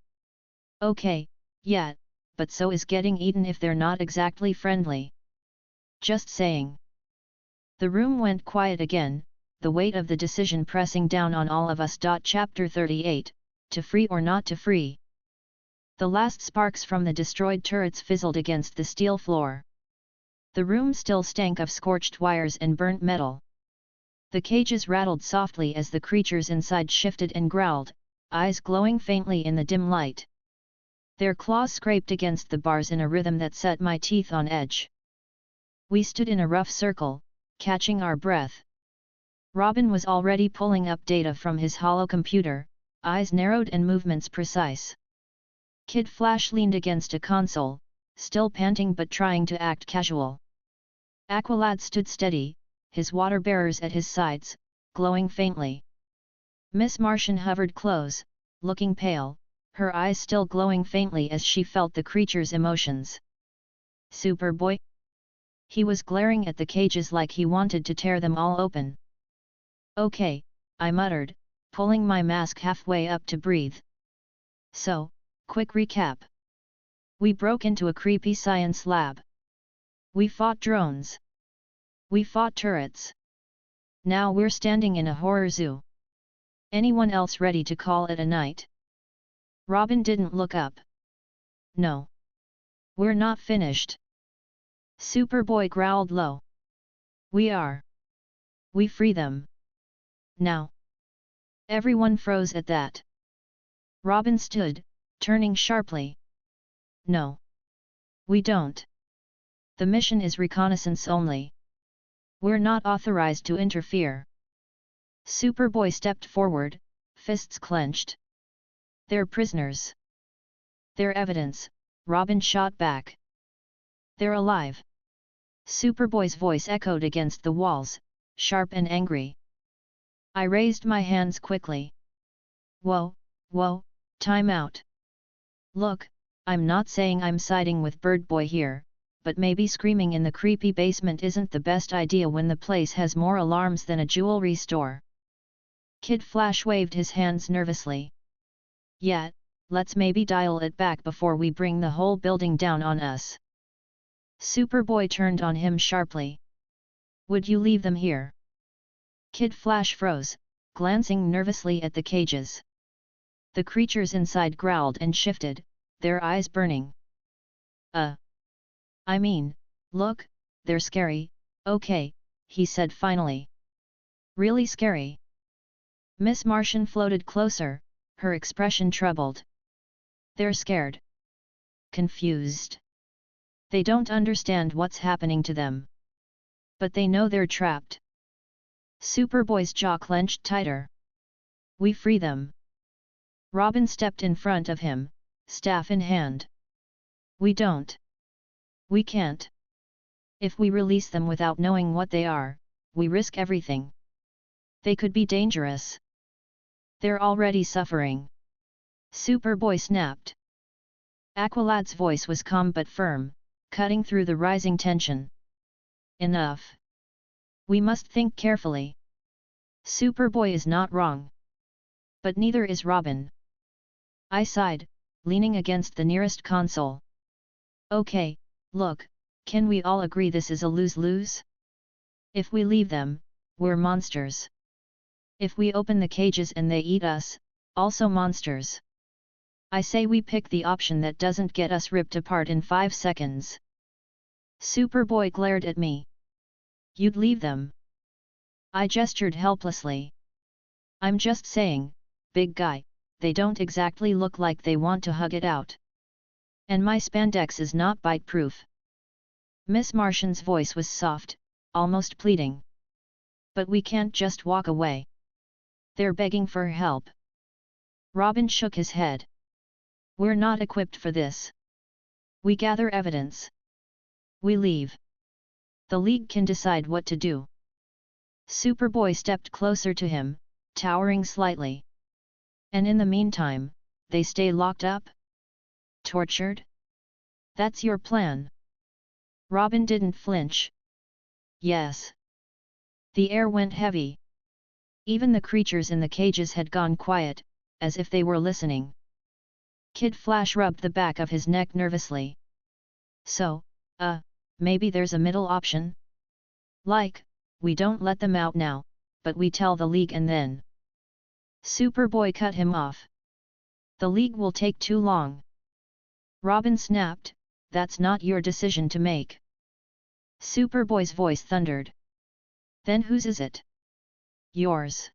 B: Okay, yeah, but so is getting eaten if they're not exactly friendly. Just saying. The room went quiet again, the weight of the decision pressing down on all of us. Chapter 38, To Free or Not to Free. The last sparks from the destroyed turrets fizzled against the steel floor. The room still stank of scorched wires and burnt metal. The cages rattled softly as the creatures inside shifted and growled, eyes glowing faintly in the dim light. Their claws scraped against the bars in a rhythm that set my teeth on edge. We stood in a rough circle, catching our breath. Robin was already pulling up data from his hollow computer, eyes narrowed and movements precise. Kid Flash leaned against a console, still panting but trying to act casual. Aqualad stood steady, his water bearers at his sides, glowing faintly. Miss Martian hovered close, looking pale, her eyes still glowing faintly as she felt the creature's emotions. Superboy? He was glaring at the cages like he wanted to tear them all open. Okay, I muttered, pulling my mask halfway up to breathe. So, quick recap. We broke into a creepy science lab. We fought drones. We fought turrets. Now we're standing in a horror zoo. Anyone else ready to call it a night? Robin didn't look up. No. We're not finished. Superboy growled low. We are. We free them. Now. Everyone froze at that. Robin stood, turning sharply. No. We don't. The mission is reconnaissance only. We're not authorized to interfere. Superboy stepped forward, fists clenched. They're prisoners. They're evidence, Robin shot back. They're alive. Superboy's voice echoed against the walls, sharp and angry. I raised my hands quickly. Whoa, time out. Look, I'm not saying I'm siding with Bird Boy here, but maybe screaming in the creepy basement isn't the best idea when the place has more alarms than a jewelry store. Kid Flash waved his hands nervously. Yeah, let's maybe dial it back before we bring the whole building down on us. Superboy turned on him sharply. Would you leave them here? Kid Flash froze, glancing nervously at the cages. The creatures inside growled and shifted, their eyes burning. I mean, look, they're scary, okay, he said finally. Really scary? Miss Martian floated closer, her expression troubled. They're scared. Confused. They don't understand what's happening to them. But they know they're trapped. Superboy's jaw clenched tighter. We free them. Robin stepped in front of him, staff in hand. We don't. We can't. If we release them without knowing what they are, we risk everything. They could be dangerous. They're already suffering. Superboy snapped. Aqualad's voice was calm but firm, cutting through the rising tension. Enough. We must think carefully. Superboy is not wrong. But neither is Robin. I sighed, leaning against the nearest console. Okay, look, can we all agree this is a lose-lose? If we leave them, we're monsters. If we open the cages and they eat us, also monsters. I say we pick the option that doesn't get us ripped apart in 5 seconds. Superboy glared at me. You'd leave them? I gestured helplessly. I'm just saying, big guy, they don't exactly look like they want to hug it out. And my spandex is not bite-proof. Miss Martian's voice was soft, almost pleading. But we can't just walk away. They're begging for help. Robin shook his head. We're not equipped for this. We gather evidence. We leave. The League can decide what to do. Superboy stepped closer to him, towering slightly. And in the meantime, they stay locked up? Tortured? That's your plan? Robin didn't flinch. Yes. The air went heavy. Even the creatures in the cages had gone quiet, as if they were listening. Kid Flash rubbed the back of his neck nervously. So, maybe there's a middle option? Like, we don't let them out now, but we tell the League and then. Superboy cut him off. The League will take too long. Robin snapped, that's not your decision to make. Superboy's voice thundered. Then whose is it? Yours.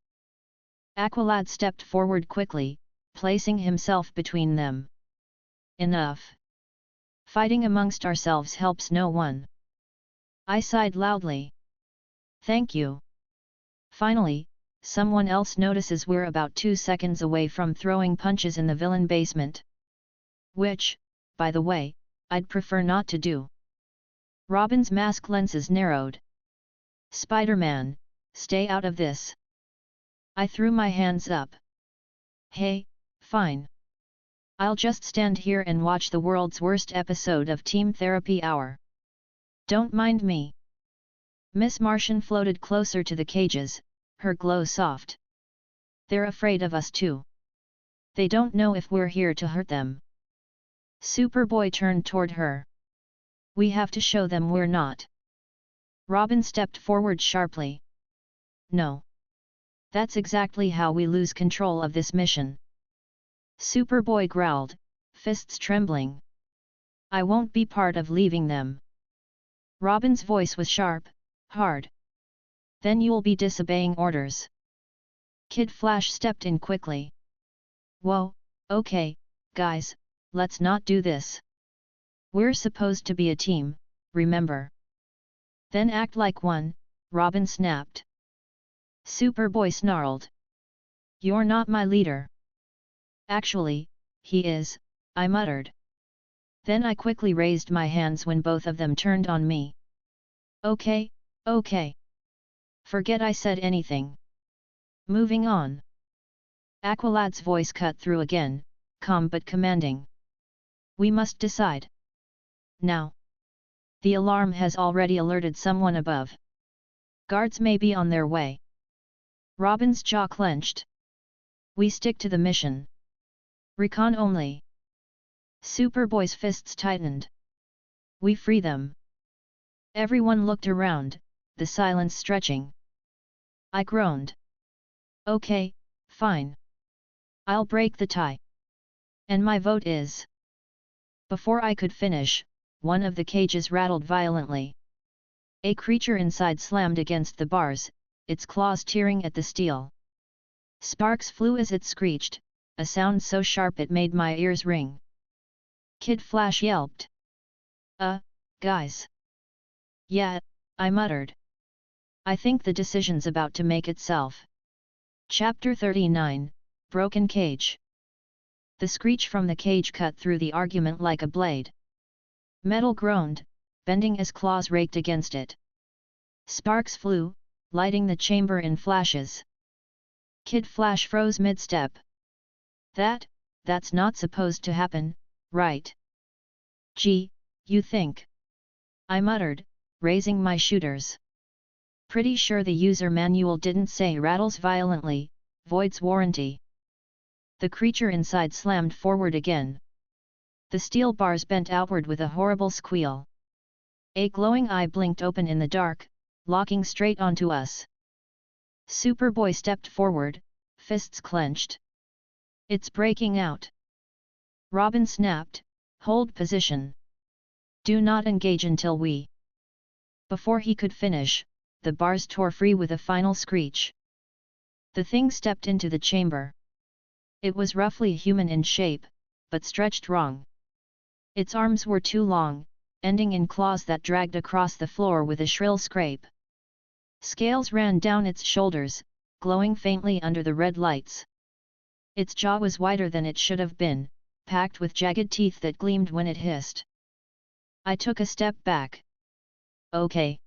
B: Aqualad stepped forward quickly, placing himself between them. Enough. Fighting amongst ourselves helps no one. I sighed loudly. Thank you. Finally, someone else notices we're about 2 seconds away from throwing punches in the villain basement. Which, by the way, I'd prefer not to do. Robin's mask lenses narrowed. Spider-Man, stay out of this. I threw my hands up. Hey, fine. I'll just stand here and watch the world's worst episode of Team Therapy Hour. Don't mind me. Miss Martian floated closer to the cages, her glow soft. They're afraid of us too. They don't know if we're here to hurt them. Superboy turned toward her. We have to show them we're not. Robin stepped forward sharply. No. That's exactly how we lose control of this mission. Superboy growled, fists trembling. I won't be part of leaving them. Robin's voice was sharp, hard. Then you'll be disobeying orders. Kid Flash stepped in quickly. Whoa, okay, guys, let's not do this. We're supposed to be a team, remember? Then act like one, Robin snapped. Superboy snarled. You're not my leader. Actually, he is, I muttered. Then I quickly raised my hands when both of them turned on me. Okay, okay. Forget I said anything. Moving on. Aquilad's voice cut through again, calm but commanding. We must decide. Now. The alarm has already alerted someone above. Guards may be on their way. Robin's jaw clenched. We stick to the mission. Recon only. Superboy's fists tightened. We free them. Everyone looked around, the silence stretching. I groaned. Okay, fine. I'll break the tie. And my vote is. Before I could finish, one of the cages rattled violently. A creature inside slammed against the bars, its claws tearing at the steel. Sparks flew as it screeched, a sound so sharp it made my ears ring. Kid Flash yelped. Guys. Yeah, I muttered. I think the decision's about to make itself. Chapter 39, Broken Cage. The screech from the cage cut through the argument like a blade. Metal groaned, bending as claws raked against it. Sparks flew, lighting the chamber in flashes. Kid Flash froze mid-step. That's not supposed to happen, right? Gee, you think? I muttered, raising my shooters. Pretty sure the user manual didn't say rattles violently, voids warranty. The creature inside slammed forward again. The steel bars bent outward with a horrible squeal. A glowing eye blinked open in the dark, locking straight onto us. Superboy stepped forward, fists clenched. It's breaking out. Robin snapped, hold position. Do not engage until we. Before he could finish, the bars tore free with a final screech. The thing stepped into the chamber. It was roughly human in shape, but stretched wrong. Its arms were too long, ending in claws that dragged across the floor with a shrill scrape. Scales ran down its shoulders, glowing faintly under the red lights. Its jaw was wider than it should have been, packed with jagged teeth that gleamed when it hissed. I took a step back. Okay.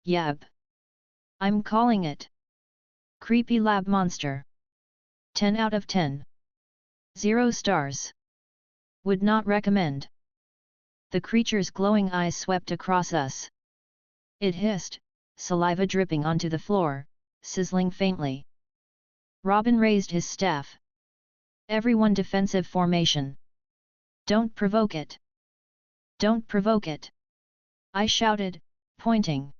B: Yep. I'm calling it. Creepy lab monster. 10 out of 10. 0 stars. Would not recommend. The creature's glowing eyes swept across us. It hissed, saliva dripping onto the floor, sizzling faintly. Robin raised his staff. Everyone defensive formation. Don't provoke it. Don't provoke it. I shouted, pointing.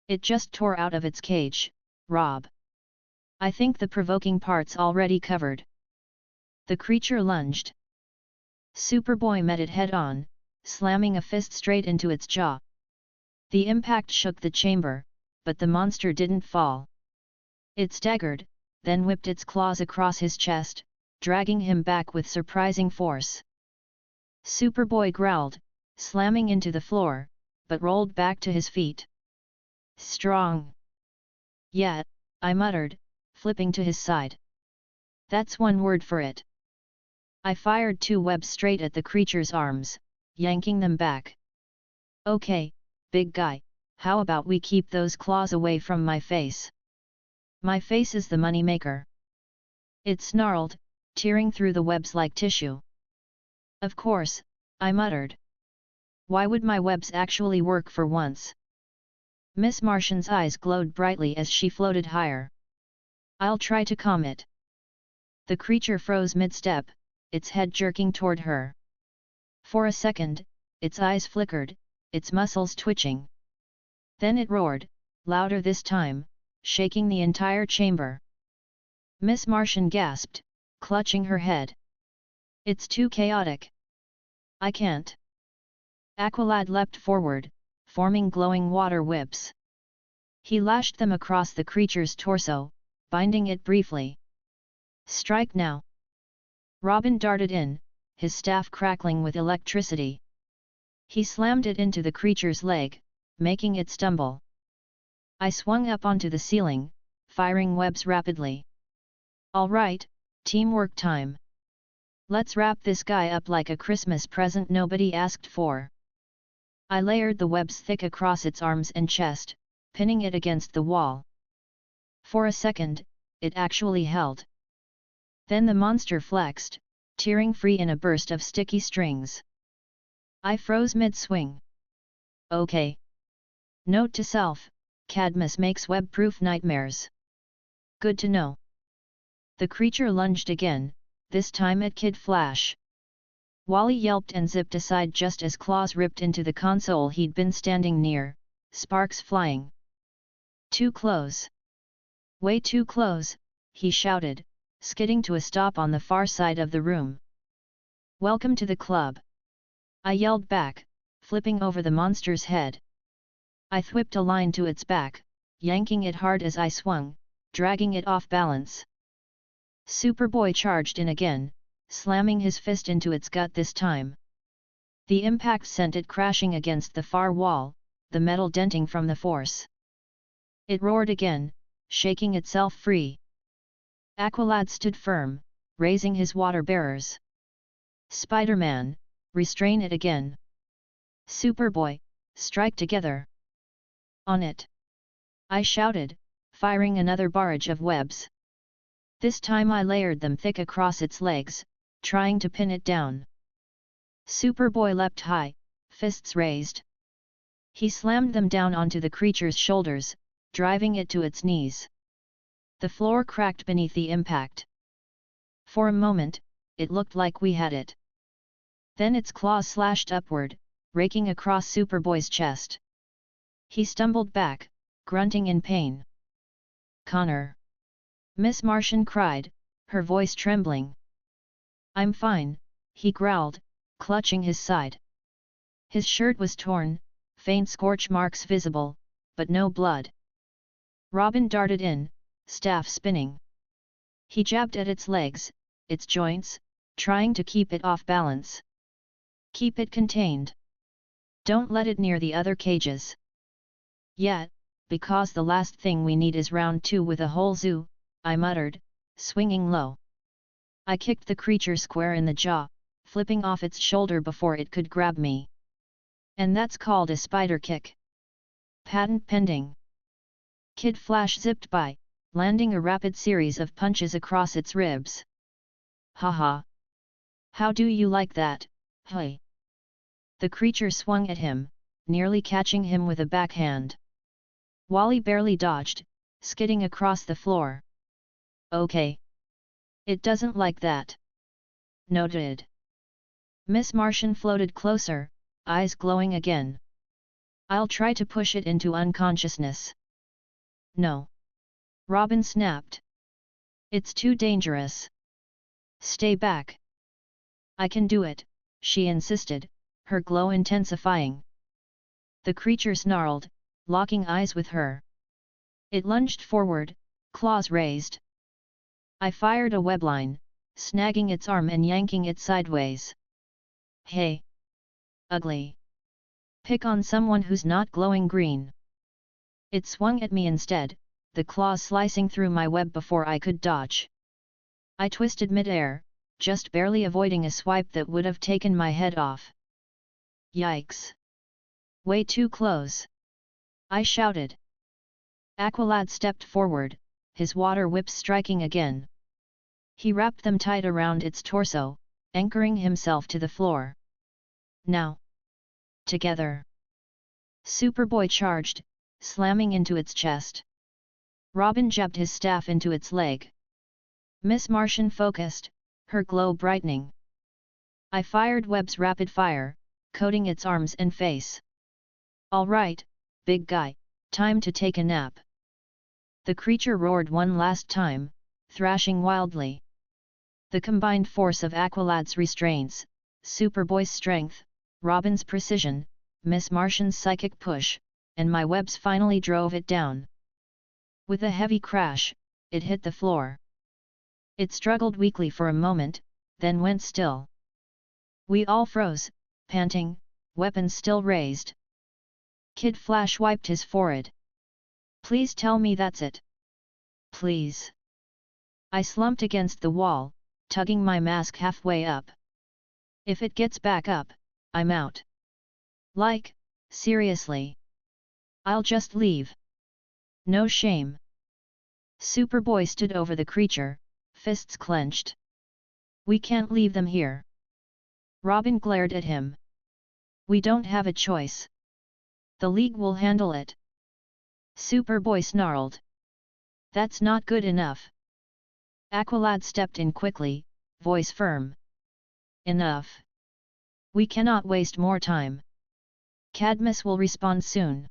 B: It just tore out of its cage, Rob. I think the provoking part's already covered. The creature lunged. Superboy met it head-on, slamming a fist straight into its jaw. The impact shook the chamber, but the monster didn't fall. It staggered, then whipped its claws across his chest, dragging him back with surprising force. Superboy growled, slamming into the floor, but rolled back to his feet. Strong. Yeah, I muttered, flipping to his side. That's one word for it. I fired 2 webs straight at the creature's arms, yanking them back. Okay, big guy, how about we keep those claws away from my face? My face is the money maker. It snarled, tearing through the webs like tissue. Of course, I muttered. Why would my webs actually work for once? Miss Martian's eyes glowed brightly as she floated higher. I'll try to calm it. The creature froze mid-step, its head jerking toward her. For a second, its eyes flickered, its muscles twitching. Then it roared, louder this time, shaking the entire chamber. Miss Martian gasped, clutching her head. It's too chaotic. I can't. Aqualad leapt forward, forming glowing water whips. He lashed them across the creature's torso, binding it briefly. Strike now. Robin darted in, his staff crackling with electricity. He slammed it into the creature's leg, making it stumble. I swung up onto the ceiling, firing webs rapidly. All right, teamwork time. Let's wrap this guy up like a Christmas present nobody asked for. I layered the webs thick across its arms and chest, pinning it against the wall. For a second, it actually held. Then the monster flexed, tearing free in a burst of sticky strings. I froze mid-swing. Okay. Note to self, Cadmus makes web-proof nightmares. Good to know. The creature lunged again, this time at Kid Flash. Wally yelped and zipped aside just as claws ripped into the console he'd been standing near, sparks flying. Too close. Way too close, he shouted, skidding to a stop on the far side of the room. Welcome to the club. I yelled back, flipping over the monster's head. I whipped a line to its back, yanking it hard as I swung, dragging it off balance. Superboy charged in again, slamming his fist into its gut this time. The impact sent it crashing against the far wall, the metal denting from the force. It roared again, shaking itself free. Aqualad stood firm, raising his water bearers. Spider-Man, restrain it again. Superboy, strike together. On it! I shouted, firing another barrage of webs. This time I layered them thick across its legs, trying to pin it down. Superboy leapt high, fists raised. He slammed them down onto the creature's shoulders, driving it to its knees. The floor cracked beneath the impact. For a moment, it looked like we had it. Then its claws slashed upward, raking across Superboy's chest. He stumbled back, grunting in pain. Connor! Miss Martian cried, her voice trembling. I'm fine, he growled, clutching his side. His shirt was torn, faint scorch marks visible, but no blood. Robin darted in, staff spinning. He jabbed at its legs, its joints, trying to keep it off balance. Keep it contained. Don't let it near the other cages. Yet, because the last thing we need is round 2 with a whole zoo, I muttered, swinging low. I kicked the creature square in the jaw, flipping off its shoulder before it could grab me. And that's called a spider kick. Patent pending. Kid Flash zipped by, landing a rapid series of punches across its ribs. Haha! How do you like that, hey? The creature swung at him, nearly catching him with a backhand. Wally barely dodged, skidding across the floor. Okay. It doesn't like that. Noted. Miss Martian floated closer, eyes glowing again. I'll try to push it into unconsciousness. No. Robin snapped. It's too dangerous. Stay back. I can do it, she insisted, her glow intensifying. The creature snarled, locking eyes with her. It lunged forward, claws raised. I fired a webline, snagging its arm and yanking it sideways. Hey! Ugly! Pick on someone who's not glowing green. It swung at me instead, the claws slicing through my web before I could dodge. I twisted mid-air, just barely avoiding a swipe that would have taken my head off. Yikes! Way too close! I shouted. Aqualad stepped forward, his water whips striking again. He wrapped them tight around its torso, anchoring himself to the floor. Now! Together! Superboy charged, slamming into its chest. Robin jabbed his staff into its leg. Miss Martian focused, her glow brightening. I fired webs rapid fire, coating its arms and face. All right, big guy, time to take a nap. The creature roared one last time, thrashing wildly. The combined force of Aqualad's restraints, Superboy's strength, Robin's precision, Miss Martian's psychic push, and my webs finally drove it down. With a heavy crash, it hit the floor. It struggled weakly for a moment, then went still. We all froze, panting, weapons still raised. Kid Flash wiped his forehead. Please tell me that's it. Please. I slumped against the wall, tugging my mask halfway up. If it gets back up, I'm out. Like, Seriously. I'll just leave. No shame. Superboy stood over the creature, fists clenched. We can't leave them here. Robin glared at him. We don't have a choice. The League will handle it. Superboy snarled. That's not good enough. Aqualad stepped in quickly, voice firm. Enough. We cannot waste more time. Cadmus will respond soon.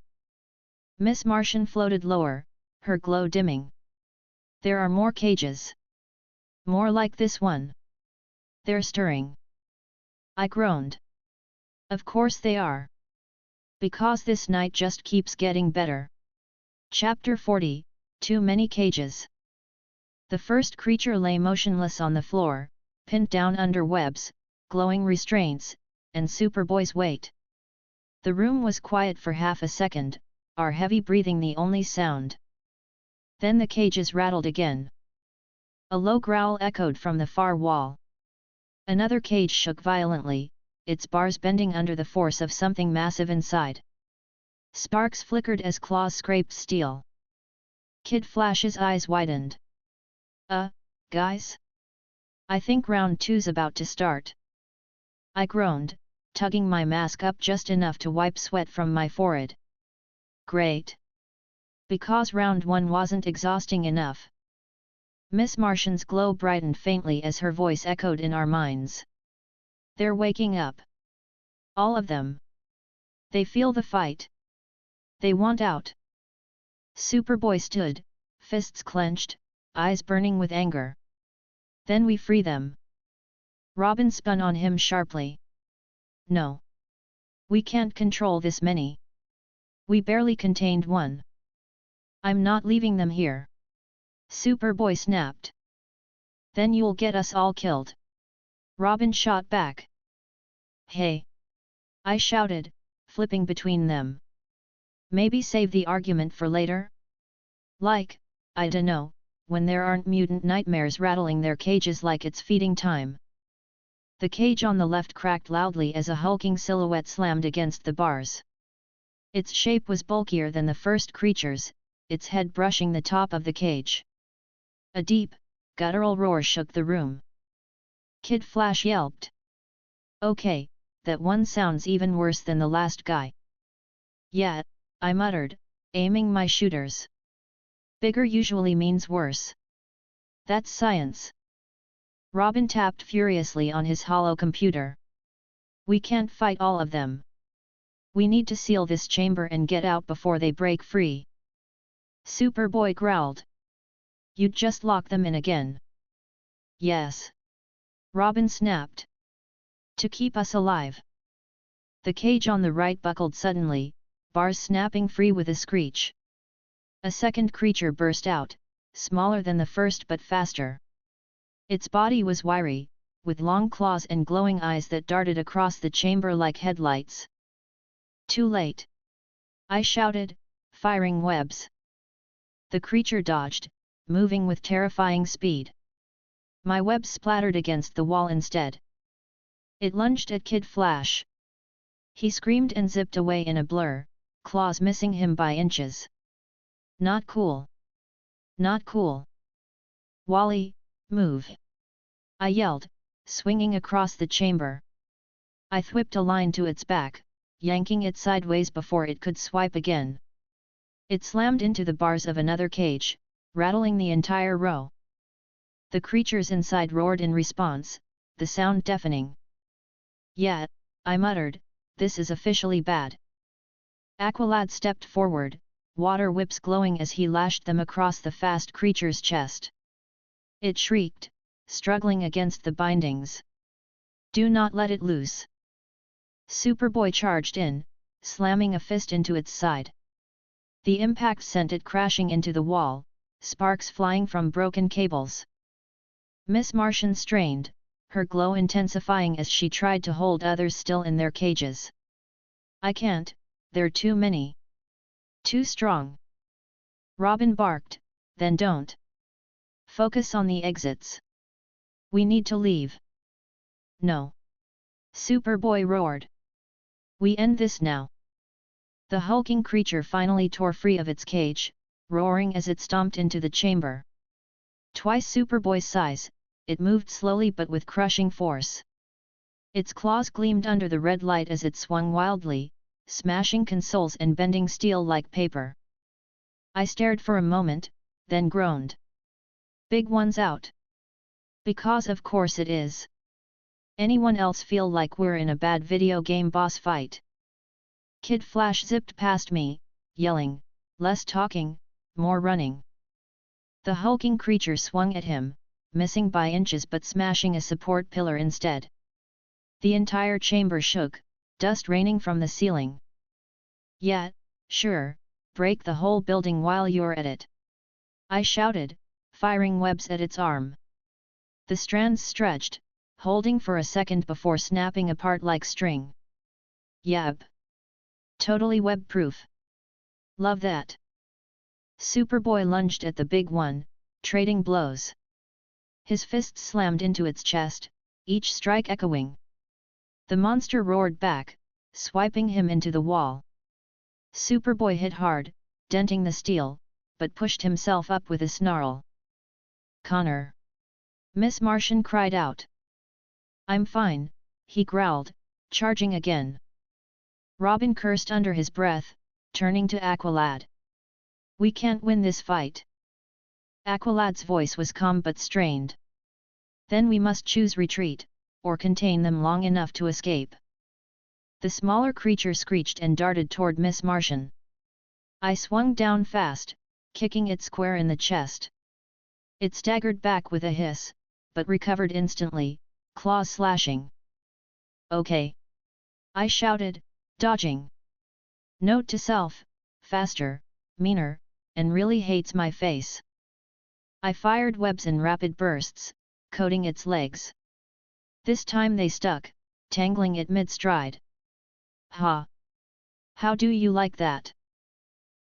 B: Miss Martian floated lower, her glow dimming. There are more cages. More like this one. They're stirring. I groaned. Of course they are. Because this night just keeps getting better. Chapter 40, Too Many Cages. The first creature lay motionless on the floor, pinned down under webs, glowing restraints, and Superboy's weight. The room was quiet for half a second, our heavy breathing the only sound. Then the cages rattled again. A low growl echoed from the far wall. Another cage shook violently, its bars bending under the force of something massive inside. Sparks flickered as claws scraped steel. Kid Flash's eyes widened. Guys? I think round two's about to start. I groaned, tugging my mask up just enough to wipe sweat from my forehead. Great. Because round one wasn't exhausting enough. Miss Martian's glow brightened faintly as her voice echoed in our minds. They're waking up. All of them. They feel the fight. They want out. Superboy stood, fists clenched, eyes burning with anger. Then we free them. Robin spun on him sharply. No. We can't control this many. We barely contained one. I'm not leaving them here. Superboy snapped. Then you'll get us all killed. Robin shot back. Hey! I shouted, flipping between them. Maybe save the argument for later? Like, I dunno, when there aren't mutant nightmares rattling their cages like it's feeding time. The cage on the left cracked loudly as a hulking silhouette slammed against the bars. Its shape was bulkier than the first creature's, its head brushing the top of the cage. A deep, guttural roar shook the room. Kid Flash yelped. Okay, that one sounds even worse than the last guy. Yeah, I muttered, aiming my shooters. Bigger usually means worse. That's science. Robin tapped furiously on his hollow computer. We can't fight all of them. We need to seal this chamber and get out before they break free. Superboy growled. You'd just lock them in again. Yes. Robin snapped. To keep us alive. The cage on the right buckled suddenly, bars snapping free with a screech. A second creature burst out, smaller than the first but faster. Its body was wiry, with long claws and glowing eyes that darted across the chamber like headlights. Too late! I shouted, firing webs. The creature dodged, moving with terrifying speed. My webs splattered against the wall instead. It lunged at Kid Flash. He screamed and zipped away in a blur, claws missing him by inches. Not cool. Not cool. Wally, move! I yelled, swinging across the chamber. I whipped a line to its back, yanking it sideways before it could swipe again. It slammed into the bars of another cage, rattling the entire row. The creatures inside roared in response, the sound deafening. Yeah, I muttered, this is officially bad. Aqualad stepped forward, water whips glowing as he lashed them across the fast creature's chest. It shrieked, struggling against the bindings. Do not let it loose. Superboy charged in, slamming a fist into its side. The impact sent it crashing into the wall, sparks flying from broken cables. Miss Martian strained, her glow intensifying as she tried to hold others still in their cages. I can't, there are too many. Too strong. Robin barked, then don't. Focus on the exits. We need to leave. No. Superboy roared. We end this now. The hulking creature finally tore free of its cage, roaring as it stomped into the chamber. Twice Superboy's size, it moved slowly but with crushing force. Its claws gleamed under the red light as it swung wildly, smashing consoles and bending steel like paper. I stared for a moment, then groaned. Big one's out. Because of course it is. Anyone else feel like we're in a bad video game boss fight? Kid Flash zipped past me, yelling, "Less talking, more running." The hulking creature swung at him, missing by inches but smashing a support pillar instead. The entire chamber shook, dust raining from the ceiling. "Yeah, sure, break the whole building while you're at it," I shouted, firing webs at its arm. The strands stretched, holding for a second before snapping apart like string. Yep. Totally web-proof. Love that. Superboy lunged at the big one, trading blows. His fists slammed into its chest, each strike echoing. The monster roared back, swiping him into the wall. Superboy hit hard, denting the steel, but pushed himself up with a snarl. "Connor!" Miss Martian cried out. "I'm fine," he growled, charging again. Robin cursed under his breath, turning to Aqualad. "We can't win this fight." Aqualad's voice was calm but strained. "Then we must choose retreat, or contain them long enough to escape." The smaller creature screeched and darted toward Miss Martian. I swung down fast, kicking it square in the chest. It staggered back with a hiss, but recovered instantly, claws slashing. "Okay!" I shouted, dodging. Note to self: faster, meaner, and really hates my face. I fired webs in rapid bursts, coating its legs. This time they stuck, tangling it mid-stride. "Ha! How do you like that?"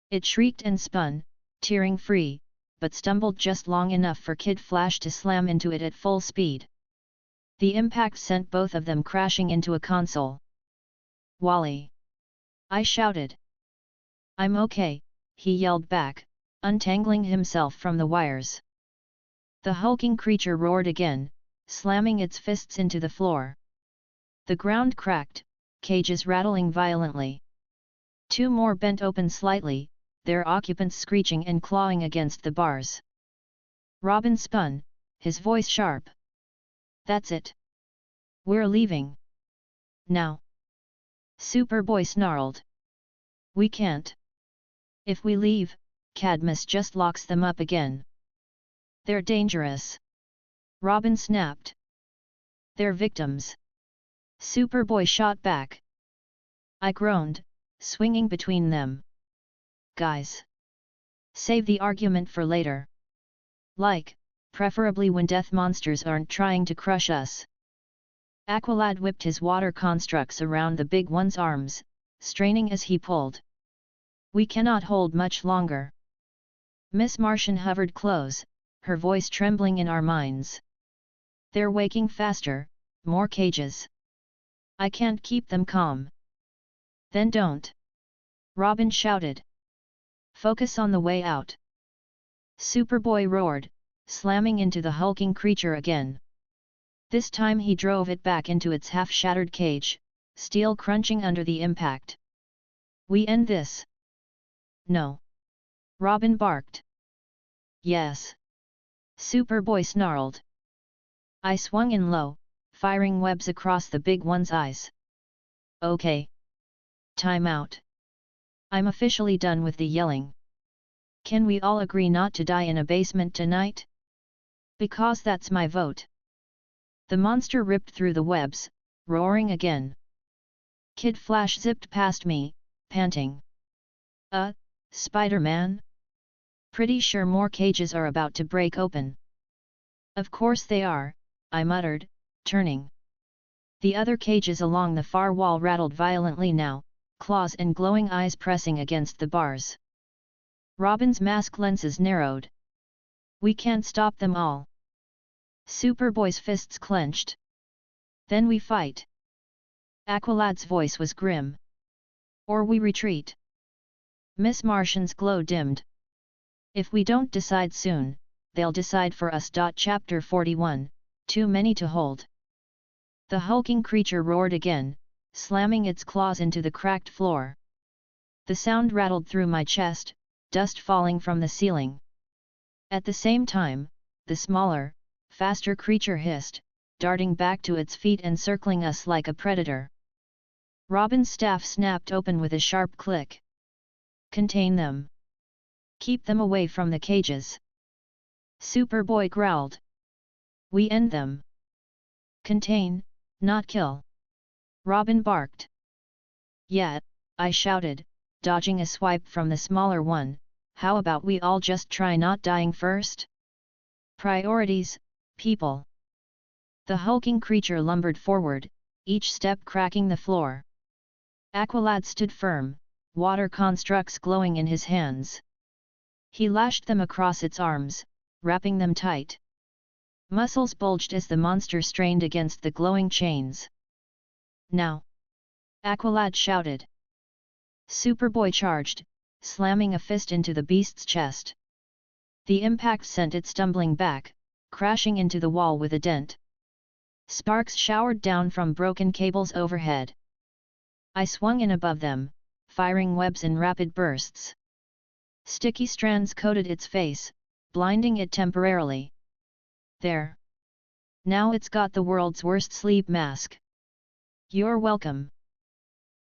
B: It shrieked and spun, tearing free, but stumbled just long enough for Kid Flash to slam into it at full speed. The impact sent both of them crashing into a console. "Wally!" I shouted. "I'm okay," he yelled back, untangling himself from the wires. The hulking creature roared again, slamming its fists into the floor. The ground cracked, cages rattling violently. Two more bent open slightly, their occupants screeching and clawing against the bars. Robin spun, his voice sharp. "That's it. We're leaving. Now." Superboy snarled. "We can't. If we leave, Cadmus just locks them up again. They're dangerous." Robin snapped. "They're victims." Superboy shot back. I groaned, swinging between them. "Guys! Save the argument for later. Like, preferably when death monsters aren't trying to crush us." Aqualad whipped his water constructs around the big one's arms, straining as he pulled. "We cannot hold much longer." Miss Martian hovered close, her voice trembling in our minds. "They're waking faster, more cages. I can't keep them calm." "Then don't!" Robin shouted. "Focus on the way out." Superboy roared, slamming into the hulking creature again. This time he drove it back into its half-shattered cage, steel crunching under the impact. "We end this." "No." Robin barked. "Yes." Superboy snarled. I swung in low, firing webs across the big one's eyes. "Okay. Time out. I'm officially done with the yelling. Can we all agree not to die in a basement tonight? Because that's my vote." The monster ripped through the webs, roaring again. Kid Flash zipped past me, panting. Spider-Man? Pretty sure more cages are about to break open." "Of course they are," I muttered, turning. The other cages along the far wall rattled violently now, claws and glowing eyes pressing against the bars. Robin's mask lenses narrowed. "We can't stop them all." Superboy's fists clenched. "Then we fight." Aqualad's voice was grim. "Or we retreat." Miss Martian's glow dimmed. If we don't decide soon, they'll decide for us. Chapter 41, Too many to hold. The hulking creature roared again, slamming its claws into the cracked floor. The sound rattled through my chest, dust falling from the ceiling. At the same time, the smaller, faster creature hissed, darting back to its feet and circling us like a predator. Robin's staff snapped open with a sharp click. Contain them. Keep them away from the cages. Superboy growled. We end them. Contain, not kill. Robin barked. Yeah, I shouted, dodging a swipe from the smaller one. How about we all just try not dying first? Priorities, people. The hulking creature lumbered forward, each step cracking the floor. Aqualad stood firm, water constructs glowing in his hands. He lashed them across its arms, wrapping them tight. Muscles bulged as the monster strained against the glowing chains. Now! Aqualad shouted. Superboy charged, slamming a fist into the beast's chest. The impact sent it stumbling back, crashing into the wall with a dent. Sparks showered down from broken cables overhead. I swung in above them, firing webs in rapid bursts. Sticky strands coated its face, blinding it temporarily. There. Now it's got the world's worst sleep mask. You're welcome.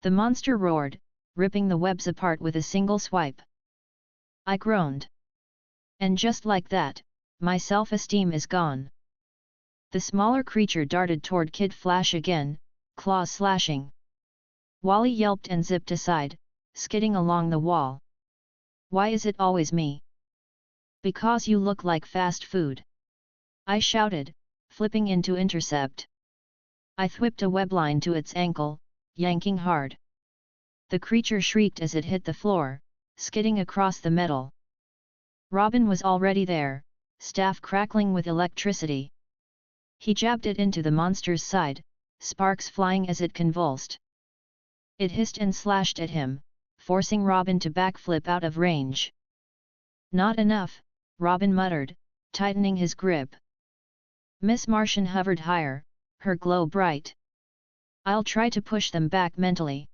B: The monster roared, ripping the webs apart with a single swipe. I groaned. And just like that, my self-esteem is gone. The smaller creature darted toward Kid Flash again, claws slashing. Wally yelped and zipped aside, skidding along the wall. Why is it always me? Because you look like fast food. I shouted, flipping in to intercept. I whipped a webline to its ankle, yanking hard. The creature shrieked as it hit the floor, skidding across the metal. Robin was already there, staff crackling with electricity. He jabbed it into the monster's side, sparks flying as it convulsed. It hissed and slashed at him, forcing Robin to backflip out of range. Not enough, Robin muttered, tightening his grip. Miss Martian hovered higher, her glow bright. I'll try to push them back mentally.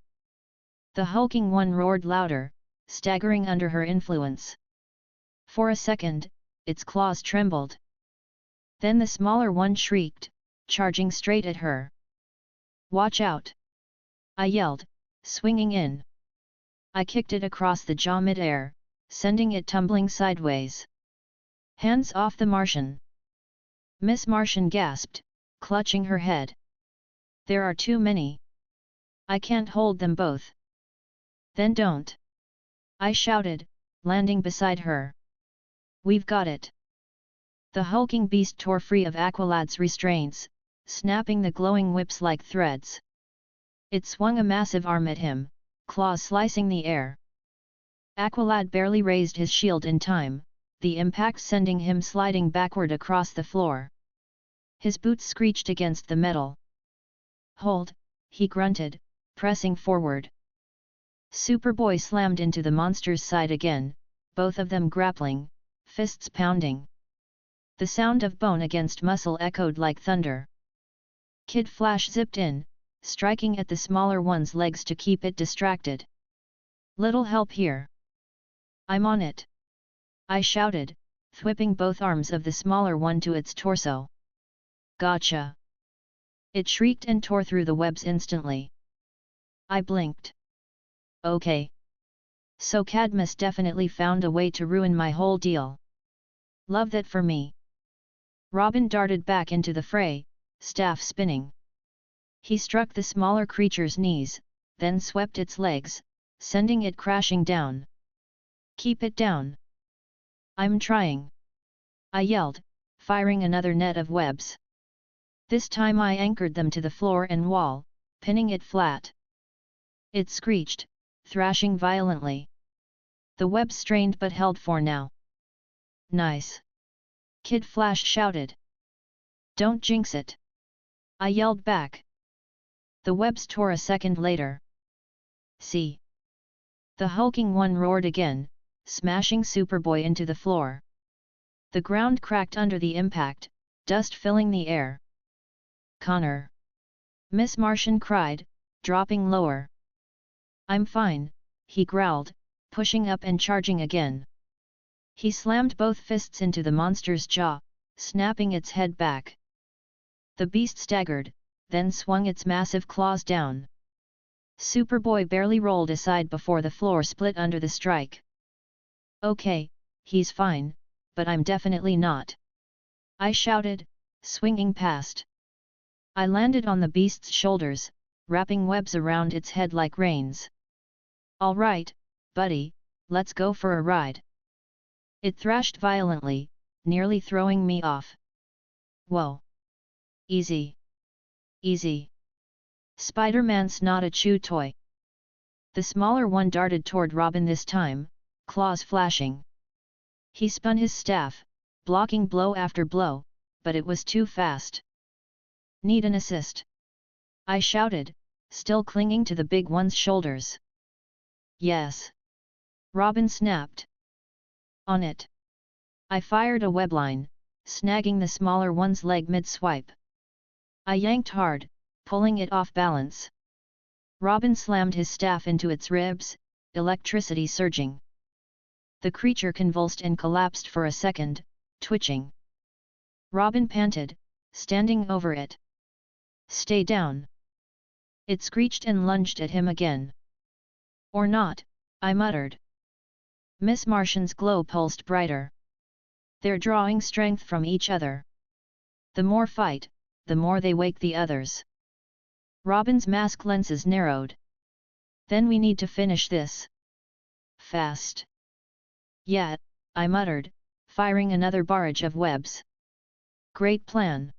B: The hulking one roared louder, staggering under her influence. For a second, its claws trembled. Then the smaller one shrieked, charging straight at her. Watch out! I yelled, swinging in. I kicked it across the jaw mid-air, sending it tumbling sideways. Hands off the Martian! Miss Martian gasped, clutching her head. There are too many. I can't hold them both. Then don't! I shouted, landing beside her. We've got it! The hulking beast tore free of Aqualad's restraints, snapping the glowing whips like threads. It swung a massive arm at him, claws slicing the air. Aqualad barely raised his shield in time, the impact sending him sliding backward across the floor. His boots screeched against the metal. Hold, he grunted, pressing forward. Superboy slammed into the monster's side again, both of them grappling, fists pounding. The sound of bone against muscle echoed like thunder. Kid Flash zipped in, striking at the smaller one's legs to keep it distracted. Little help here. I'm on it! I shouted, whipping both arms of the smaller one to its torso. Gotcha! It shrieked and tore through the webs instantly. I blinked. Okay. So Cadmus definitely found a way to ruin my whole deal. Love that for me. Robin darted back into the fray, staff spinning. He struck the smaller creature's knees, then swept its legs, sending it crashing down. Keep it down. I'm trying. I yelled, firing another net of webs. This time I anchored them to the floor and wall, pinning it flat. It screeched, thrashing violently. The webs strained but held for now. Nice! Kid Flash shouted. Don't jinx it! I yelled back. The webs tore a second later. See? The hulking one roared again, smashing Superboy into the floor. The ground cracked under the impact, dust filling the air. Connor! Miss Martian cried, dropping lower. I'm fine, he growled, pushing up and charging again. He slammed both fists into the monster's jaw, snapping its head back. The beast staggered, then swung its massive claws down. Superboy barely rolled aside before the floor split under the strike. Okay, he's fine, but I'm definitely not. I shouted, swinging past. I landed on the beast's shoulders, wrapping webs around its head like reins. All right, buddy, let's go for a ride. It thrashed violently, nearly throwing me off. Whoa! Easy. Easy. Spider-Man's not a chew toy. The smaller one darted toward Robin this time, claws flashing. He spun his staff, blocking blow after blow, but it was too fast. Need an assist? I shouted, still clinging to the big one's shoulders. Yes. Robin snapped. On it. I fired a webline, snagging the smaller one's leg mid-swipe. I yanked hard, pulling it off balance. Robin slammed his staff into its ribs, electricity surging. The creature convulsed and collapsed for a second, twitching. Robin panted, standing over it. Stay down. It screeched and lunged at him again. Or not, I muttered. Miss Martian's glow pulsed brighter. They're drawing strength from each other. The more fight, the more they wake the others. Robin's mask lenses narrowed. Then we need to finish this. Fast. Yeah, I muttered, firing another barrage of webs. Great plan.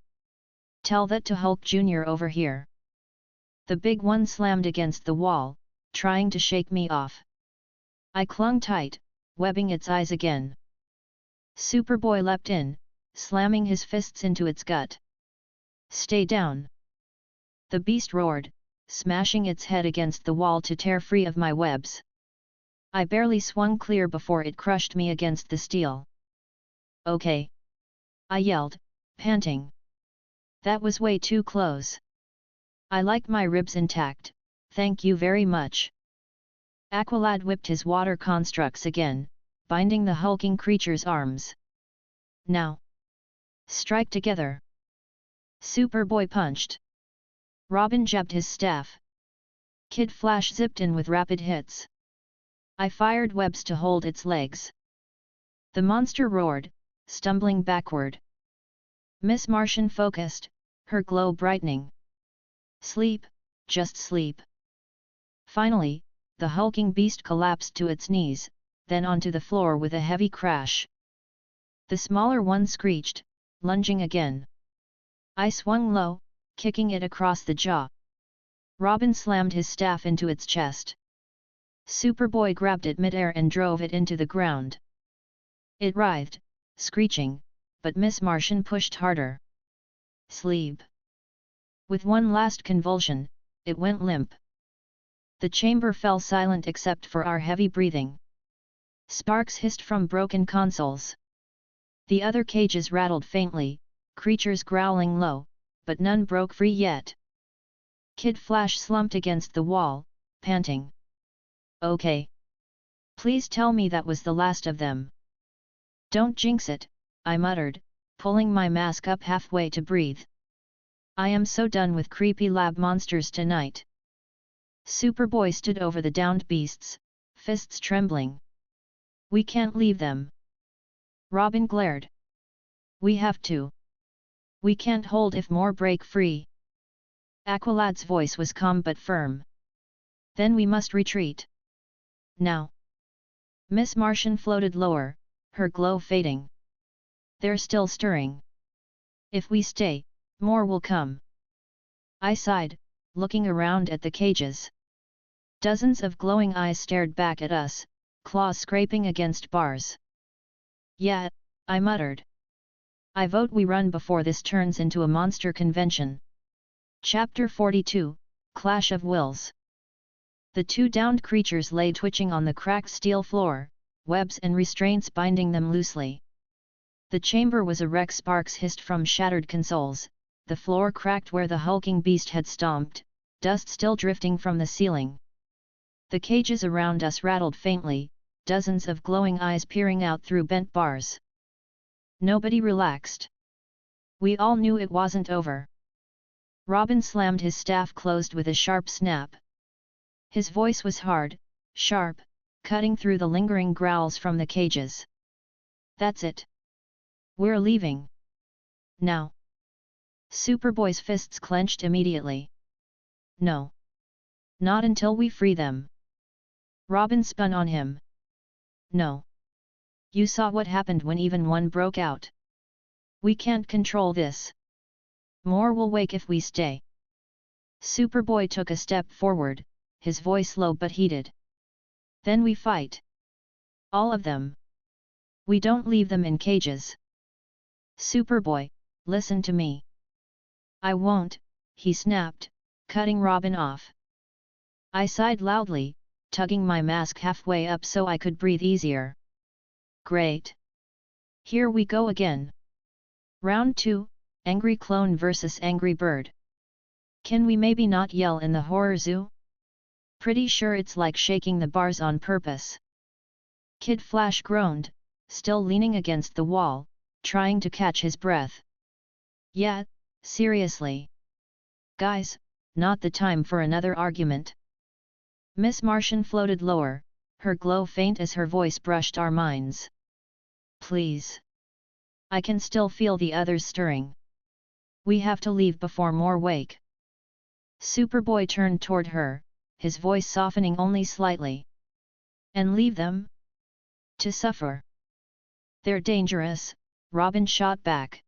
B: Tell that to Hulk Jr. over here. The big one slammed against the wall, trying to shake me off. I clung tight, webbing its eyes again. Superboy leapt in, slamming his fists into its gut. Stay down. The beast roared, smashing its head against the wall to tear free of my webs. I barely swung clear before it crushed me against the steel. Okay. I yelled, panting. That was way too close. I like my ribs intact, thank you very much. Aqualad whipped his water constructs again, binding the hulking creature's arms. Now. Strike together. Superboy punched. Robin jabbed his staff. Kid Flash zipped in with rapid hits. I fired webs to hold its legs. The monster roared, stumbling backward. Miss Martian focused, her glow brightening. Sleep, just sleep. Finally, the hulking beast collapsed to its knees, then onto the floor with a heavy crash. The smaller one screeched, lunging again. I swung low, kicking it across the jaw. Robin slammed his staff into its chest. Superboy grabbed it midair and drove it into the ground. It writhed, screeching, but Miss Martian pushed harder. Sleep. With one last convulsion, it went limp. The chamber fell silent except for our heavy breathing. Sparks hissed from broken consoles. The other cages rattled faintly, creatures growling low, but none broke free yet. Kid Flash slumped against the wall, panting. Okay. Please tell me that was the last of them. Don't jinx it, I muttered, pulling my mask up halfway to breathe. I am so done with creepy lab monsters tonight. Superboy stood over the downed beasts, fists trembling. We can't leave them. Robin glared. We have to. We can't hold if more break free. Aqualad's voice was calm but firm. Then we must retreat. Now. Miss Martian floated lower, her glow fading. They're still stirring. If we stay, more will come. I sighed, looking around at the cages. Dozens of glowing eyes stared back at us, claws scraping against bars. Yeah, I muttered. I vote we run before this turns into a monster convention. Chapter 42, Clash of Wills. The two downed creatures lay twitching on the cracked steel floor, webs and restraints binding them loosely. The chamber was a wreck. Sparks hissed from shattered consoles, the floor cracked where the hulking beast had stomped, dust still drifting from the ceiling. The cages around us rattled faintly, dozens of glowing eyes peering out through bent bars. Nobody relaxed. We all knew it wasn't over. Robin slammed his staff closed with a sharp snap. His voice was hard, sharp, cutting through the lingering growls from the cages. That's it. We're leaving. Now. Superboy's fists clenched immediately. No. Not until we free them. Robin spun on him. No. You saw what happened when even one broke out. We can't control this. More will wake if we stay. Superboy took a step forward, his voice low but heated. Then we fight. All of them. We don't leave them in cages. Superboy, listen to me. I won't, he snapped, cutting Robin off. I sighed loudly, tugging my mask halfway up so I could breathe easier. Great. Here we go again. Round 2, Angry Clone vs Angry Bird. Can we maybe not yell in the horror zoo? Pretty sure it's like shaking the bars on purpose. Kid Flash groaned, still leaning against the wall, trying to catch his breath. Yeah, seriously. Guys, not the time for another argument. Miss Martian floated lower, her glow faint as her voice brushed our minds. Please. I can still feel the others stirring. We have to leave before more wake. Superboy turned toward her, his voice softening only slightly. And leave them? To suffer. They're dangerous, Robin shot back.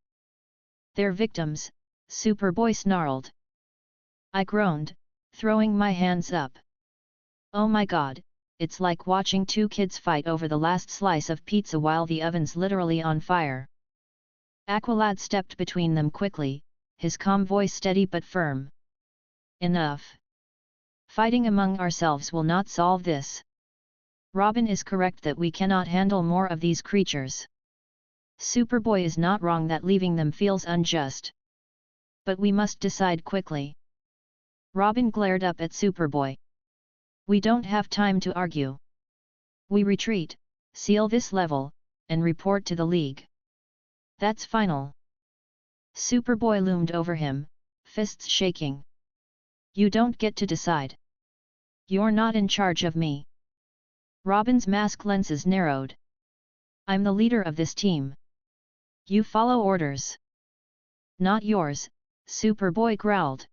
B: They're victims, Superboy snarled. I groaned, throwing my hands up. Oh my god, it's like watching two kids fight over the last slice of pizza while the oven's literally on fire. Aqualad stepped between them quickly, his calm voice steady but firm. Enough. Fighting among ourselves will not solve this. Robin is correct that we cannot handle more of these creatures. Superboy is not wrong that leaving them feels unjust. But we must decide quickly. Robin glared up at Superboy. We don't have time to argue. We retreat, seal this level, and report to the League. That's final. Superboy loomed over him, fists shaking. You don't get to decide. You're not in charge of me. Robin's mask lenses narrowed. I'm the leader of this team. You follow orders. Not yours, Superboy growled.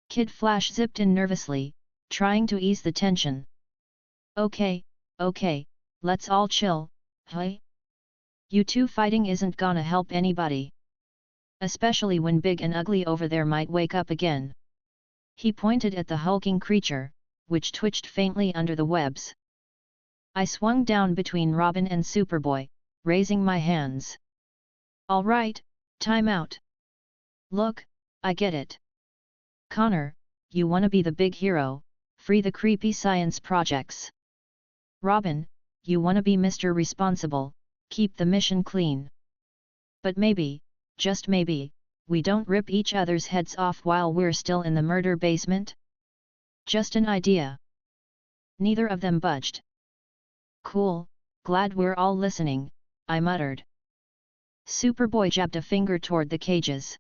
B: Kid Flash zipped in nervously, trying to ease the tension. Okay, let's all chill, huh? You two fighting isn't gonna help anybody. Especially when Big and Ugly over there might wake up again. He pointed at the hulking creature, which twitched faintly under the webs. I swung down between Robin and Superboy, raising my hands. All right, time out. Look, I get it. Connor, you wanna be the big hero, free the creepy science projects. Robin, you wanna be Mr. Responsible, keep the mission clean. But maybe, just maybe, we don't rip each other's heads off while we're still in the murder basement? Just an idea. Neither of them budged. Cool, glad we're all listening, I muttered. Superboy jabbed a finger toward the cages.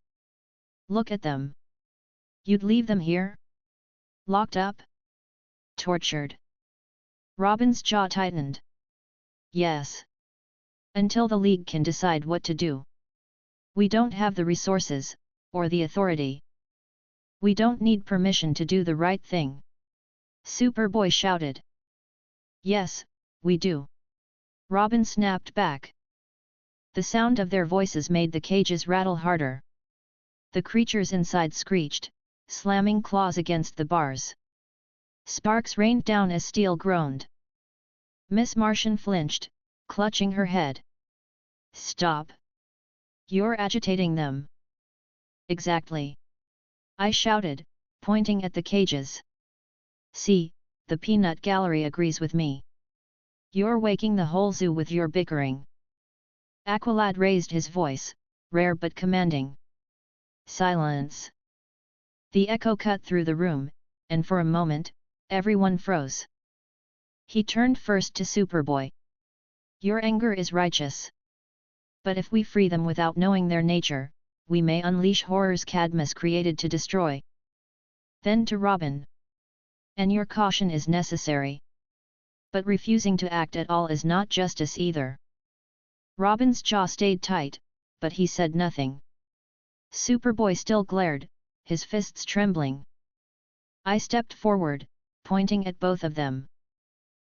B: Look at them. You'd leave them here? Locked up? Tortured? Robin's jaw tightened. Yes. Until the League can decide what to do. We don't have the resources, or the authority. We don't need permission to do the right thing. Superboy shouted. Yes, we do. Robin snapped back. The sound of their voices made the cages rattle harder. The creatures inside screeched, slamming claws against the bars. Sparks rained down as steel groaned. Miss Martian flinched, clutching her head. Stop! You're agitating them. Exactly. I shouted, pointing at the cages. See, the peanut gallery agrees with me. You're waking the whole zoo with your bickering. Aqualad raised his voice, rare but commanding. Silence. The echo cut through the room, and for a moment, everyone froze. He turned first to Superboy. Your anger is righteous. But if we free them without knowing their nature, we may unleash horrors Cadmus created to destroy. Then to Robin. And your caution is necessary. But refusing to act at all is not justice either. Robin's jaw stayed tight, but he said nothing. Superboy still glared, his fists trembling. I stepped forward, pointing at both of them.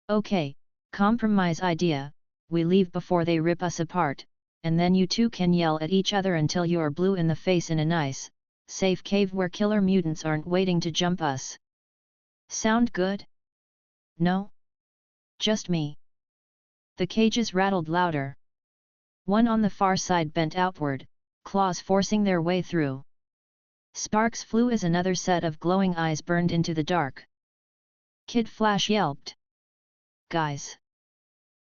B: Okay, compromise idea, we leave before they rip us apart, and then you two can yell at each other until you're blue in the face in a nice, safe cave where killer mutants aren't waiting to jump us. Sound good? No? Just me. The cages rattled louder. One on the far side bent outward, claws forcing their way through. Sparks flew as another set of glowing eyes burned into the dark. Kid Flash yelped. Guys!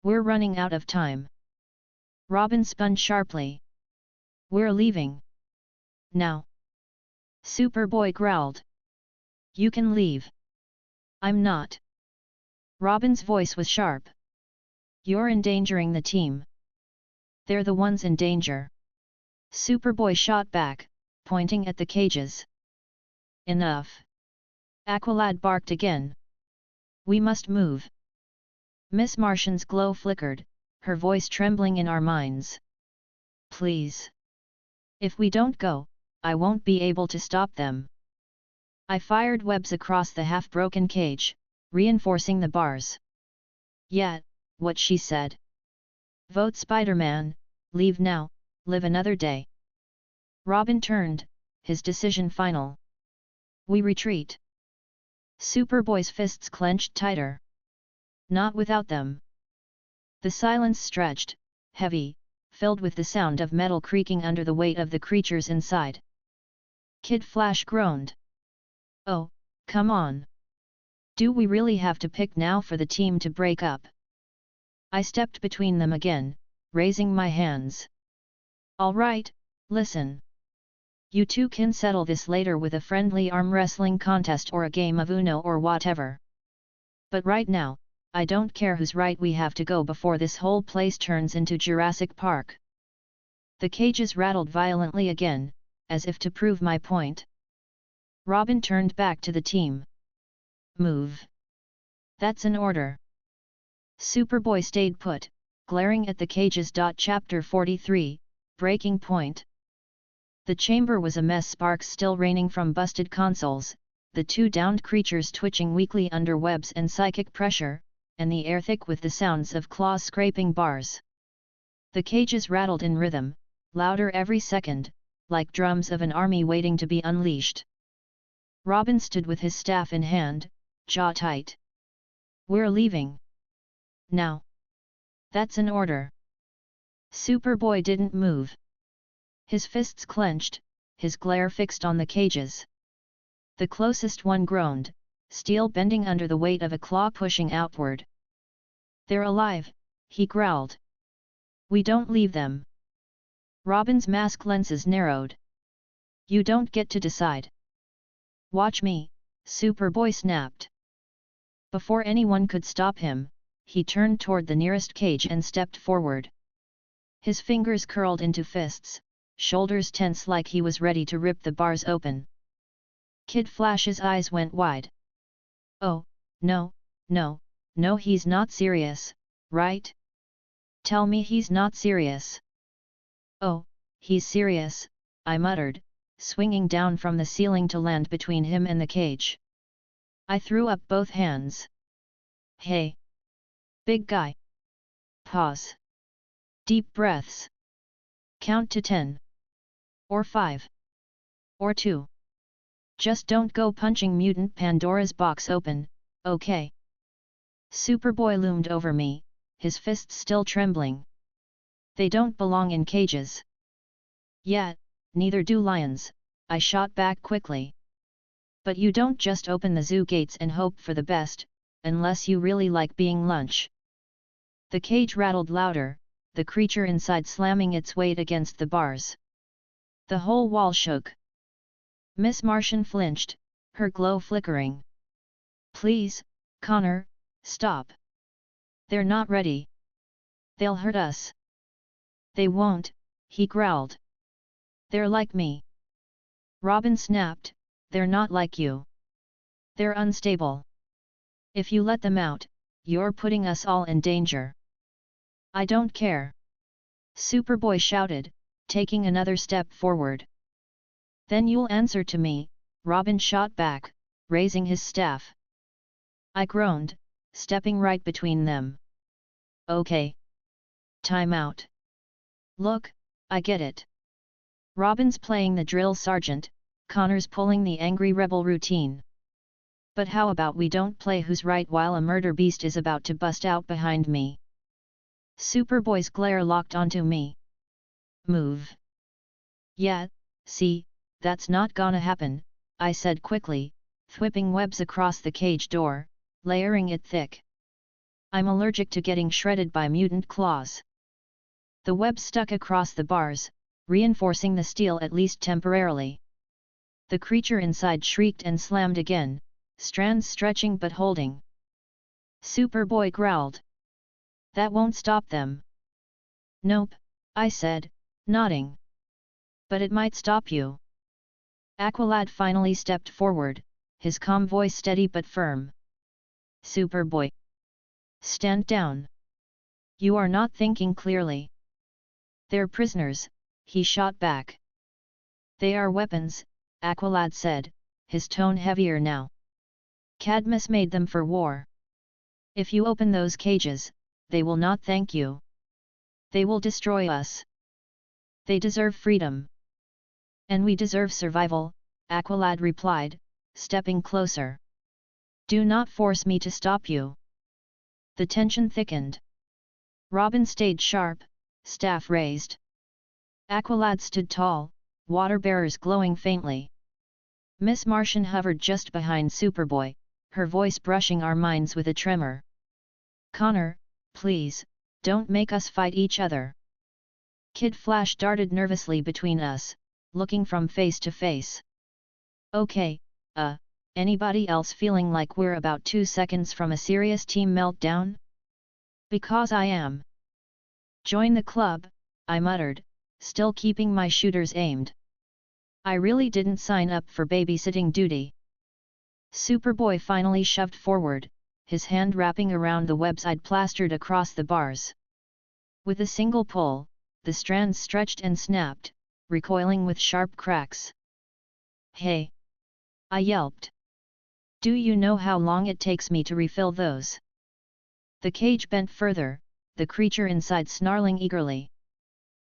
B: We're running out of time. Robin spun sharply. We're leaving. Now. Superboy growled. You can leave. I'm not. Robin's voice was sharp. You're endangering the team. They're the ones in danger. Superboy shot back, pointing at the cages. Enough. Aqualad barked again. We must move. Miss Martian's glow flickered, her voice trembling in our minds. Please. If we don't go, I won't be able to stop them. I fired webs across the half-broken cage, reinforcing the bars. Yet, what she said. Vote Spider-Man, leave now, live another day. Robin turned, his decision final. We retreat. Superboy's fists clenched tighter. Not without them. The silence stretched, heavy, filled with the sound of metal creaking under the weight of the creatures inside. Kid Flash groaned. Oh, come on. Do we really have to pick now for the team to break up? I stepped between them again, raising my hands. All right, listen. You two can settle this later with a friendly arm wrestling contest or a game of Uno or whatever. But right now, I don't care who's right, we have to go before this whole place turns into Jurassic Park. The cages rattled violently again, as if to prove my point. Robin turned back to the team. Move. That's an order. Superboy stayed put, glaring at the cages. Chapter 43, Breaking Point. The chamber was a mess, sparks still raining from busted consoles, the two downed creatures twitching weakly under webs and psychic pressure, and the air thick with the sounds of claws scraping bars. The cages rattled in rhythm, louder every second, like drums of an army waiting to be unleashed. Robin stood with his staff in hand, jaw tight. We're leaving. Now. That's an order. Superboy didn't move. His fists clenched, his glare fixed on the cages. The closest one groaned, steel bending under the weight of a claw pushing outward. They're alive, he growled. We don't leave them. Robin's mask lenses narrowed. You don't get to decide. Watch me, Superboy snapped. Before anyone could stop him, he turned toward the nearest cage and stepped forward. His fingers curled into fists, shoulders tense like he was ready to rip the bars open. Kid Flash's eyes went wide. Oh, no, no, no, he's not serious, right? Tell me he's not serious. Oh, he's serious, I muttered, swinging down from the ceiling to land between him and the cage. I threw up both hands. Hey! Big guy! Pause. Deep breaths. Count to 10. Or 5. Or 2. Just don't go punching mutant Pandora's box open, okay? Superboy loomed over me, his fists still trembling. They don't belong in cages. Yet, neither do lions, I shot back quickly. But you don't just open the zoo gates and hope for the best, unless you really like being lunch. The cage rattled louder, the creature inside slamming its weight against the bars. The whole wall shook. Miss Martian flinched, her glow flickering. Please, Connor, stop. They're not ready. They'll hurt us. They won't, he growled. They're like me. Robin snapped, they're not like you. They're unstable. If you let them out, you're putting us all in danger. I don't care. Superboy shouted, taking another step forward. Then you'll answer to me, Robin shot back, raising his staff. I groaned, stepping right between them. Okay. Time out. Look, I get it. Robin's playing the drill sergeant, Connor's pulling the angry rebel routine. But how about we don't play who's right while a murder beast is about to bust out behind me? Superboy's glare locked onto me. Move. Yeah, see, that's not gonna happen, I said quickly, whipping webs across the cage door, layering it thick. I'm allergic to getting shredded by mutant claws. The web stuck across the bars, reinforcing the steel at least temporarily. The creature inside shrieked and slammed again, strands stretching but holding. Superboy growled. That won't stop them. Nope, I said, nodding. But it might stop you. Aqualad finally stepped forward, his calm voice steady but firm. Superboy. Stand down. You are not thinking clearly. They're prisoners, he shot back. They are weapons, Aqualad said, his tone heavier now. Cadmus made them for war. If you open those cages, they will not thank you. They will destroy us. They deserve freedom. And we deserve survival, Aqualad replied, stepping closer. Do not force me to stop you. The tension thickened. Robin stayed sharp, staff raised. Aqualad stood tall, water bearers glowing faintly. Miss Martian hovered just behind Superboy, her voice brushing our minds with a tremor. Connor, please, don't make us fight each other. Kid Flash darted nervously between us, looking from face to face. Okay, anybody else feeling like we're about 2 seconds from a serious team meltdown? Because I am. Join the club, I muttered, still keeping my shooters aimed. I really didn't sign up for babysitting duty. Superboy finally shoved forward, his hand wrapping around the webs I'd plastered across the bars. With a single pull, the strands stretched and snapped, recoiling with sharp cracks. Hey! I yelped. Do you know how long it takes me to refill those? The cage bent further, the creature inside snarling eagerly.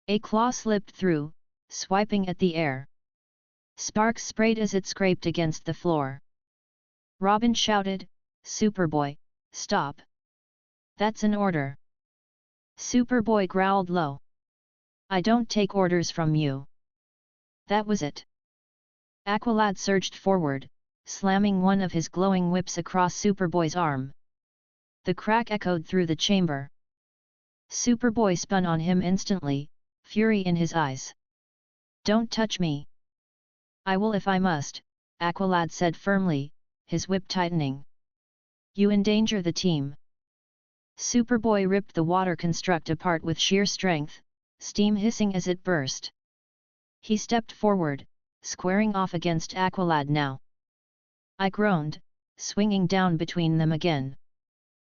B: A claw slipped through, swiping at the air. Sparks sprayed as it scraped against the floor. Robin shouted, Superboy, stop! That's an order. Superboy growled low. I don't take orders from you. That was it. Aqualad surged forward, slamming one of his glowing whips across Superboy's arm. The crack echoed through the chamber. Superboy spun on him instantly, fury in his eyes. Don't touch me. I will if I must, Aqualad said firmly, his whip tightening. You endanger the team. Superboy ripped the water construct apart with sheer strength, steam hissing as it burst. He stepped forward, squaring off against Aqualad now. I groaned, swinging down between them again.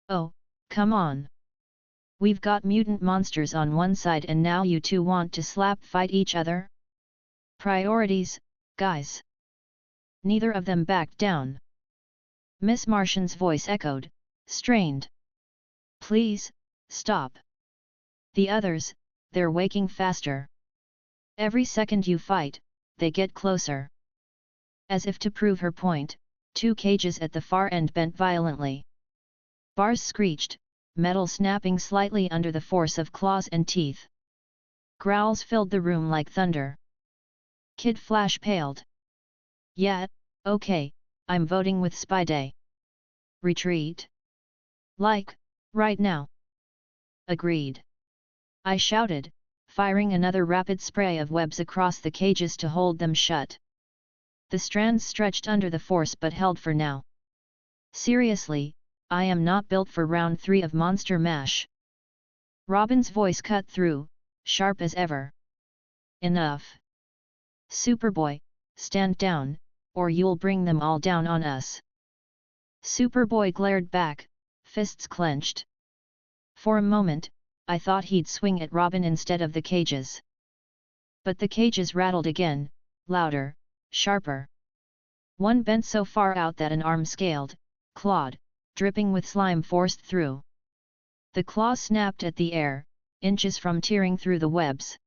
B: Oh, come on. We've got mutant monsters on one side and now you two want to slap fight each other? Priorities, guys. Neither of them backed down. Miss Martian's voice echoed, strained. Please, stop. The others, they're waking faster. Every second you fight, they get closer. As if to prove her point, 2 cages at the far end bent violently. Bars screeched, metal snapping slightly under the force of claws and teeth. Growls filled the room like thunder. Kid Flash paled. Yeah, okay, I'm voting with Spy Day. Retreat. Like, right now. Agreed. I shouted, firing another rapid spray of webs across the cages to hold them shut. The strands stretched under the force but held for now. Seriously, I am not built for round 3 of Monster Mash. Robin's voice cut through, sharp as ever. Enough. Superboy, stand down, or you'll bring them all down on us. Superboy glared back, fists clenched. For a moment, I thought he'd swing at Robin instead of the cages. But the cages rattled again, louder, sharper. One bent so far out that an arm scaled, clawed, dripping with slime forced through. The claw snapped at the air, inches from tearing through the webs.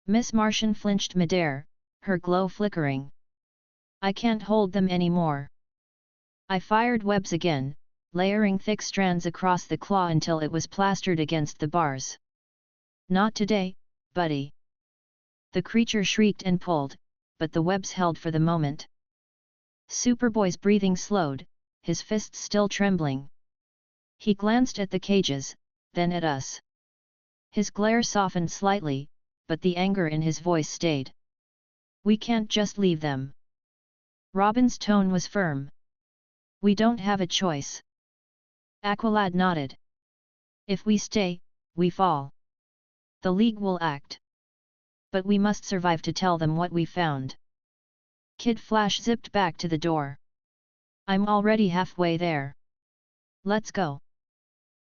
B: Miss Martian flinched midair, her glow flickering. I can't hold them anymore. I fired webs again, layering thick strands across the claw until it was plastered against the bars. Not today, buddy. The creature shrieked and pulled, but the webs held for the moment. Superboy's breathing slowed, his fists still trembling. He glanced at the cages, then at us. His glare softened slightly, but the anger in his voice stayed. We can't just leave them. Robin's tone was firm. We don't have a choice. Aqualad nodded. If we stay, we fall. The League will act. But we must survive to tell them what we found. Kid Flash zipped back to the door. I'm already halfway there. Let's go.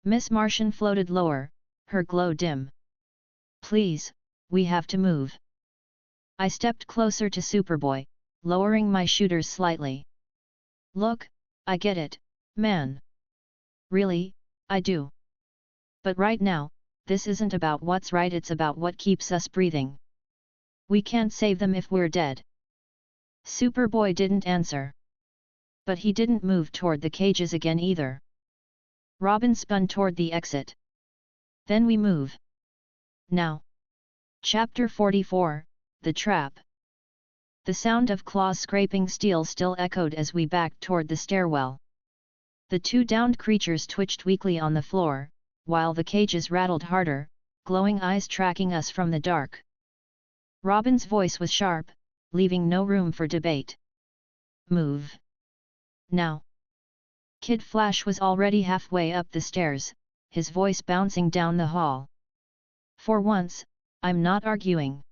B: Miss Martian floated lower, her glow dim. Please, we have to move. I stepped closer to Superboy, lowering my shooters slightly. Look, I get it, man. Really, I do. But right now, this isn't about what's right, it's about what keeps us breathing. We can't save them if we're dead. Superboy didn't answer. But he didn't move toward the cages again either. Robin spun toward the exit. Then we move. Now. Chapter 44, The Trap. The sound of claws scraping steel still echoed as we backed toward the stairwell. The two downed creatures twitched weakly on the floor, while the cages rattled harder, glowing eyes tracking us from the dark. Robin's voice was sharp, leaving no room for debate. Move. Now. Kid Flash was already halfway up the stairs, his voice bouncing down the hall. For once, I'm not arguing.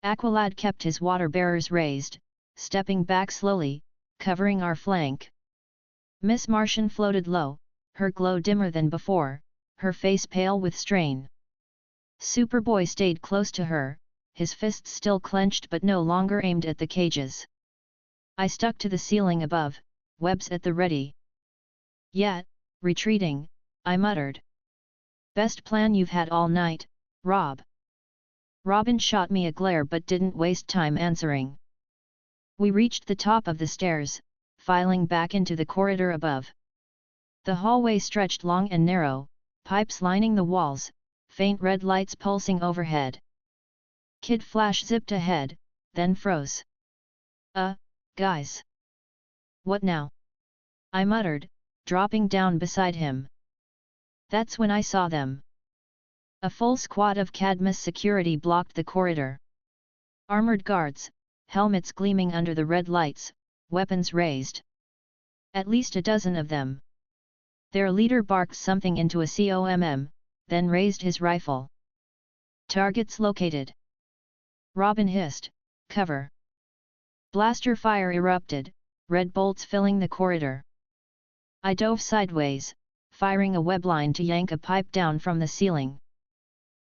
B: Aqualad kept his water bearers raised, stepping back slowly, covering our flank. Miss Martian floated low, her glow dimmer than before, her face pale with strain. Superboy stayed close to her, his fists still clenched but no longer aimed at the cages. I stuck to the ceiling above, webs at the ready. Yet, retreating, I muttered. Best plan you've had all night, Rob. Robin shot me a glare but didn't waste time answering. We reached the top of the stairs, filing back into the corridor above. The hallway stretched long and narrow, pipes lining the walls, faint red lights pulsing overhead. Kid Flash zipped ahead, then froze. Guys. What now? I muttered, dropping down beside him. That's when I saw them. A full squad of Cadmus security blocked the corridor. Armored guards, helmets gleaming under the red lights, weapons raised. At least a dozen of them. Their leader barked something into a COMM, then raised his rifle. Targets located. Robin hissed, cover. Blaster fire erupted, red bolts filling the corridor. I dove sideways, firing a webline to yank a pipe down from the ceiling.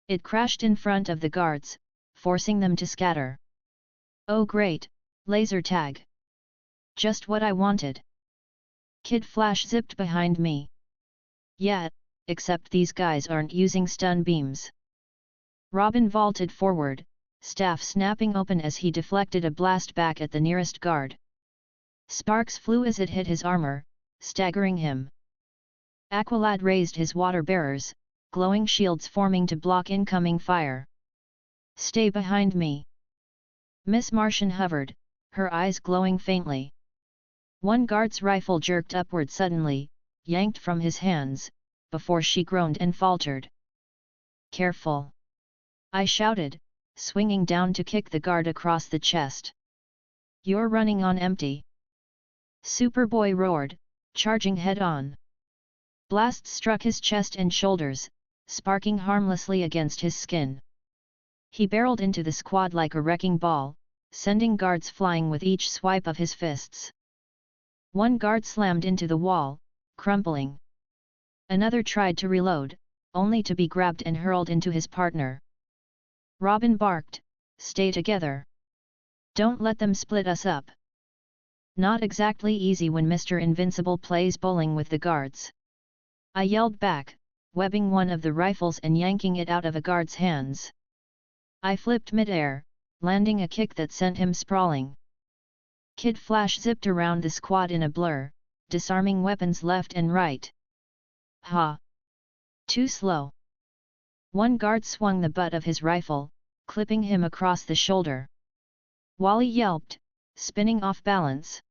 B: It crashed in front of the guards, forcing them to scatter. Oh great, laser tag. Just what I wanted. Kid Flash zipped behind me. Yeah, except these guys aren't using stun beams. Robin vaulted forward, staff snapping open as he deflected a blast back at the nearest guard. Sparks flew as it hit his armor, staggering him. Aqualad raised his water bearers, glowing shields forming to block incoming fire. Stay behind me. Miss Martian hovered, her eyes glowing faintly. One guard's rifle jerked upward suddenly, yanked from his hands, before she groaned and faltered. "Careful!" I shouted, swinging down to kick the guard across the chest. "You're running on empty!" Superboy roared, charging head-on. Blasts struck his chest and shoulders, sparking harmlessly against his skin. He barreled into the squad like a wrecking ball, sending guards flying with each swipe of his fists. One guard slammed into the wall, crumpling. Another tried to reload, only to be grabbed and hurled into his partner. Robin barked, "Stay together! Don't let them split us up!" Not exactly easy when Mr. Invincible plays bowling with the guards. I yelled back, webbing one of the rifles and yanking it out of a guard's hands. I flipped mid-air, landing a kick that sent him sprawling. Kid Flash zipped around the squad in a blur, disarming weapons left and right. "Ha! Too slow!" One guard swung the butt of his rifle, clipping him across the shoulder. Wally yelped, spinning off balance.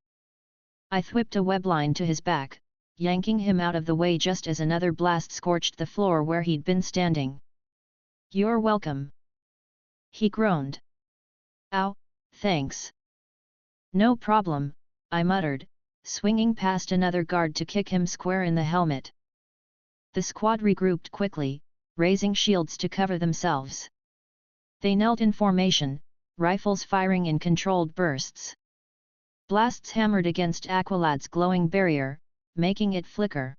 B: I whipped a webline to his back, yanking him out of the way just as another blast scorched the floor where he'd been standing. "You're welcome," he groaned. "Ow, thanks." "No problem," I muttered, swinging past another guard to kick him square in the helmet. The squad regrouped quickly, raising shields to cover themselves. They knelt in formation, rifles firing in controlled bursts. Blasts hammered against Aqualad's glowing barrier, making it flicker.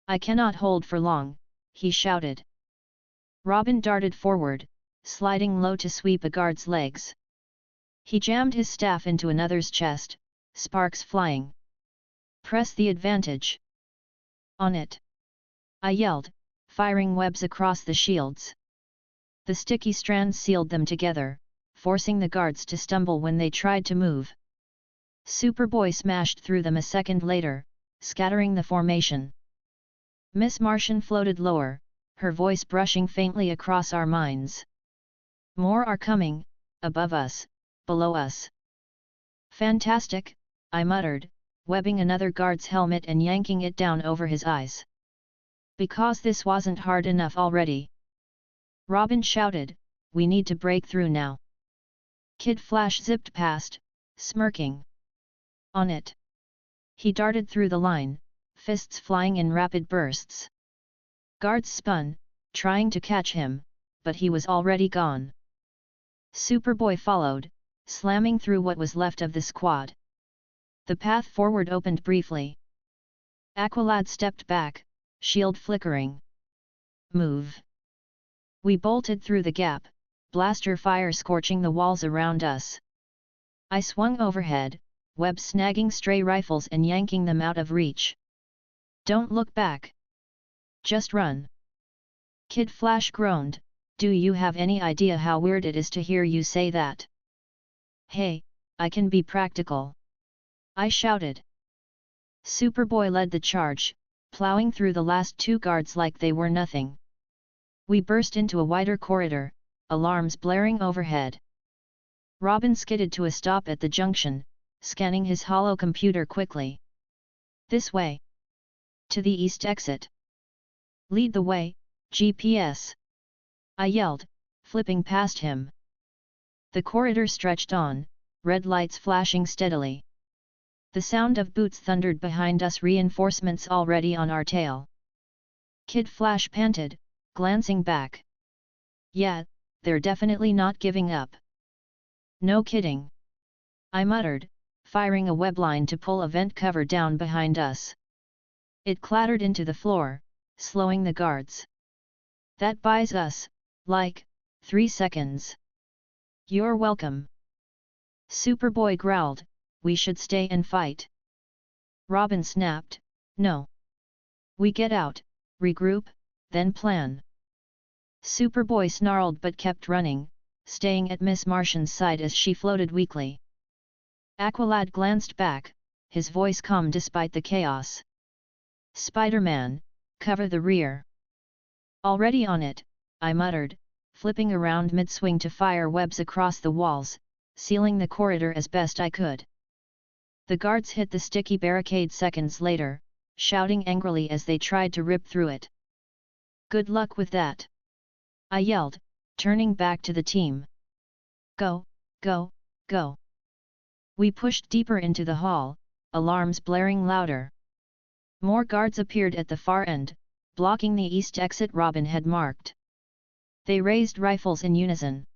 B: "I cannot hold for long," he shouted. Robin darted forward, sliding low to sweep a guard's legs. He jammed his staff into another's chest, sparks flying. "Press the advantage!" "On it!" I yelled, firing webs across the shields. The sticky strands sealed them together, forcing the guards to stumble when they tried to move. Superboy smashed through them a second later, scattering the formation. Miss Martian floated lower, her voice brushing faintly across our minds. "More are coming, above us, below us." "Fantastic," I muttered, webbing another guard's helmet and yanking it down over his eyes. Because this wasn't hard enough already. Robin shouted, "We need to break through now." Kid Flash zipped past, smirking. "On it!" He darted through the line, fists flying in rapid bursts. Guards spun, trying to catch him, but he was already gone. Superboy followed, slamming through what was left of the squad. The path forward opened briefly. Aqualad stepped back, shield flickering. "Move!" We bolted through the gap, blaster fire scorching the walls around us. I swung overhead, web snagging stray rifles and yanking them out of reach. "Don't look back! Just run!" Kid Flash groaned, "Do you have any idea how weird it is to hear you say that?" "Hey, I can be practical!" I shouted. Superboy led the charge, plowing through the last two guards like they were nothing. We burst into a wider corridor, alarms blaring overhead. Robin skidded to a stop at the junction, scanning his hollow computer quickly. "This way. To the east exit. Lead the way, GPS!" I yelled, flipping past him. The corridor stretched on, red lights flashing steadily. The sound of boots thundered behind us, reinforcements already on our tail. Kid Flash panted, glancing back. "Yeah, they're definitely not giving up." "No kidding," I muttered, firing a webline to pull a vent cover down behind us. It clattered into the floor, slowing the guards. "That buys us, like, 3 seconds." "You're welcome." Superboy growled, "We should stay and fight." Robin snapped, "No. We get out, regroup, then plan." Superboy snarled but kept running, staying at Miss Martian's side as she floated weakly. Aqualad glanced back, his voice calm despite the chaos. "Spider-Man, cover the rear." "Already on it," I muttered, flipping around mid-swing to fire webs across the walls, sealing the corridor as best I could. The guards hit the sticky barricade seconds later, shouting angrily as they tried to rip through it. "Good luck with that!" I yelled, turning back to the team. "Go, go, go!" We pushed deeper into the hall, alarms blaring louder. More guards appeared at the far end, blocking the east exit Robin had marked. They raised rifles in unison.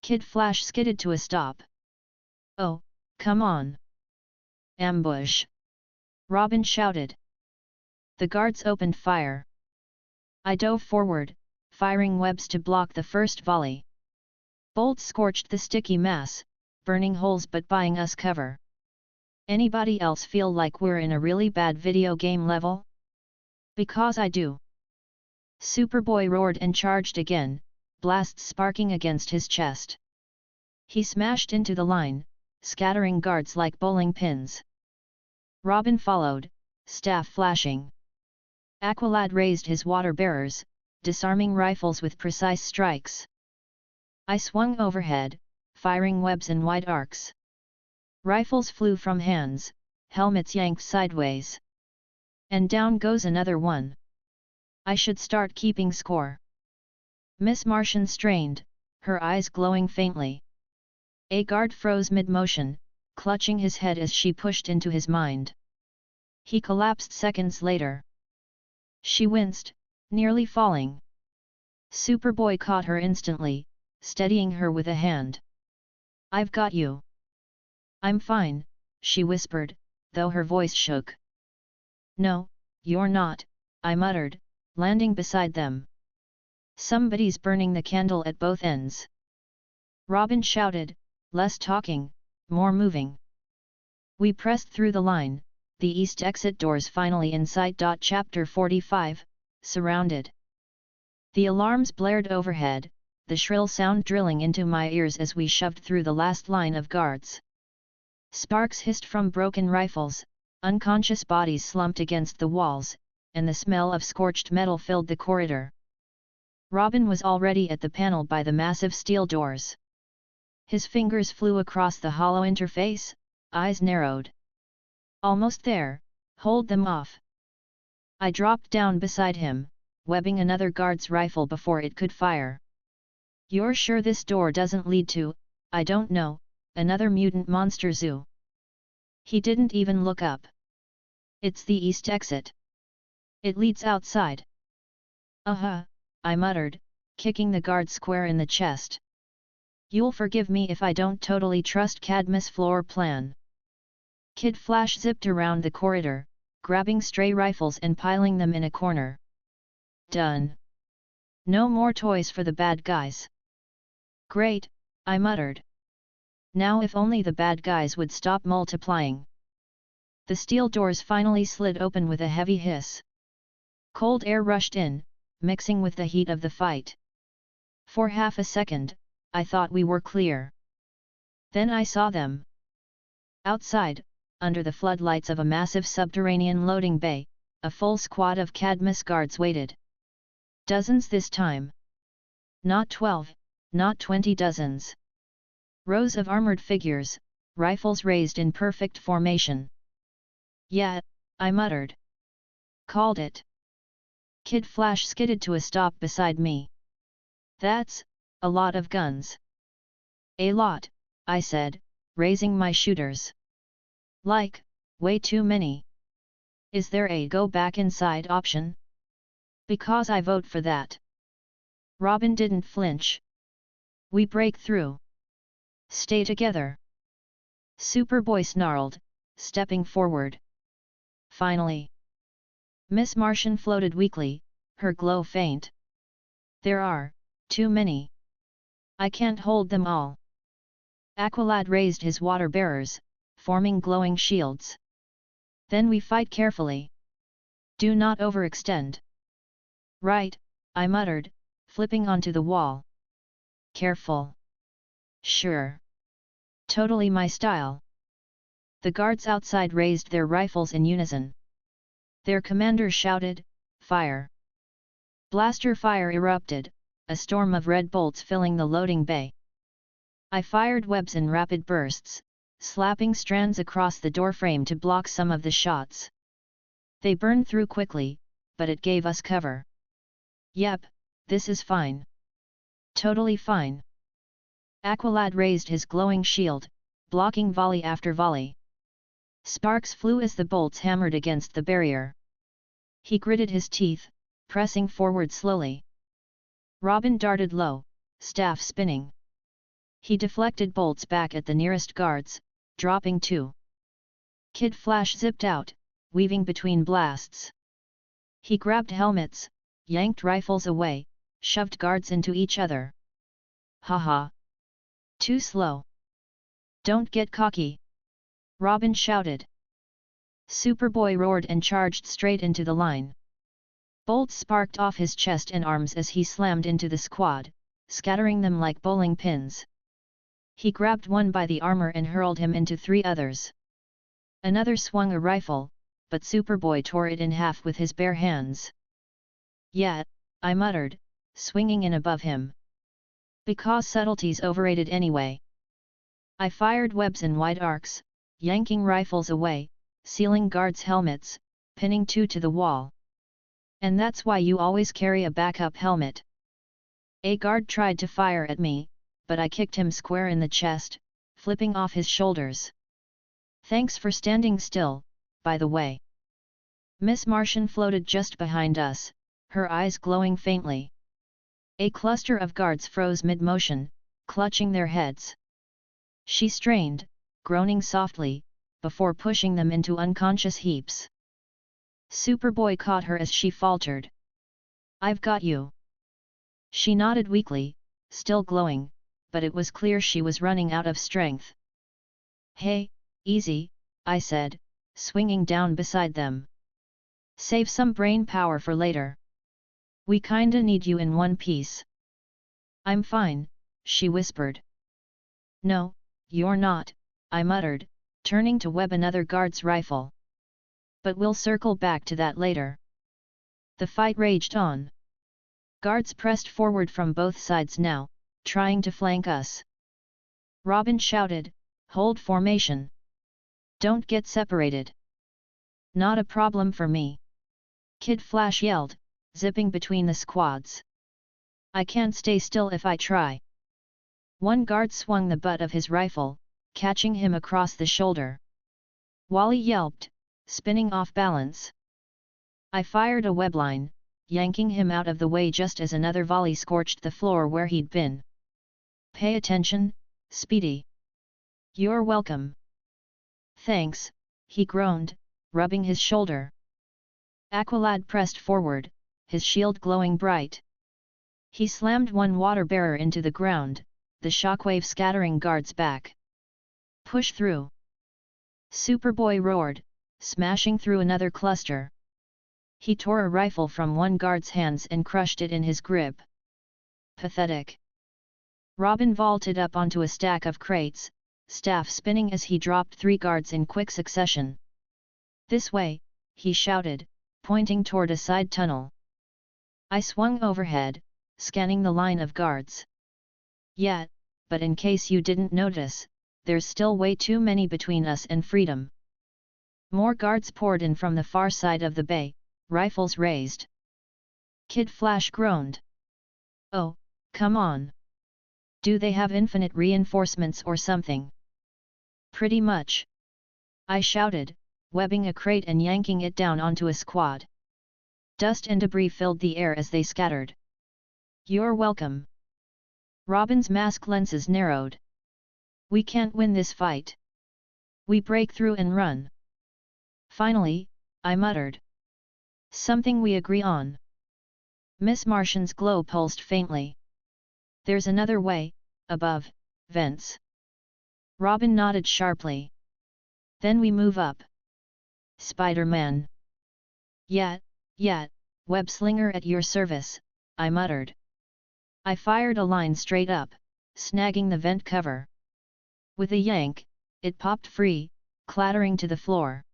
B: Kid Flash skidded to a stop. "Oh, come on! Ambush!" Robin shouted. The guards opened fire. I dove forward, firing webs to block the first volley. Bolts scorched the sticky mass, burning holes but buying us cover. Anybody else feel like we're in a really bad video game level? Because I do. Superboy roared and charged again, blasts sparking against his chest. He smashed into the line, scattering guards like bowling pins. Robin followed, staff flashing. Aqualad raised his water bearers, disarming rifles with precise strikes. I swung overhead, firing webs in wide arcs. Rifles flew from hands, helmets yanked sideways. And down goes another one. I should start keeping score. Miss Martian strained, her eyes glowing faintly. A guard froze mid-motion, clutching his head as she pushed into his mind. He collapsed seconds later. She winced, nearly falling. Superboy caught her instantly, steadying her with a hand. "I've got you." "I'm fine," she whispered, though her voice shook. "No, you're not," I muttered, landing beside them. "Somebody's burning the candle at both ends." Robin shouted, "Less talking, more moving." We pressed through the line, the east exit doors finally in sight. Chapter 45, Surrounded. The alarms blared overhead, the shrill sound drilling into my ears as we shoved through the last line of guards. Sparks hissed from broken rifles, unconscious bodies slumped against the walls, and the smell of scorched metal filled the corridor. Robin was already at the panel by the massive steel doors. His fingers flew across the hollow interface, eyes narrowed. "Almost there, hold them off." I dropped down beside him, webbing another guard's rifle before it could fire. "You're sure this door doesn't lead to, I don't know, another mutant monster zoo?" He didn't even look up. "It's the east exit. It leads outside." "Uh-huh," I muttered, kicking the guard square in the chest. "You'll forgive me if I don't totally trust Cadmus' floor plan." Kid Flash zipped around the corridor, grabbing stray rifles and piling them in a corner. "Done. No more toys for the bad guys." "Great," I muttered. Now if only the bad guys would stop multiplying. The steel doors finally slid open with a heavy hiss. Cold air rushed in, mixing with the heat of the fight. For half a second, I thought we were clear. Then I saw them. Outside, under the floodlights of a massive subterranean loading bay, a full squad of Cadmus guards waited. Dozens this time. Not 12, not 20 dozens. Rows of armored figures, rifles raised in perfect formation. "Yeah," I muttered. "Called it." Kid Flash skidded to a stop beside me. "That's a lot of guns." "A lot," I said, raising my shooters. "Like, way too many. Is there a go back inside option?" "Because I vote for that." Robin didn't flinch. "We break through. Stay together." Superboy snarled, stepping forward. "Finally." Miss Martian floated weakly, her glow faint. "There are too many. I can't hold them all." Aqualad raised his water bearers, forming glowing shields. "Then we fight carefully. Do not overextend." "Right," I muttered, flipping onto the wall. "Careful." "Sure. Totally my style." The guards outside raised their rifles in unison. Their commander shouted, "Fire!" Blaster fire erupted, a storm of red bolts filling the loading bay. I fired webs in rapid bursts, slapping strands across the doorframe to block some of the shots. They burned through quickly, but it gave us cover. Yep, this is fine. Totally fine. Aqualad raised his glowing shield, blocking volley after volley. Sparks flew as the bolts hammered against the barrier. He gritted his teeth, pressing forward slowly. Robin darted low, staff spinning. He deflected bolts back at the nearest guards, dropping two. Kid Flash zipped out, weaving between blasts. He grabbed helmets, yanked rifles away, shoved guards into each other. Haha! Too slow. Don't get cocky! Robin shouted. Superboy roared and charged straight into the line. Bolts sparked off his chest and arms as he slammed into the squad, scattering them like bowling pins. He grabbed one by the armor and hurled him into three others. Another swung a rifle, but Superboy tore it in half with his bare hands. Yeah, I muttered, swinging in above him. Because subtlety's overrated anyway. I fired webs in wide arcs, yanking rifles away, sealing guards' helmets, pinning two to the wall. And that's why you always carry a backup helmet. A guard tried to fire at me, but I kicked him square in the chest, flipping off his shoulders. Thanks for standing still, by the way. Miss Martian floated just behind us, her eyes glowing faintly. A cluster of guards froze mid-motion, clutching their heads. She strained, groaning softly, before pushing them into unconscious heaps. Superboy caught her as she faltered. I've got you. She nodded weakly, still glowing, but it was clear she was running out of strength. Hey, easy, I said, swinging down beside them. Save some brain power for later. We kinda need you in one piece. I'm fine, she whispered. No, you're not, I muttered, turning to web another guard's rifle. But we'll circle back to that later. The fight raged on. Guards pressed forward from both sides now, trying to flank us. Robin shouted, "Hold formation. Don't get separated." Not a problem for me. Kid Flash yelled, zipping between the squads. I can't stay still if I try. One guard swung the butt of his rifle, catching him across the shoulder. Wally yelped, spinning off balance. I fired a webline, yanking him out of the way just as another volley scorched the floor where he'd been. Pay attention, Speedy. You're welcome. Thanks, he groaned, rubbing his shoulder. Aqualad pressed forward, his shield glowing bright. He slammed one water bearer into the ground, the shockwave scattering guards back. Push through. Superboy roared, smashing through another cluster. He tore a rifle from one guard's hands and crushed it in his grip. Pathetic. Robin vaulted up onto a stack of crates, staff spinning as he dropped three guards in quick succession. This way, he shouted, pointing toward a side tunnel. I swung overhead, scanning the line of guards. Yeah, but in case you didn't notice, there's still way too many between us and freedom. More guards poured in from the far side of the bay, rifles raised. Kid Flash groaned. Oh, come on. Do they have infinite reinforcements or something? Pretty much. I shouted, webbing a crate and yanking it down onto a squad. Dust and debris filled the air as they scattered. You're welcome. Robin's mask lenses narrowed. We can't win this fight. We break through and run. Finally, I muttered. Something we agree on. Miss Martian's glow pulsed faintly. There's another way, above, vents. Robin nodded sharply. Then we move up. Spider-Man. Yeah, web-slinger at your service, I muttered. I fired a line straight up, snagging the vent cover. With a yank, it popped free, clattering to the floor.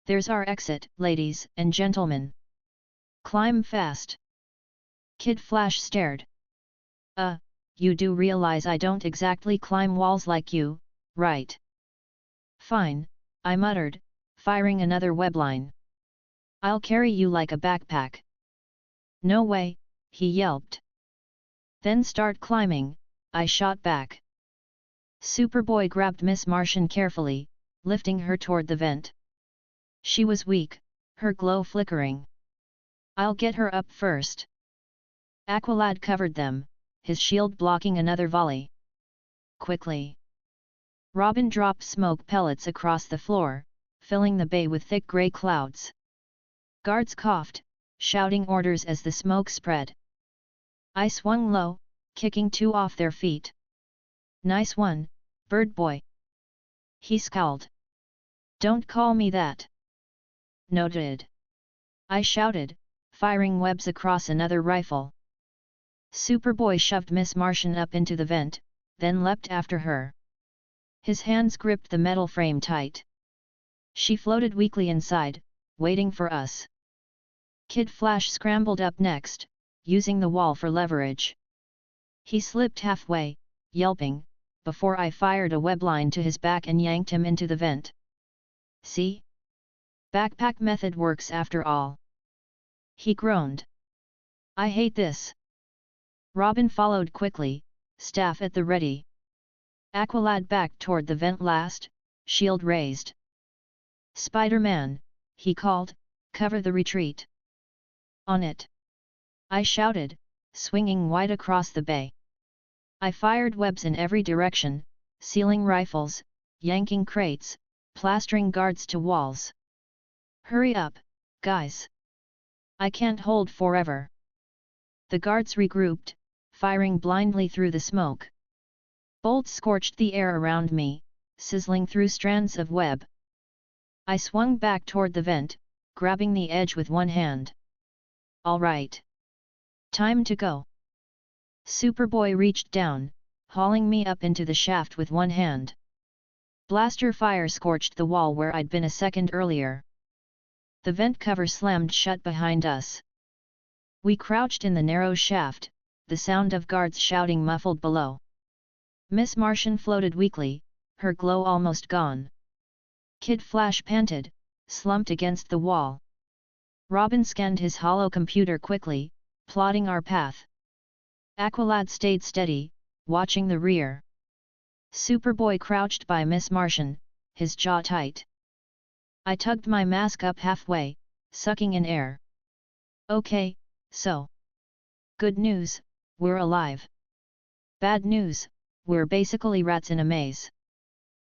B: There's our exit, ladies and gentlemen. Climb fast. Kid Flash stared. You do realize I don't exactly climb walls like you, right? Fine, I muttered, firing another webline. I'll carry you like a backpack. No way, he yelped. Then start climbing, I shot back. Superboy grabbed Miss Martian carefully, lifting her toward the vent. She was weak, her glow flickering. I'll get her up first. Aqualad covered them, his shield blocking another volley. Quickly. Robin dropped smoke pellets across the floor, filling the bay with thick grey clouds. Guards coughed, shouting orders as the smoke spread. I swung low, kicking two off their feet. Nice one, bird boy. He scowled. Don't call me that. Noted. I shouted, firing webs across another rifle. Superboy shoved Miss Martian up into the vent, then leapt after her. His hands gripped the metal frame tight. She floated weakly inside, waiting for us. Kid Flash scrambled up next, using the wall for leverage. He slipped halfway, yelping, before I fired a web line to his back and yanked him into the vent. See? Backpack method works after all. He groaned. I hate this. Robin followed quickly, staff at the ready. Aqualad backed toward the vent last, shield raised. Spider-Man, he called, cover the retreat. On it. I shouted, swinging wide across the bay. I fired webs in every direction, sealing rifles, yanking crates, plastering guards to walls. Hurry up, guys. I can't hold forever. The guards regrouped, firing blindly through the smoke. Bolts scorched the air around me, sizzling through strands of web. I swung back toward the vent, grabbing the edge with one hand. All right. Time to go. Superboy reached down, hauling me up into the shaft with one hand. Blaster fire scorched the wall where I'd been a second earlier. The vent cover slammed shut behind us. We crouched in the narrow shaft, the sound of guards shouting muffled below. Miss Martian floated weakly, her glow almost gone. Kid Flash panted, slumped against the wall. Robin scanned his hollow computer quickly, plotting our path. Aqualad stayed steady, watching the rear. Superboy crouched by Miss Martian, his jaw tight. I tugged my mask up halfway, sucking in air. Okay, so. Good news, we're alive. Bad news, we're basically rats in a maze.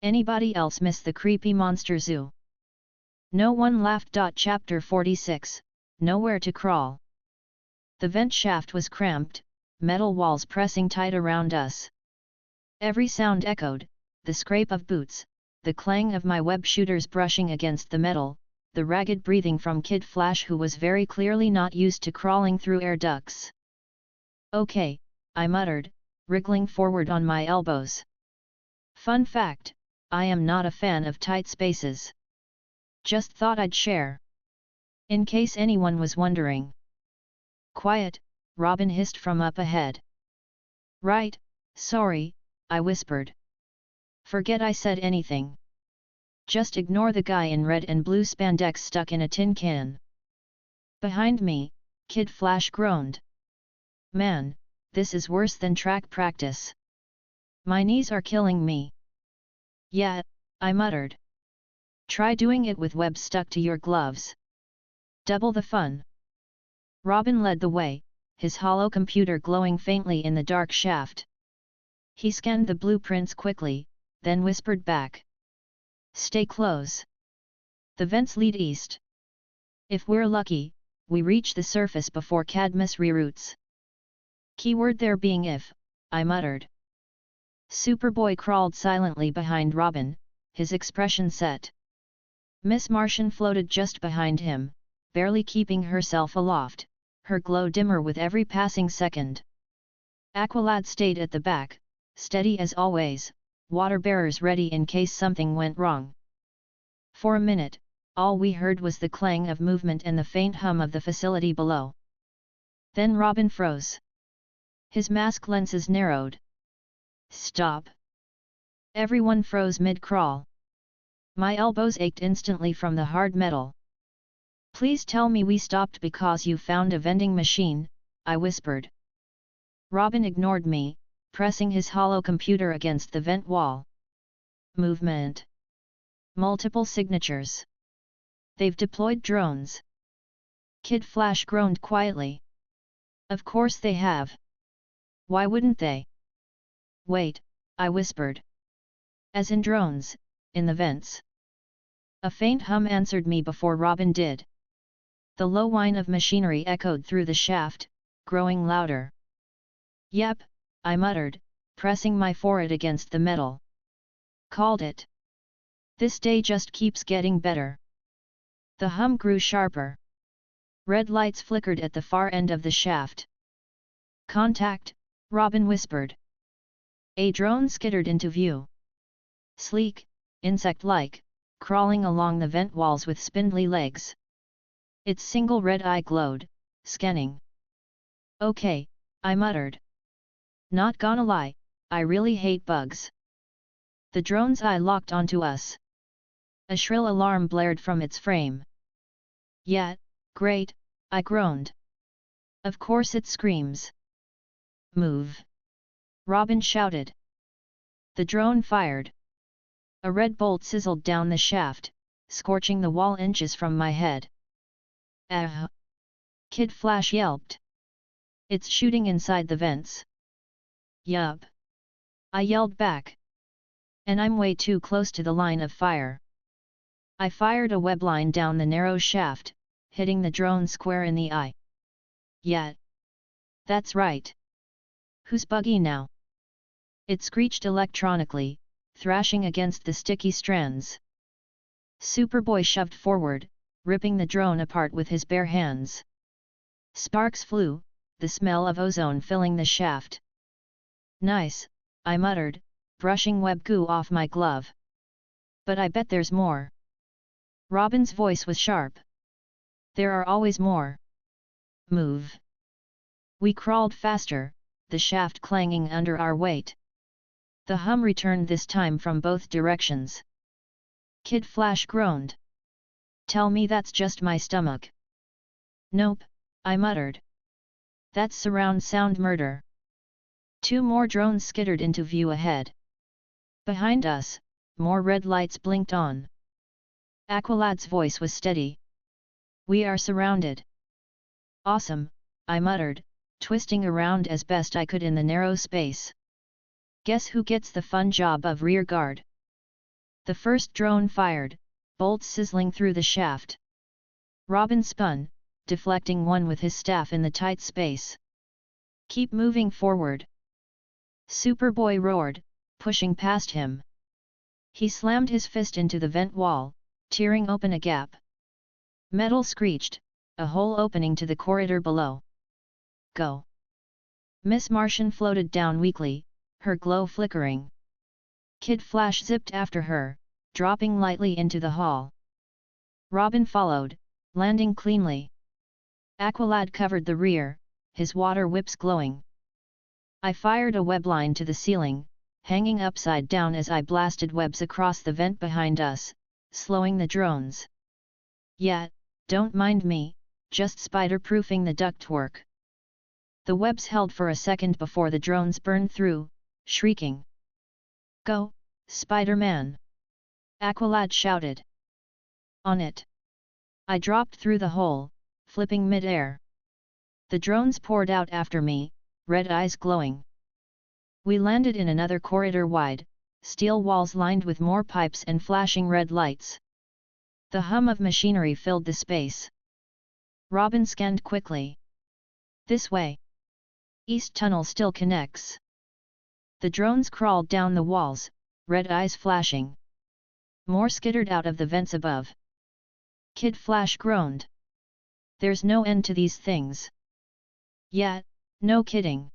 B: Anybody else miss the creepy monster zoo? No one laughed. Chapter 46, Nowhere to Crawl. The vent shaft was cramped, metal walls pressing tight around us. Every sound echoed, the scrape of boots, the clang of my web shooters brushing against the metal, the ragged breathing from Kid Flash who was very clearly not used to crawling through air ducts. Okay, I muttered, wriggling forward on my elbows. Fun fact, I am not a fan of tight spaces. Just thought I'd share. In case anyone was wondering. Quiet, Robin hissed from up ahead. Right, sorry, I whispered. Forget I said anything. Just ignore the guy in red and blue spandex stuck in a tin can. Behind me, Kid Flash groaned. Man, this is worse than track practice. My knees are killing me. Yeah, I muttered. Try doing it with webs stuck to your gloves. Double the fun. Robin led the way, his hollow computer glowing faintly in the dark shaft. He scanned the blueprints quickly, then whispered back. Stay close. The vents lead east. If we're lucky, we reach the surface before Cadmus reroutes. Keyword there being if, I muttered. Superboy crawled silently behind Robin, his expression set. Miss Martian floated just behind him, barely keeping herself aloft, her glow dimmer with every passing second. Aqualad stayed at the back, steady as always, water bearers ready in case something went wrong. For a minute, all we heard was the clang of movement and the faint hum of the facility below. Then Robin froze. His mask lenses narrowed. Stop! Everyone froze mid-crawl. My elbows ached instantly from the hard metal. Please tell me we stopped because you found a vending machine, I whispered. Robin ignored me, pressing his hollow computer against the vent wall. Movement. Multiple signatures. They've deployed drones. Kid Flash groaned quietly. Of course they have. Why wouldn't they? Wait, I whispered. As in drones, in the vents. A faint hum answered me before Robin did. The low whine of machinery echoed through the shaft, growing louder. Yep, I muttered, pressing my forehead against the metal. Called it. This day just keeps getting better. The hum grew sharper. Red lights flickered at the far end of the shaft. Contact, Robin whispered. A drone skittered into view. Sleek, insect-like, crawling along the vent walls with spindly legs. Its single red eye glowed, scanning. Okay, I muttered. Not gonna lie, I really hate bugs. The drone's eye locked onto us. A shrill alarm blared from its frame. Yeah, great, I groaned. Of course it screams. Move. Robin shouted. The drone fired. A red bolt sizzled down the shaft, scorching the wall inches from my head. Ah! Kid Flash yelped. It's shooting inside the vents. Yup. I yelled back. And I'm way too close to the line of fire. I fired a web line down the narrow shaft, hitting the drone square in the eye. Yeah. That's right. Who's buggy now? It screeched electronically, thrashing against the sticky strands. Superboy shoved forward, ripping the drone apart with his bare hands. Sparks flew, the smell of ozone filling the shaft. Nice, I muttered, brushing web goo off my glove. But I bet there's more. Robin's voice was sharp. There are always more. Move. We crawled faster, the shaft clanging under our weight. The hum returned this time from both directions. Kid Flash groaned. Tell me that's just my stomach. Nope, I muttered. That's surround sound murder. Two more drones skittered into view ahead. Behind us, more red lights blinked on. Aqualad's voice was steady. We are surrounded. Awesome, I muttered, twisting around as best I could in the narrow space. Guess who gets the fun job of rear guard? The first drone fired, bolts sizzling through the shaft. Robin spun, deflecting one with his staff in the tight space. Keep moving forward. Superboy roared, pushing past him. He slammed his fist into the vent wall, tearing open a gap. Metal screeched, a hole opening to the corridor below. Go! Miss Martian floated down weakly, her glow flickering. Kid Flash zipped after her, dropping lightly into the hall. Robin followed, landing cleanly. Aqualad covered the rear, his water whips glowing. I fired a web line to the ceiling, hanging upside down as I blasted webs across the vent behind us, slowing the drones. Yeah, don't mind me, just spider-proofing the ductwork. The webs held for a second before the drones burned through, shrieking. Go, Spider-Man! Aqualad shouted. On it! I dropped through the hole, flipping mid-air. The drones poured out after me, red eyes glowing. We landed in another corridor wide, steel walls lined with more pipes and flashing red lights. The hum of machinery filled the space. Robin scanned quickly. This way. East tunnel still connects. The drones crawled down the walls, red eyes flashing. More skittered out of the vents above. Kid Flash groaned. There's no end to these things. Yeah, no kidding.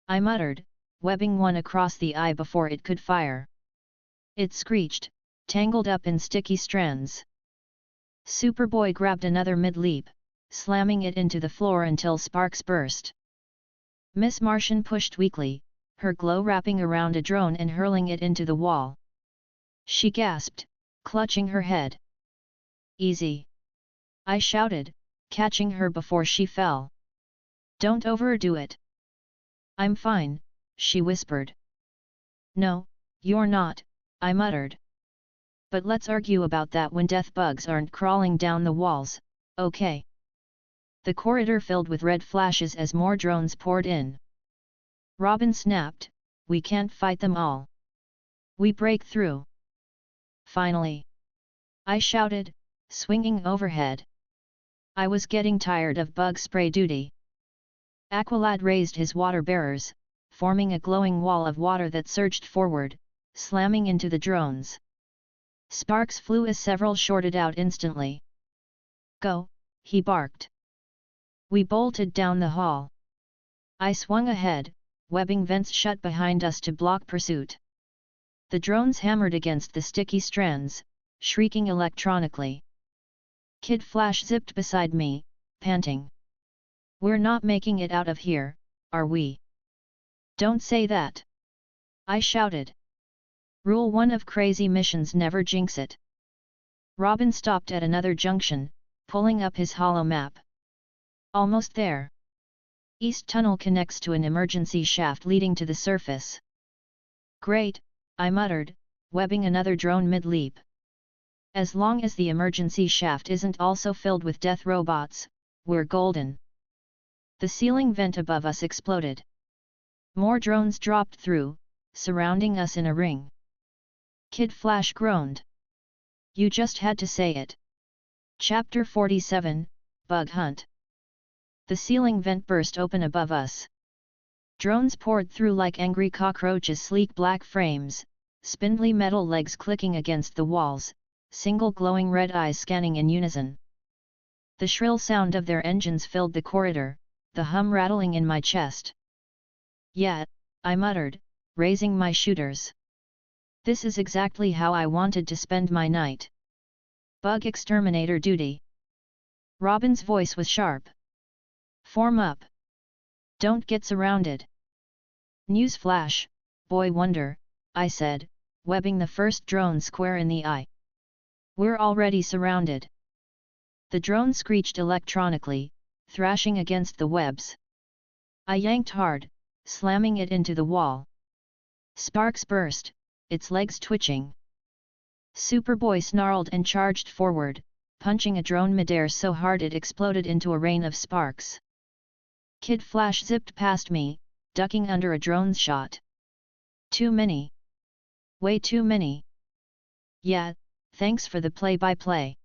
B: I muttered, webbing one across the eye before it could fire. It screeched, tangled up in sticky strands. Superboy grabbed another mid-leap, slamming it into the floor until sparks burst. Miss Martian pushed weakly, her glow wrapping around a drone and hurling it into the wall. She gasped, clutching her head. Easy. I shouted, catching her before she fell. Don't overdo it. I'm fine, she whispered. No, you're not, I muttered. But let's argue about that when death bugs aren't crawling down the walls, okay? The corridor filled with red flashes as more drones poured in. Robin snapped, we can't fight them all. We break through. Finally. I shouted, swinging overhead. I was getting tired of bug spray duty. Aqualad raised his water bearers, forming a glowing wall of water that surged forward, slamming into the drones. Sparks flew as several shorted out instantly. Go, he barked. We bolted down the hall. I swung ahead, webbing vents shut behind us to block pursuit. The drones hammered against the sticky strands, shrieking electronically. Kid Flash zipped beside me, panting. We're not making it out of here, are we? Don't say that! I shouted. Rule 1 of crazy missions: never jinx it. Robin stopped at another junction, pulling up his holo map. Almost there. East Tunnel connects to an emergency shaft leading to the surface. Great, I muttered, webbing another drone mid-leap. As long as the emergency shaft isn't also filled with death robots, we're golden. The ceiling vent above us exploded. More drones dropped through, surrounding us in a ring. Kid Flash groaned. You just had to say it. Chapter 47, Bug Hunt. The ceiling vent burst open above us. Drones poured through like angry cockroaches, sleek black frames, spindly metal legs clicking against the walls, single glowing red eyes scanning in unison. The shrill sound of their engines filled the corridor, the hum rattling in my chest. Yeah, I muttered, raising my shooters. This is exactly how I wanted to spend my night. Bug exterminator duty. Robin's voice was sharp. Form up. Don't get surrounded. News flash, boy wonder, I said, webbing the first drone square in the eye. We're already surrounded. The drone screeched electronically, thrashing against the webs. I yanked hard, slamming it into the wall. Sparks burst, its legs twitching. Superboy snarled and charged forward, punching a drone midair so hard it exploded into a rain of sparks. Kid Flash zipped past me, ducking under a drone's shot. Too many. Way too many. Yeah, thanks for the play-by-play.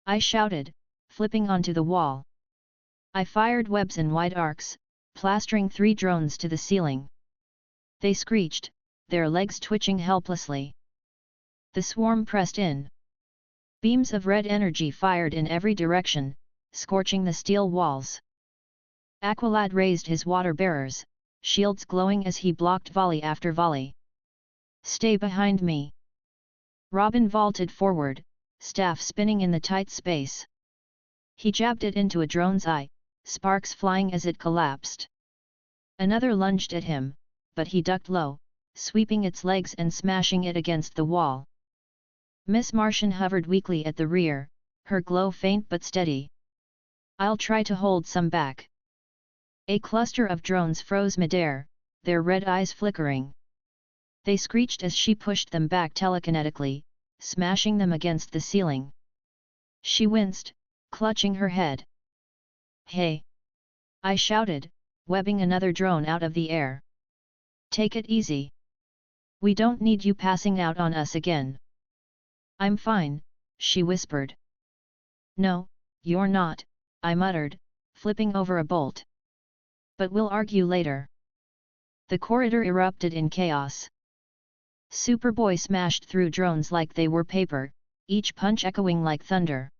B: I shouted, flipping onto the wall. I fired webs in wide arcs, plastering 3 drones to the ceiling. They screeched, their legs twitching helplessly. The swarm pressed in. Beams of red energy fired in every direction, scorching the steel walls. Aqualad raised his water bearers, shields glowing as he blocked volley after volley. Stay behind me. Robin vaulted forward, staff spinning in the tight space. He jabbed it into a drone's eye, sparks flying as it collapsed. Another lunged at him, but he ducked low, sweeping its legs and smashing it against the wall. Miss Martian hovered weakly at the rear, her glow faint but steady. I'll try to hold some back. A cluster of drones froze midair, their red eyes flickering. They screeched as she pushed them back telekinetically, smashing them against the ceiling. She winced, clutching her head. Hey! I shouted, webbing another drone out of the air. Take it easy. We don't need you passing out on us again. I'm fine, she whispered. No, you're not, I muttered, flipping over a bolt. But we'll argue later. The corridor erupted in chaos. Superboy smashed through drones like they were paper, each punch echoing like thunder.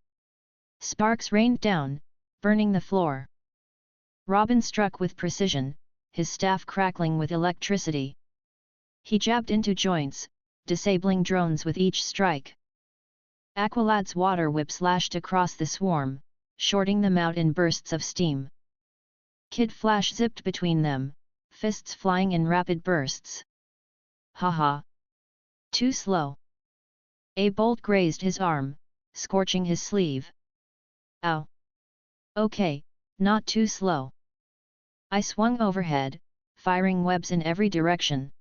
B: Sparks rained down, burning the floor. Robin struck with precision, his staff crackling with electricity. He jabbed into joints, disabling drones with each strike. Aqualad's water whips lashed across the swarm, shorting them out in bursts of steam. Kid Flash zipped between them, fists flying in rapid bursts. Haha! Too slow. A bolt grazed his arm, scorching his sleeve. Ow! Okay, not too slow. I swung overhead, firing webs in every direction.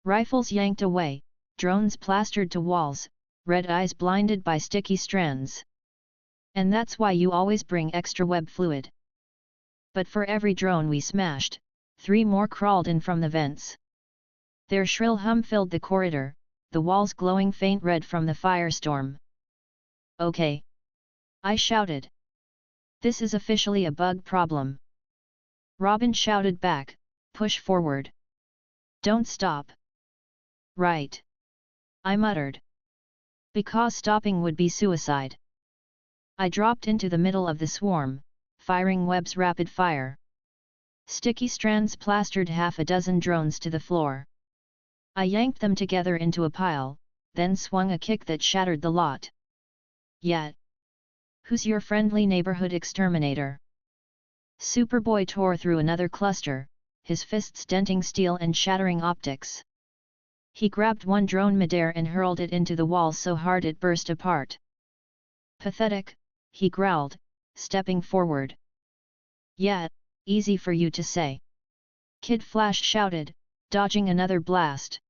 B: Rifles yanked away, drones plastered to walls, red eyes blinded by sticky strands. And that's why you always bring extra web fluid. But for every drone we smashed, 3 more crawled in from the vents. Their shrill hum filled the corridor, the walls glowing faint red from the firestorm. Okay! I shouted. This is officially a bug problem. Robin shouted back, push forward. Don't stop. Right. I muttered. Because stopping would be suicide. I dropped into the middle of the swarm, firing webs rapid fire. Sticky strands plastered half a dozen drones to the floor. I yanked them together into a pile, then swung a kick that shattered the lot. Yet. Who's your friendly neighborhood exterminator? Superboy tore through another cluster, his fists denting steel and shattering optics. He grabbed one drone midair and hurled it into the wall so hard it burst apart. Pathetic, he growled, stepping forward. Yeah, easy for you to say. Kid Flash shouted, dodging another blast.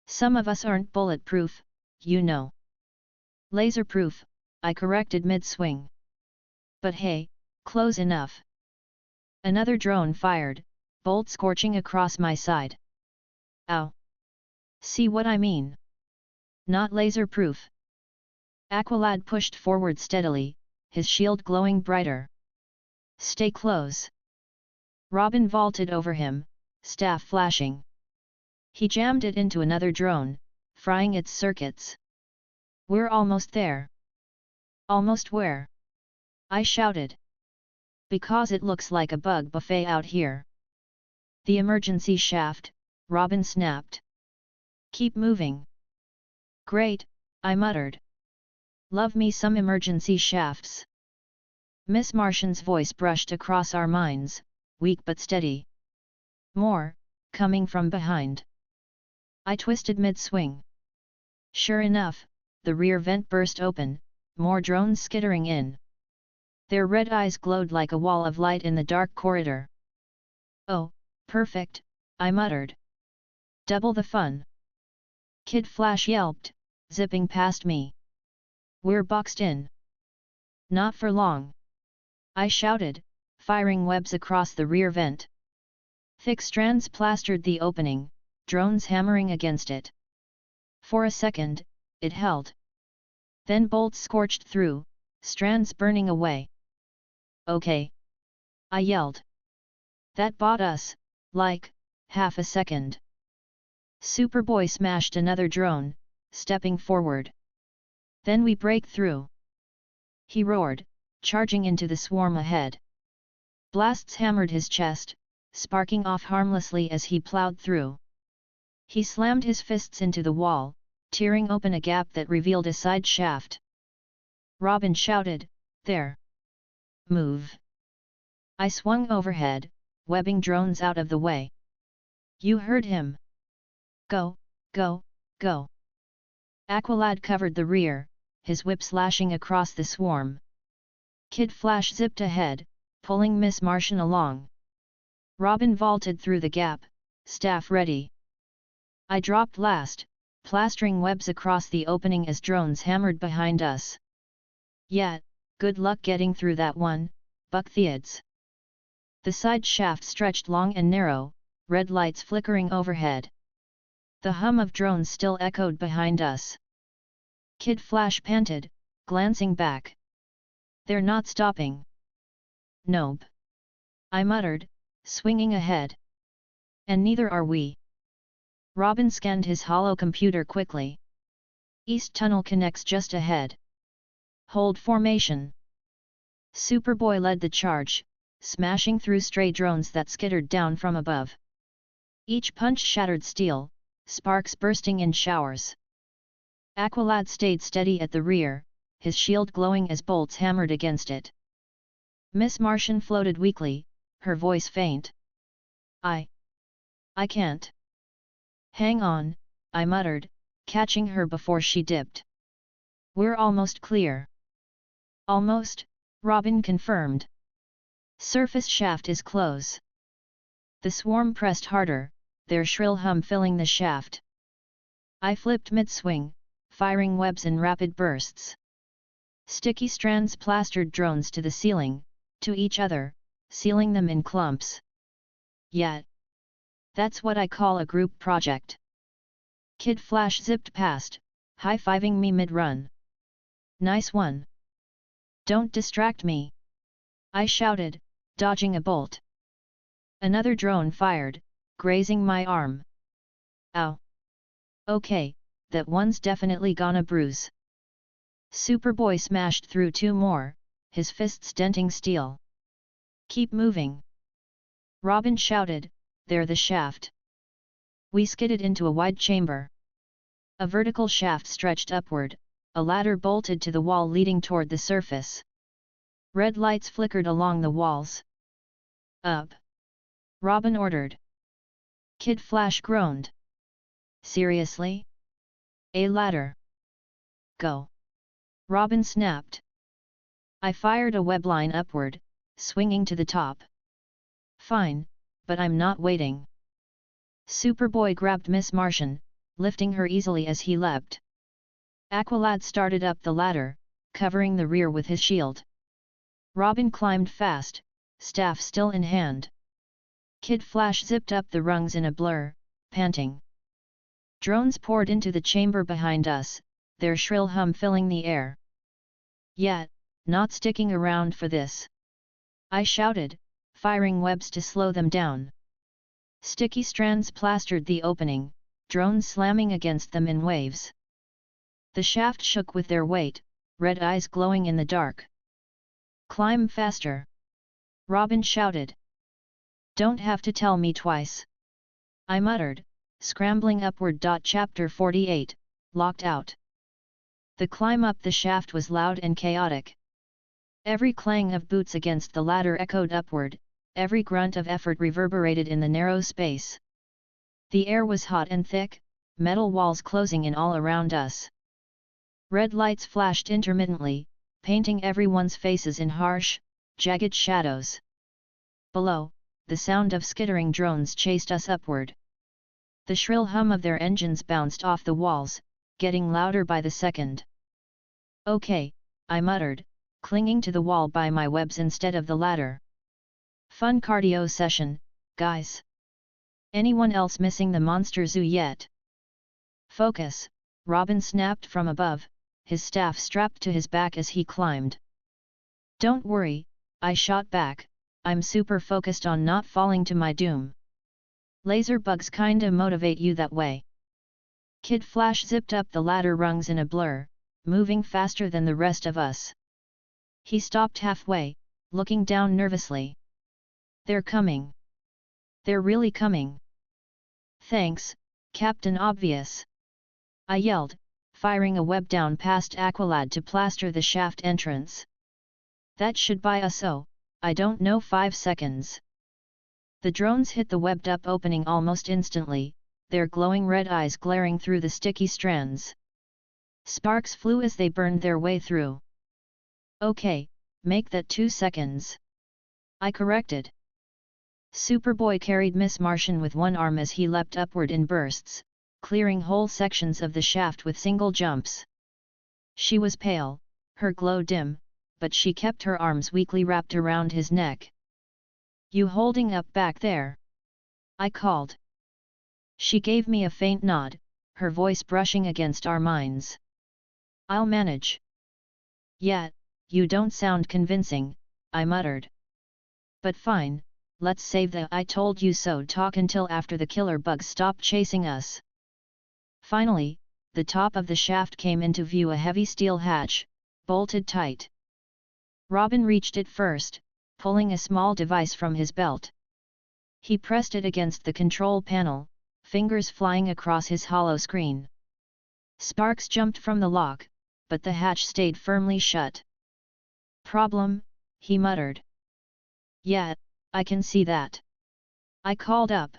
B: Some of us aren't bulletproof, you know. Laserproof, I corrected mid-swing. But hey, close enough. Another drone fired, bolt scorching across my side. Ow! See what I mean? Not laserproof. Aqualad pushed forward steadily, his shield glowing brighter. Stay close. Robin vaulted over him, staff flashing. He jammed it into another drone, frying its circuits. We're almost there. Almost where? I shouted. Because it looks like a bug buffet out here. The emergency shaft, Robin snapped. Keep moving. Great, I muttered. Love me some emergency shafts. Miss Martian's voice brushed across our minds, weak but steady. More, coming from behind. I twisted mid-swing. Sure enough, the rear vent burst open, more drones skittering in. Their red eyes glowed like a wall of light in the dark corridor. Oh, perfect, I muttered. Double the fun. Kid Flash yelped, zipping past me. We're boxed in. Not for long. I shouted, firing webs across the rear vent. Thick strands plastered the opening, drones hammering against it. For a second, it held. Then bolts scorched through, strands burning away. Okay. I yelled. That bought us, like, half a second. Superboy smashed another drone, stepping forward. Then we break through. He roared, charging into the swarm ahead. Blasts hammered his chest, sparking off harmlessly as he plowed through. He slammed his fists into the wall, tearing open a gap that revealed a side shaft. Robin shouted, there. Move. I swung overhead, webbing drones out of the way. You heard him. Go, go, go. Aqualad covered the rear, his whip slashing across the swarm. Kid Flash zipped ahead, pulling Miss Martian along. Robin vaulted through the gap, staff ready. I dropped last, plastering webs across the opening as drones hammered behind us. Yeah, good luck getting through that one, Bucktheads. The side shaft stretched long and narrow, red lights flickering overhead. The hum of drones still echoed behind us. Kid Flash panted, glancing back. They're not stopping. Nope. I muttered, swinging ahead. And neither are we. Robin scanned his hollow computer quickly. East Tunnel connects just ahead. Hold formation. Superboy led the charge, smashing through stray drones that skittered down from above. Each punch shattered steel, sparks bursting in showers. Aqualad stayed steady at the rear, his shield glowing as bolts hammered against it. Miss Martian floated weakly, her voice faint. I can't. Hang on, I muttered, catching her before she dipped. We're almost clear. Almost? Robin confirmed. Surface shaft is close. The swarm pressed harder, their shrill hum filling the shaft. I flipped mid-swing, firing webs in rapid bursts. Sticky strands plastered drones to the ceiling, to each other, sealing them in clumps. Yet. That's what I call a group project. Kid Flash zipped past, high-fiving me mid-run. Nice one. Don't distract me. I shouted, dodging a bolt. Another drone fired, grazing my arm. Ow. Okay, that one's definitely gonna bruise. Superboy smashed through two more, his fists denting steel. Keep moving. Robin shouted, there the shaft. We skidded into a wide chamber. A vertical shaft stretched upward, a ladder bolted to the wall leading toward the surface. Red lights flickered along the walls. Up! Robin ordered. Kid Flash groaned. Seriously? A ladder. Go! Robin snapped. I fired a web line upward, swinging to the top. Fine, but I'm not waiting. Superboy grabbed Miss Martian, lifting her easily as he leapt. Aqualad started up the ladder, covering the rear with his shield. Robin climbed fast, staff still in hand. Kid Flash zipped up the rungs in a blur, panting. Drones poured into the chamber behind us, their shrill hum filling the air. Yet, not sticking around for this. I shouted, firing webs to slow them down. Sticky strands plastered the opening, drones slamming against them in waves. The shaft shook with their weight, red eyes glowing in the dark. Climb faster! Robin shouted. Don't have to tell me twice. I muttered, scrambling upward. Chapter 48, Locked Out. The climb up the shaft was loud and chaotic. Every clang of boots against the ladder echoed upward, every grunt of effort reverberated in the narrow space. The air was hot and thick, metal walls closing in all around us. Red lights flashed intermittently, painting everyone's faces in harsh, jagged shadows. Below, the sound of skittering drones chased us upward. The shrill hum of their engines bounced off the walls, getting louder by the second. Okay, I muttered, clinging to the wall by my webs instead of the ladder. Fun cardio session, guys. Anyone else missing the monster zoo yet? Focus, Robin snapped from above, his staff strapped to his back as he climbed. Don't worry, I shot back, I'm super focused on not falling to my doom. Laser bugs kinda motivate you that way. Kid Flash zipped up the ladder rungs in a blur, moving faster than the rest of us. He stopped halfway, looking down nervously. They're coming. They're really coming. Thanks, Captain Obvious. I yelled, firing a web down past Aqualad to plaster the shaft entrance. That should buy us, I don't know, 5 seconds. The drones hit the webbed-up opening almost instantly, their glowing red eyes glaring through the sticky strands. Sparks flew as they burned their way through. Okay, make that 2 seconds. I corrected. Superboy carried Miss Martian with one arm as he leapt upward in bursts, clearing whole sections of the shaft with single jumps. She was pale, her glow dim, but she kept her arms weakly wrapped around his neck. You holding up back there? I called. She gave me a faint nod, her voice brushing against our minds. I'll manage. Yet, you don't sound convincing, I muttered. But fine, let's save the I told you so talk until after the killer bugs stop chasing us. Finally, the top of the shaft came into view, a heavy steel hatch, bolted tight. Robin reached it first, pulling a small device from his belt. He pressed it against the control panel, fingers flying across his hollow screen. Sparks jumped from the lock, but the hatch stayed firmly shut. Problem, he muttered. Yeah, I can see that. I called up.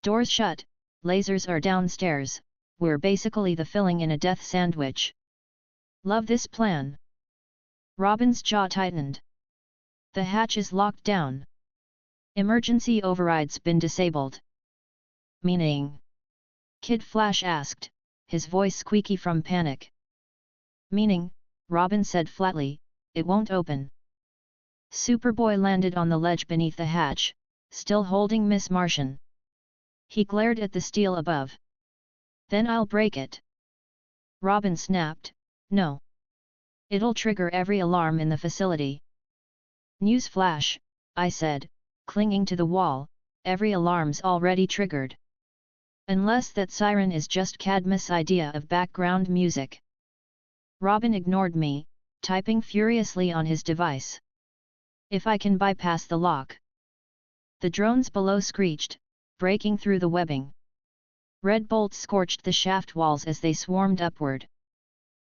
B: Doors shut, lasers are downstairs, we're basically the filling in a death sandwich. Love this plan. Robin's jaw tightened. The hatch is locked down. Emergency override's been disabled. Meaning? Kid Flash asked, his voice squeaky from panic. Meaning, Robin said flatly, it won't open. Superboy landed on the ledge beneath the hatch, still holding Miss Martian. He glared at the steel above. Then I'll break it. Robin snapped, no. It'll trigger every alarm in the facility. News flash, I said, clinging to the wall, every alarm's already triggered. Unless that siren is just Cadmus' idea of background music. Robin ignored me, typing furiously on his device. If I can bypass the lock. The drones below screeched, breaking through the webbing. Red bolts scorched the shaft walls as they swarmed upward.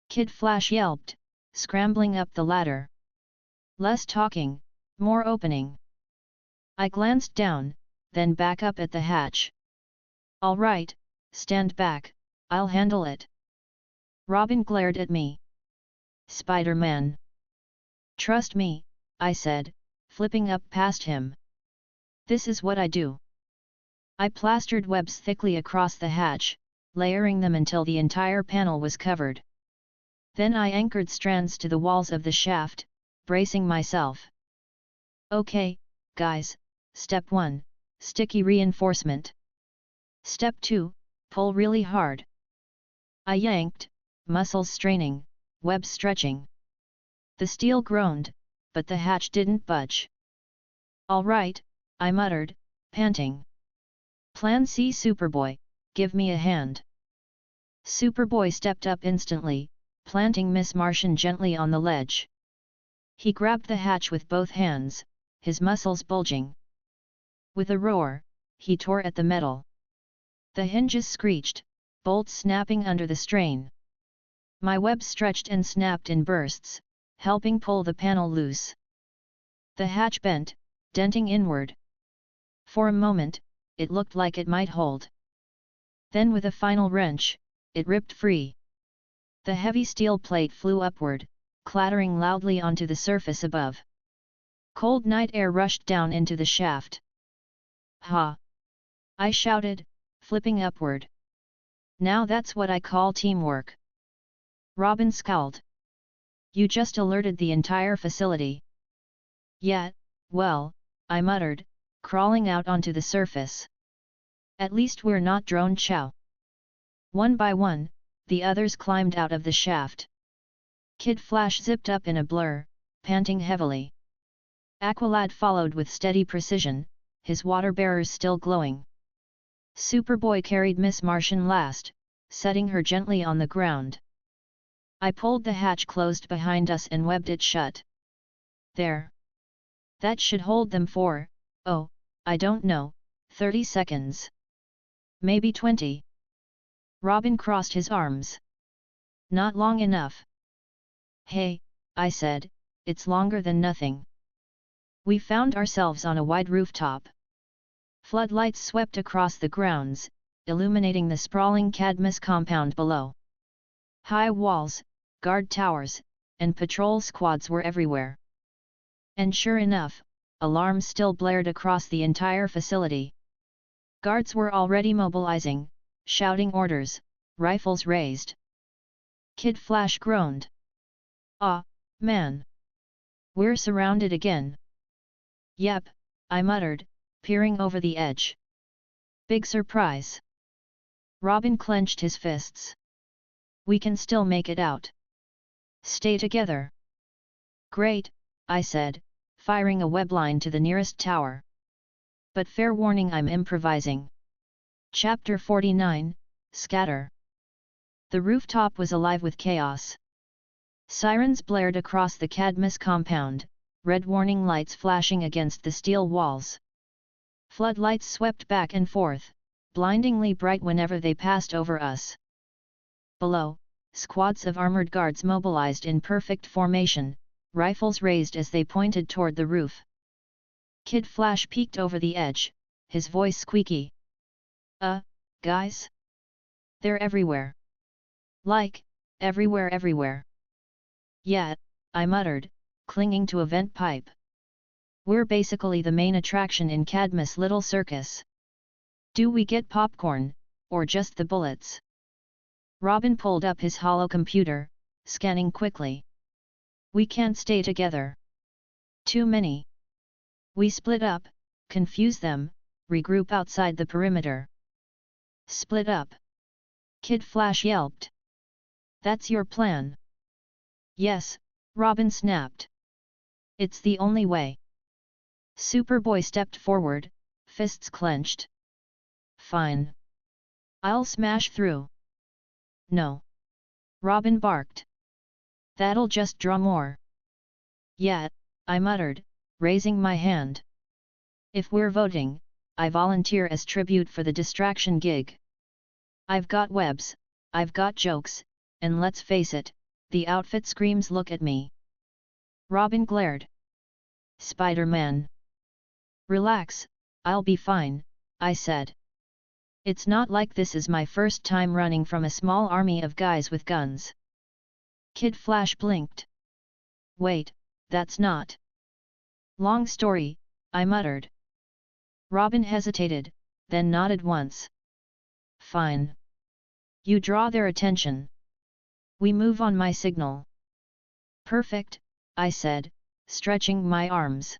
B: Kid Flash yelped, scrambling up the ladder. Less talking, more opening. I glanced down, then back up at the hatch. All right, stand back, I'll handle it. Robin glared at me. Spider-Man. Trust me, I said, flipping up past him. This is what I do. I plastered webs thickly across the hatch, layering them until the entire panel was covered. Then I anchored strands to the walls of the shaft, bracing myself. Okay, guys, step 1, sticky reinforcement. Step 2, pull really hard. I yanked, muscles straining, webs stretching. The steel groaned, but the hatch didn't budge. All right, I muttered, panting. Plan C. Superboy, give me a hand. Superboy stepped up instantly, planting Miss Martian gently on the ledge. He grabbed the hatch with both hands, his muscles bulging. With a roar, he tore at the metal. The hinges screeched, bolts snapping under the strain. My web stretched and snapped in bursts, helping pull the panel loose. The hatch bent, denting inward. For a moment, it looked like it might hold. Then with a final wrench, it ripped free. The heavy steel plate flew upward, clattering loudly onto the surface above. Cold night air rushed down into the shaft. Ha! I shouted, flipping upward. Now that's what I call teamwork. Robin scowled. You just alerted the entire facility. Yeah, well, I muttered, crawling out onto the surface. At least we're not drone chow. One by one, the others climbed out of the shaft. Kid Flash zipped up in a blur, panting heavily. Aqualad followed with steady precision, his water bearers still glowing. Superboy carried Miss Martian last, setting her gently on the ground. I pulled the hatch closed behind us and webbed it shut. There. That should hold them for, oh, I don't know, 30 seconds. Maybe 20. Robin crossed his arms. Not long enough. Hey, I said, it's longer than nothing. We found ourselves on a wide rooftop. Floodlights swept across the grounds, illuminating the sprawling Cadmus compound below. High walls, guard towers, and patrol squads were everywhere. And sure enough, alarms still blared across the entire facility. Guards were already mobilizing, shouting orders, rifles raised. Kid Flash groaned. Ah, man! We're surrounded again. Yep, I muttered, peering over the edge. Big surprise. Robin clenched his fists. We can still make it out. Stay together. Great, I said, firing a webline to the nearest tower. But fair warning, I'm improvising. Chapter 49, Scatter. The rooftop was alive with chaos. Sirens blared across the Cadmus compound, red warning lights flashing against the steel walls. Floodlights swept back and forth, blindingly bright whenever they passed over us. Below, squads of armored guards mobilized in perfect formation, rifles raised as they pointed toward the roof. Kid Flash peeked over the edge, his voice squeaky. Guys? They're everywhere. Like, everywhere. Yeah, I muttered, clinging to a vent pipe. We're basically the main attraction in Cadmus' little circus. Do we get popcorn, or just the bullets? Robin pulled up his hollow computer, scanning quickly. We can't stay together. Too many. We split up, confuse them, regroup outside the perimeter. Split up. Kid Flash yelped. That's your plan? Yes, Robin snapped. It's the only way. Superboy stepped forward, fists clenched. Fine. I'll smash through. No. Robin barked. That'll just draw more. Yeah, I muttered, raising my hand. If we're voting, I volunteer as tribute for the distraction gig. I've got webs, I've got jokes, and let's face it, the outfit screams look at me. Robin glared. Spider-Man. Relax, I'll be fine, I said. It's not like this is my first time running from a small army of guys with guns. Kid Flash blinked. Wait, that's not. Long story, I muttered. Robin hesitated, then nodded once. Fine. You draw their attention. We move on my signal. Perfect, I said, stretching my arms.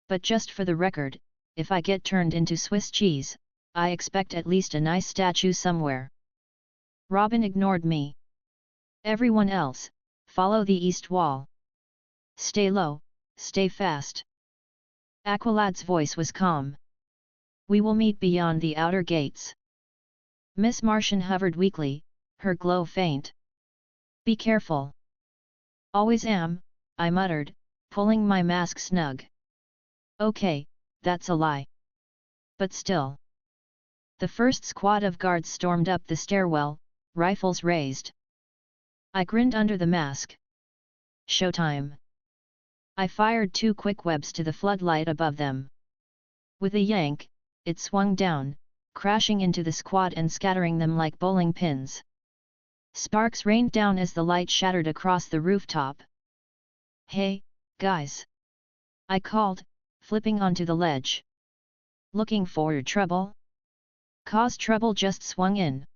B: But just for the record, if I get turned into Swiss cheese, I expect at least a nice statue somewhere. Robin ignored me. Everyone else, follow the east wall. Stay low, stay fast. Aqualad's voice was calm. We will meet beyond the outer gates. Miss Martian hovered weakly, her glow faint. Be careful. Always am, I muttered, pulling my mask snug. Okay, that's a lie. But still. The first squad of guards stormed up the stairwell, rifles raised. I grinned under the mask. Showtime. I fired 2 quick webs to the floodlight above them. With a yank, it swung down, crashing into the squad and scattering them like bowling pins. Sparks rained down as the light shattered across the rooftop. Hey, guys! I called, flipping onto the ledge. Looking for trouble? 'Cause trouble just swung in.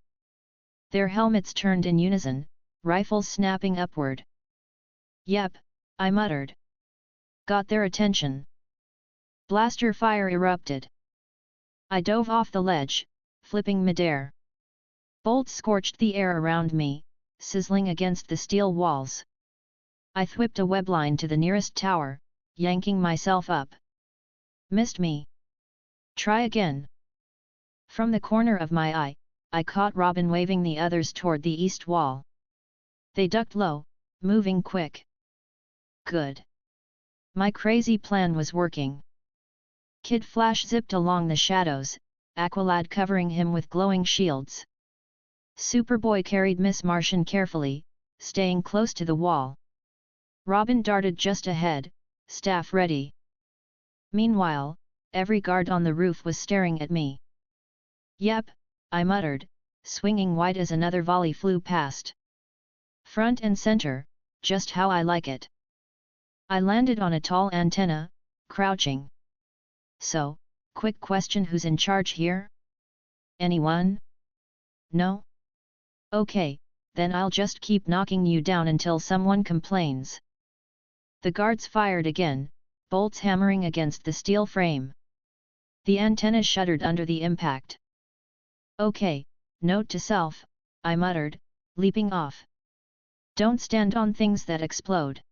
B: Their helmets turned in unison, rifles snapping upward. Yep, I muttered. Got their attention. Blaster fire erupted. I dove off the ledge, flipping midair. Bolts scorched the air around me, sizzling against the steel walls. I whipped a webline to the nearest tower, yanking myself up. Missed me. Try again. From the corner of my eye, I caught Robin waving the others toward the east wall. They ducked low, moving quick. Good. My crazy plan was working. Kid Flash zipped along the shadows, Aqualad covering him with glowing shields. Superboy carried Miss Martian carefully, staying close to the wall. Robin darted just ahead, staff ready. Meanwhile, every guard on the roof was staring at me. Yep, I muttered, swinging wide as another volley flew past. Front and center, just how I like it. I landed on a tall antenna, crouching. So, quick question, who's in charge here? Anyone? No? Okay, then I'll just keep knocking you down until someone complains. The guards fired again, bolts hammering against the steel frame. The antenna shuddered under the impact. Okay, note to self, I muttered, leaping off. Don't stand on things that explode.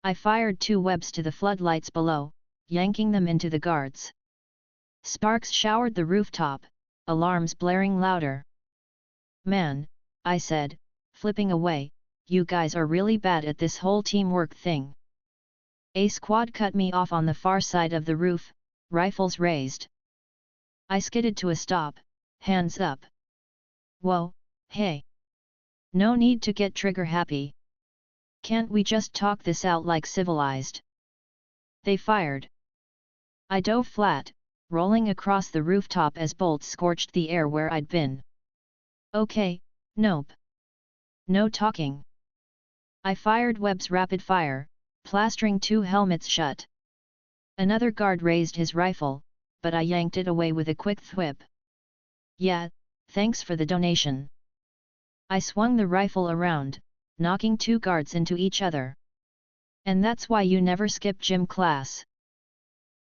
B: I fired 2 webs to the floodlights below, yanking them into the guards. Sparks showered the rooftop, alarms blaring louder. Man, I said, flipping away, you guys are really bad at this whole teamwork thing. A squad cut me off on the far side of the roof, rifles raised. I skidded to a stop, hands up. Whoa, hey! No need to get trigger happy. Can't we just talk this out like civilized? They fired. I dove flat, rolling across the rooftop as bolts scorched the air where I'd been. Okay, nope. No talking. I fired webs rapid fire, plastering 2 helmets shut. Another guard raised his rifle, but I yanked it away with a quick thwip. Yeah, thanks for the donation. I swung the rifle around, knocking 2 guards into each other. And that's why you never skip gym class.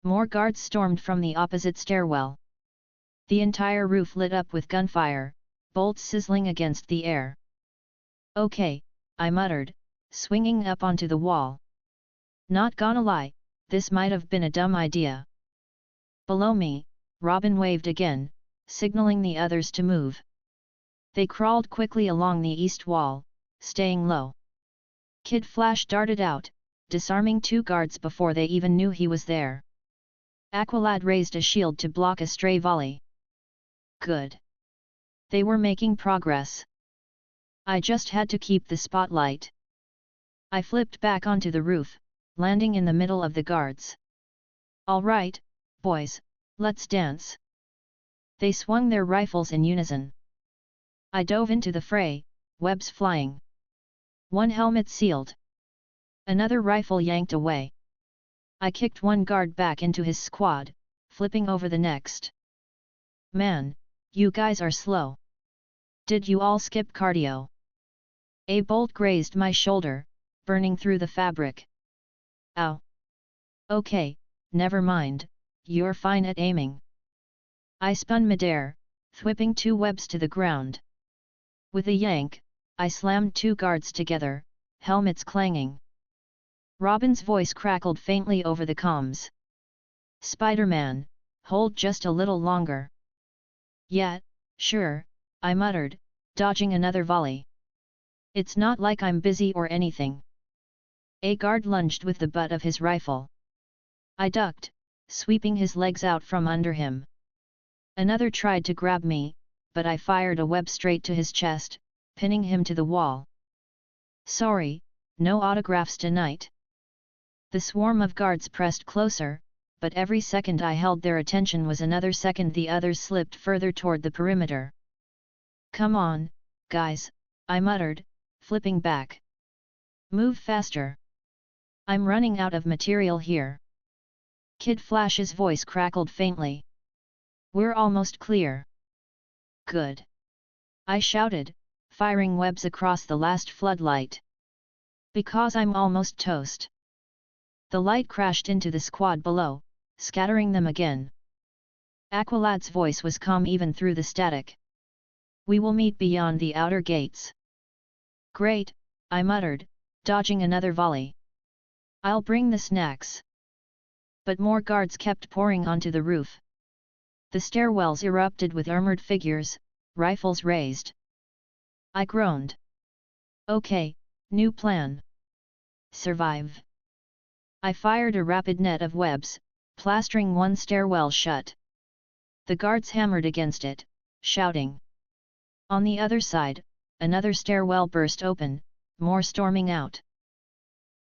B: More guards stormed from the opposite stairwell. The entire roof lit up with gunfire, bolts sizzling against the air. Okay, I muttered, swinging up onto the wall. Not gonna lie, this might have been a dumb idea. Below me, Robin waved again, signaling the others to move. They crawled quickly along the east wall, staying low. Kid Flash darted out, disarming 2 guards before they even knew he was there. Aqualad raised a shield to block a stray volley. Good. They were making progress. I just had to keep the spotlight. I flipped back onto the roof, landing in the middle of the guards. All right, boys, let's dance. They swung their rifles in unison. I dove into the fray, webs flying. 1 helmet sealed. Another rifle yanked away. I kicked 1 guard back into his squad, flipping over the next. Man, you guys are slow. Did you all skip cardio? A bolt grazed my shoulder, burning through the fabric. Ow. Okay, never mind, you're fine at aiming. I spun midair, thwipping 2 webs to the ground. With a yank, I slammed 2 guards together, helmets clanging. Robin's voice crackled faintly over the comms. Spider-Man, hold just a little longer. Yeah, sure, I muttered, dodging another volley. It's not like I'm busy or anything. A guard lunged with the butt of his rifle. I ducked, sweeping his legs out from under him. Another tried to grab me, but I fired a web straight to his chest, pinning him to the wall. Sorry, no autographs tonight. The swarm of guards pressed closer, but every second I held their attention was another second the others slipped further toward the perimeter. Come on, guys, I muttered, flipping back. Move faster. I'm running out of material here. Kid Flash's voice crackled faintly. We're almost clear. Good. I shouted, firing webs across the last floodlight. Because I'm almost toast. The light crashed into the squad below, scattering them again. Aqualad's voice was calm even through the static. We will meet beyond the outer gates. Great, I muttered, dodging another volley. I'll bring the snacks. But more guards kept pouring onto the roof. The stairwells erupted with armored figures, rifles raised. I groaned. Okay, new plan. Survive. I fired a rapid net of webs, plastering 1 stairwell shut. The guards hammered against it, shouting. On the other side, another stairwell burst open, more storming out.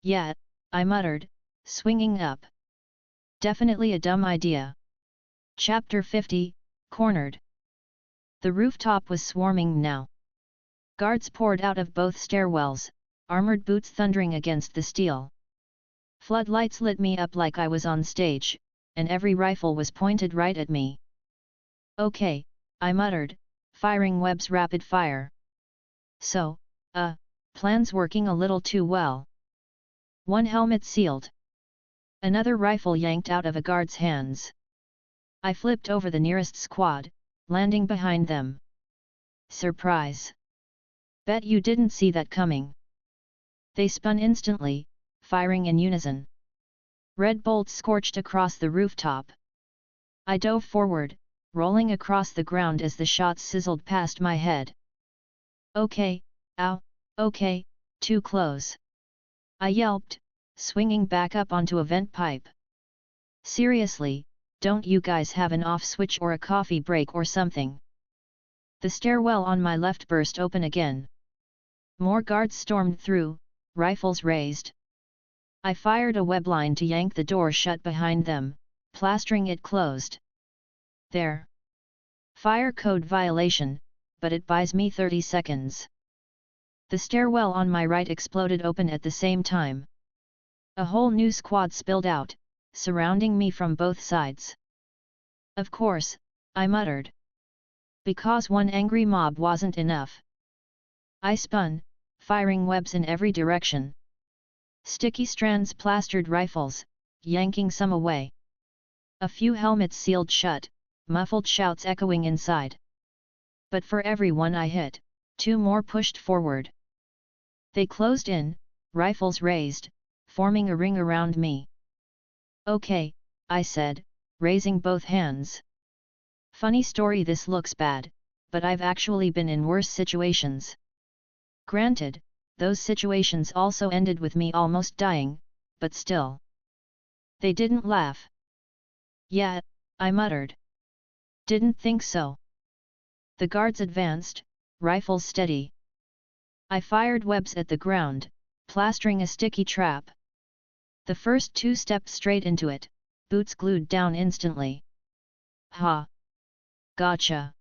B: Yeah, I muttered, swinging up. Definitely a dumb idea. Chapter 50, Cornered. The rooftop was swarming now. Guards poured out of both stairwells, armored boots thundering against the steel. Floodlights lit me up like I was on stage, and every rifle was pointed right at me. Okay, I muttered, firing webs rapid fire. So, plan's working a little too well. 1 helmet sealed. Another rifle yanked out of a guard's hands. I flipped over the nearest squad, landing behind them. Surprise! Bet you didn't see that coming. They spun instantly, firing in unison. Red bolts scorched across the rooftop. I dove forward, rolling across the ground as the shots sizzled past my head. Okay, ow, okay, too close. I yelped, swinging back up onto a vent pipe. Seriously, don't you guys have an off switch or a coffee break or something? The stairwell on my left burst open again. More guards stormed through, rifles raised. I fired a webline to yank the door shut behind them, plastering it closed. There. Fire code violation, but it buys me 30 seconds. The stairwell on my right exploded open at the same time. A whole new squad spilled out, surrounding me from both sides. Of course, I muttered. Because one angry mob wasn't enough. I spun, firing webs in every direction. Sticky strands plastered rifles, yanking some away. A few helmets sealed shut, muffled shouts echoing inside. But for every one I hit, 2 more pushed forward. They closed in, rifles raised, forming a ring around me. Okay, I said, raising both hands. Funny story, this looks bad, but I've actually been in worse situations. Granted, those situations also ended with me almost dying, but still. They didn't laugh. Yeah, I muttered. Didn't think so. The guards advanced, rifles steady. I fired webs at the ground, plastering a sticky trap. The first 2 stepped straight into it, boots glued down instantly. Ha! Gotcha!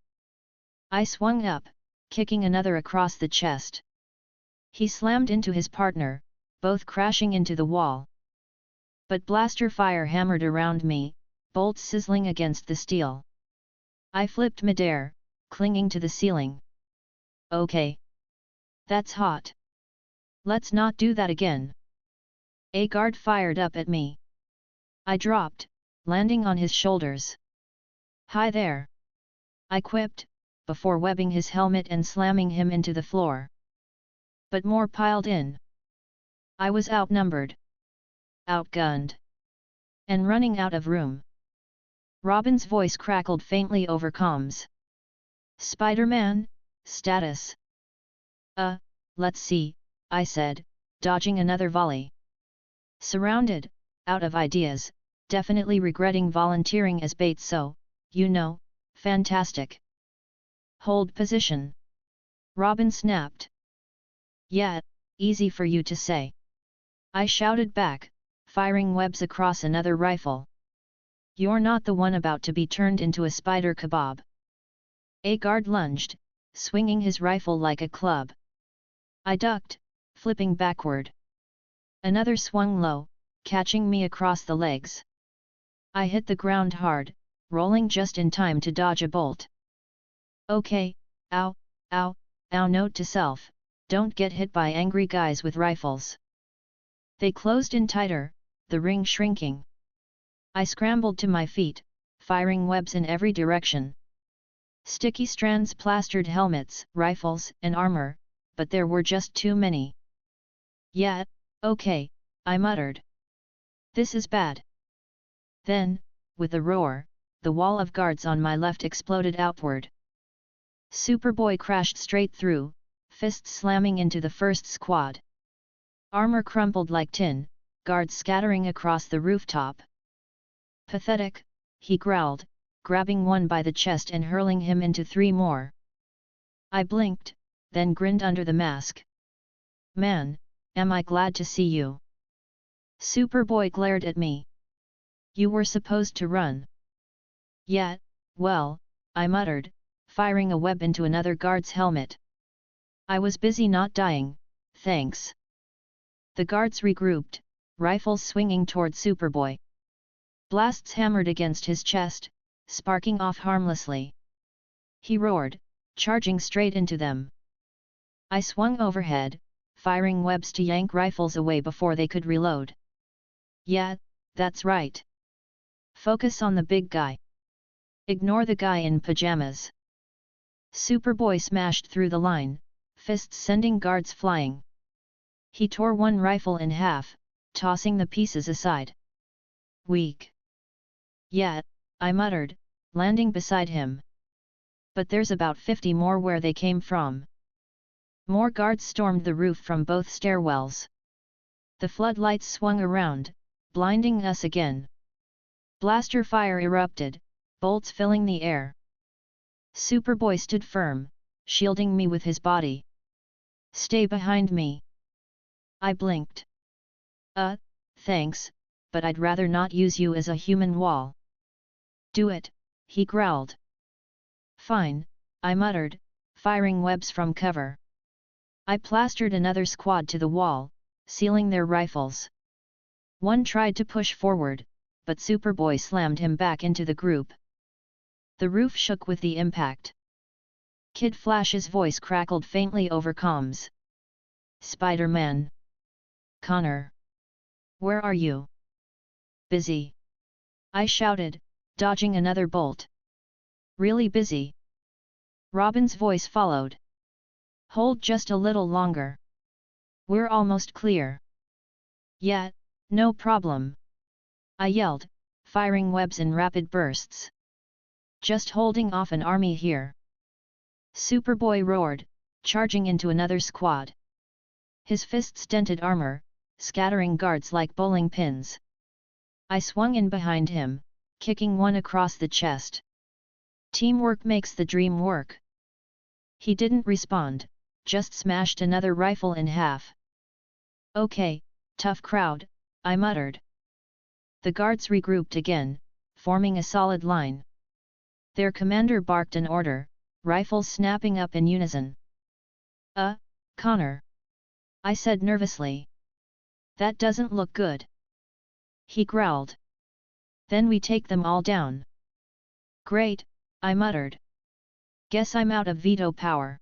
B: I swung up, kicking another across the chest. He slammed into his partner, both crashing into the wall. But blaster fire hammered around me, bolts sizzling against the steel. I flipped midair, clinging to the ceiling. Okay. That's hot. Let's not do that again. A guard fired up at me. I dropped, landing on his shoulders. Hi there! I quipped, before webbing his helmet and slamming him into the floor. But more piled in. I was outnumbered. Outgunned. And running out of room. Robin's voice crackled faintly over comms. Spider-Man, status. Let's see, I said, dodging another volley. Surrounded, out of ideas, definitely regretting volunteering as bait, so, you know, fantastic. Hold position. Robin snapped. Yeah, easy for you to say. I shouted back, firing webs across another rifle. You're not the one about to be turned into a spider kebab. A guard lunged, swinging his rifle like a club. I ducked, flipping backward. Another swung low, catching me across the legs. I hit the ground hard, rolling just in time to dodge a bolt. Okay, ow, ow, ow. Note to self, don't get hit by angry guys with rifles. They closed in tighter, the ring shrinking. I scrambled to my feet, firing webs in every direction. Sticky strands plastered helmets, rifles, and armor, but there were just too many. Yeah, okay, I muttered. This is bad. Then, with a roar, the wall of guards on my left exploded outward. Superboy crashed straight through, fists slamming into the first squad. Armor crumpled like tin, guards scattering across the rooftop. Pathetic, he growled, grabbing one by the chest and hurling him into 3 more. I blinked, then grinned under the mask. Man, am I glad to see you. Superboy glared at me. You were supposed to run. Yeah, well, I muttered, firing a web into another guard's helmet. I was busy not dying, thanks. The guards regrouped, rifles swinging toward Superboy. Blasts hammered against his chest, sparking off harmlessly. He roared, charging straight into them. I swung overhead, firing webs to yank rifles away before they could reload. Yeah, that's right. Focus on the big guy. Ignore the guy in pajamas. Superboy smashed through the line, fists sending guards flying. He tore one rifle in half, tossing the pieces aside. Weak. Yeah, I muttered, landing beside him. But there's about 50 more where they came from. More guards stormed the roof from both stairwells. The floodlights swung around, blinding us again. Blaster fire erupted, bolts filling the air. Superboy stood firm, shielding me with his body. Stay behind me. I blinked. Thanks, but I'd rather not use you as a human wall. Do it, he growled. Fine, I muttered, firing webs from cover. I plastered another squad to the wall, sealing their rifles. One tried to push forward, but Superboy slammed him back into the group. The roof shook with the impact. Kid Flash's voice crackled faintly over comms. Spider-Man. Connor. Where are you? Busy. I shouted, dodging another bolt. Really busy? Robin's voice followed. Hold just a little longer. We're almost clear. Yeah, no problem. I yelled, firing webs in rapid bursts. Just holding off an army here. Superboy roared, charging into another squad. His fists dented armor, scattering guards like bowling pins. I swung in behind him, kicking one across the chest. Teamwork makes the dream work. He didn't respond, just smashed another rifle in half. Okay, tough crowd, I muttered. The guards regrouped again, forming a solid line. Their commander barked an order, rifles snapping up in unison. Connor. I said nervously. That doesn't look good. He growled. Then we take them all down. Great, I muttered. Guess I'm out of veto power.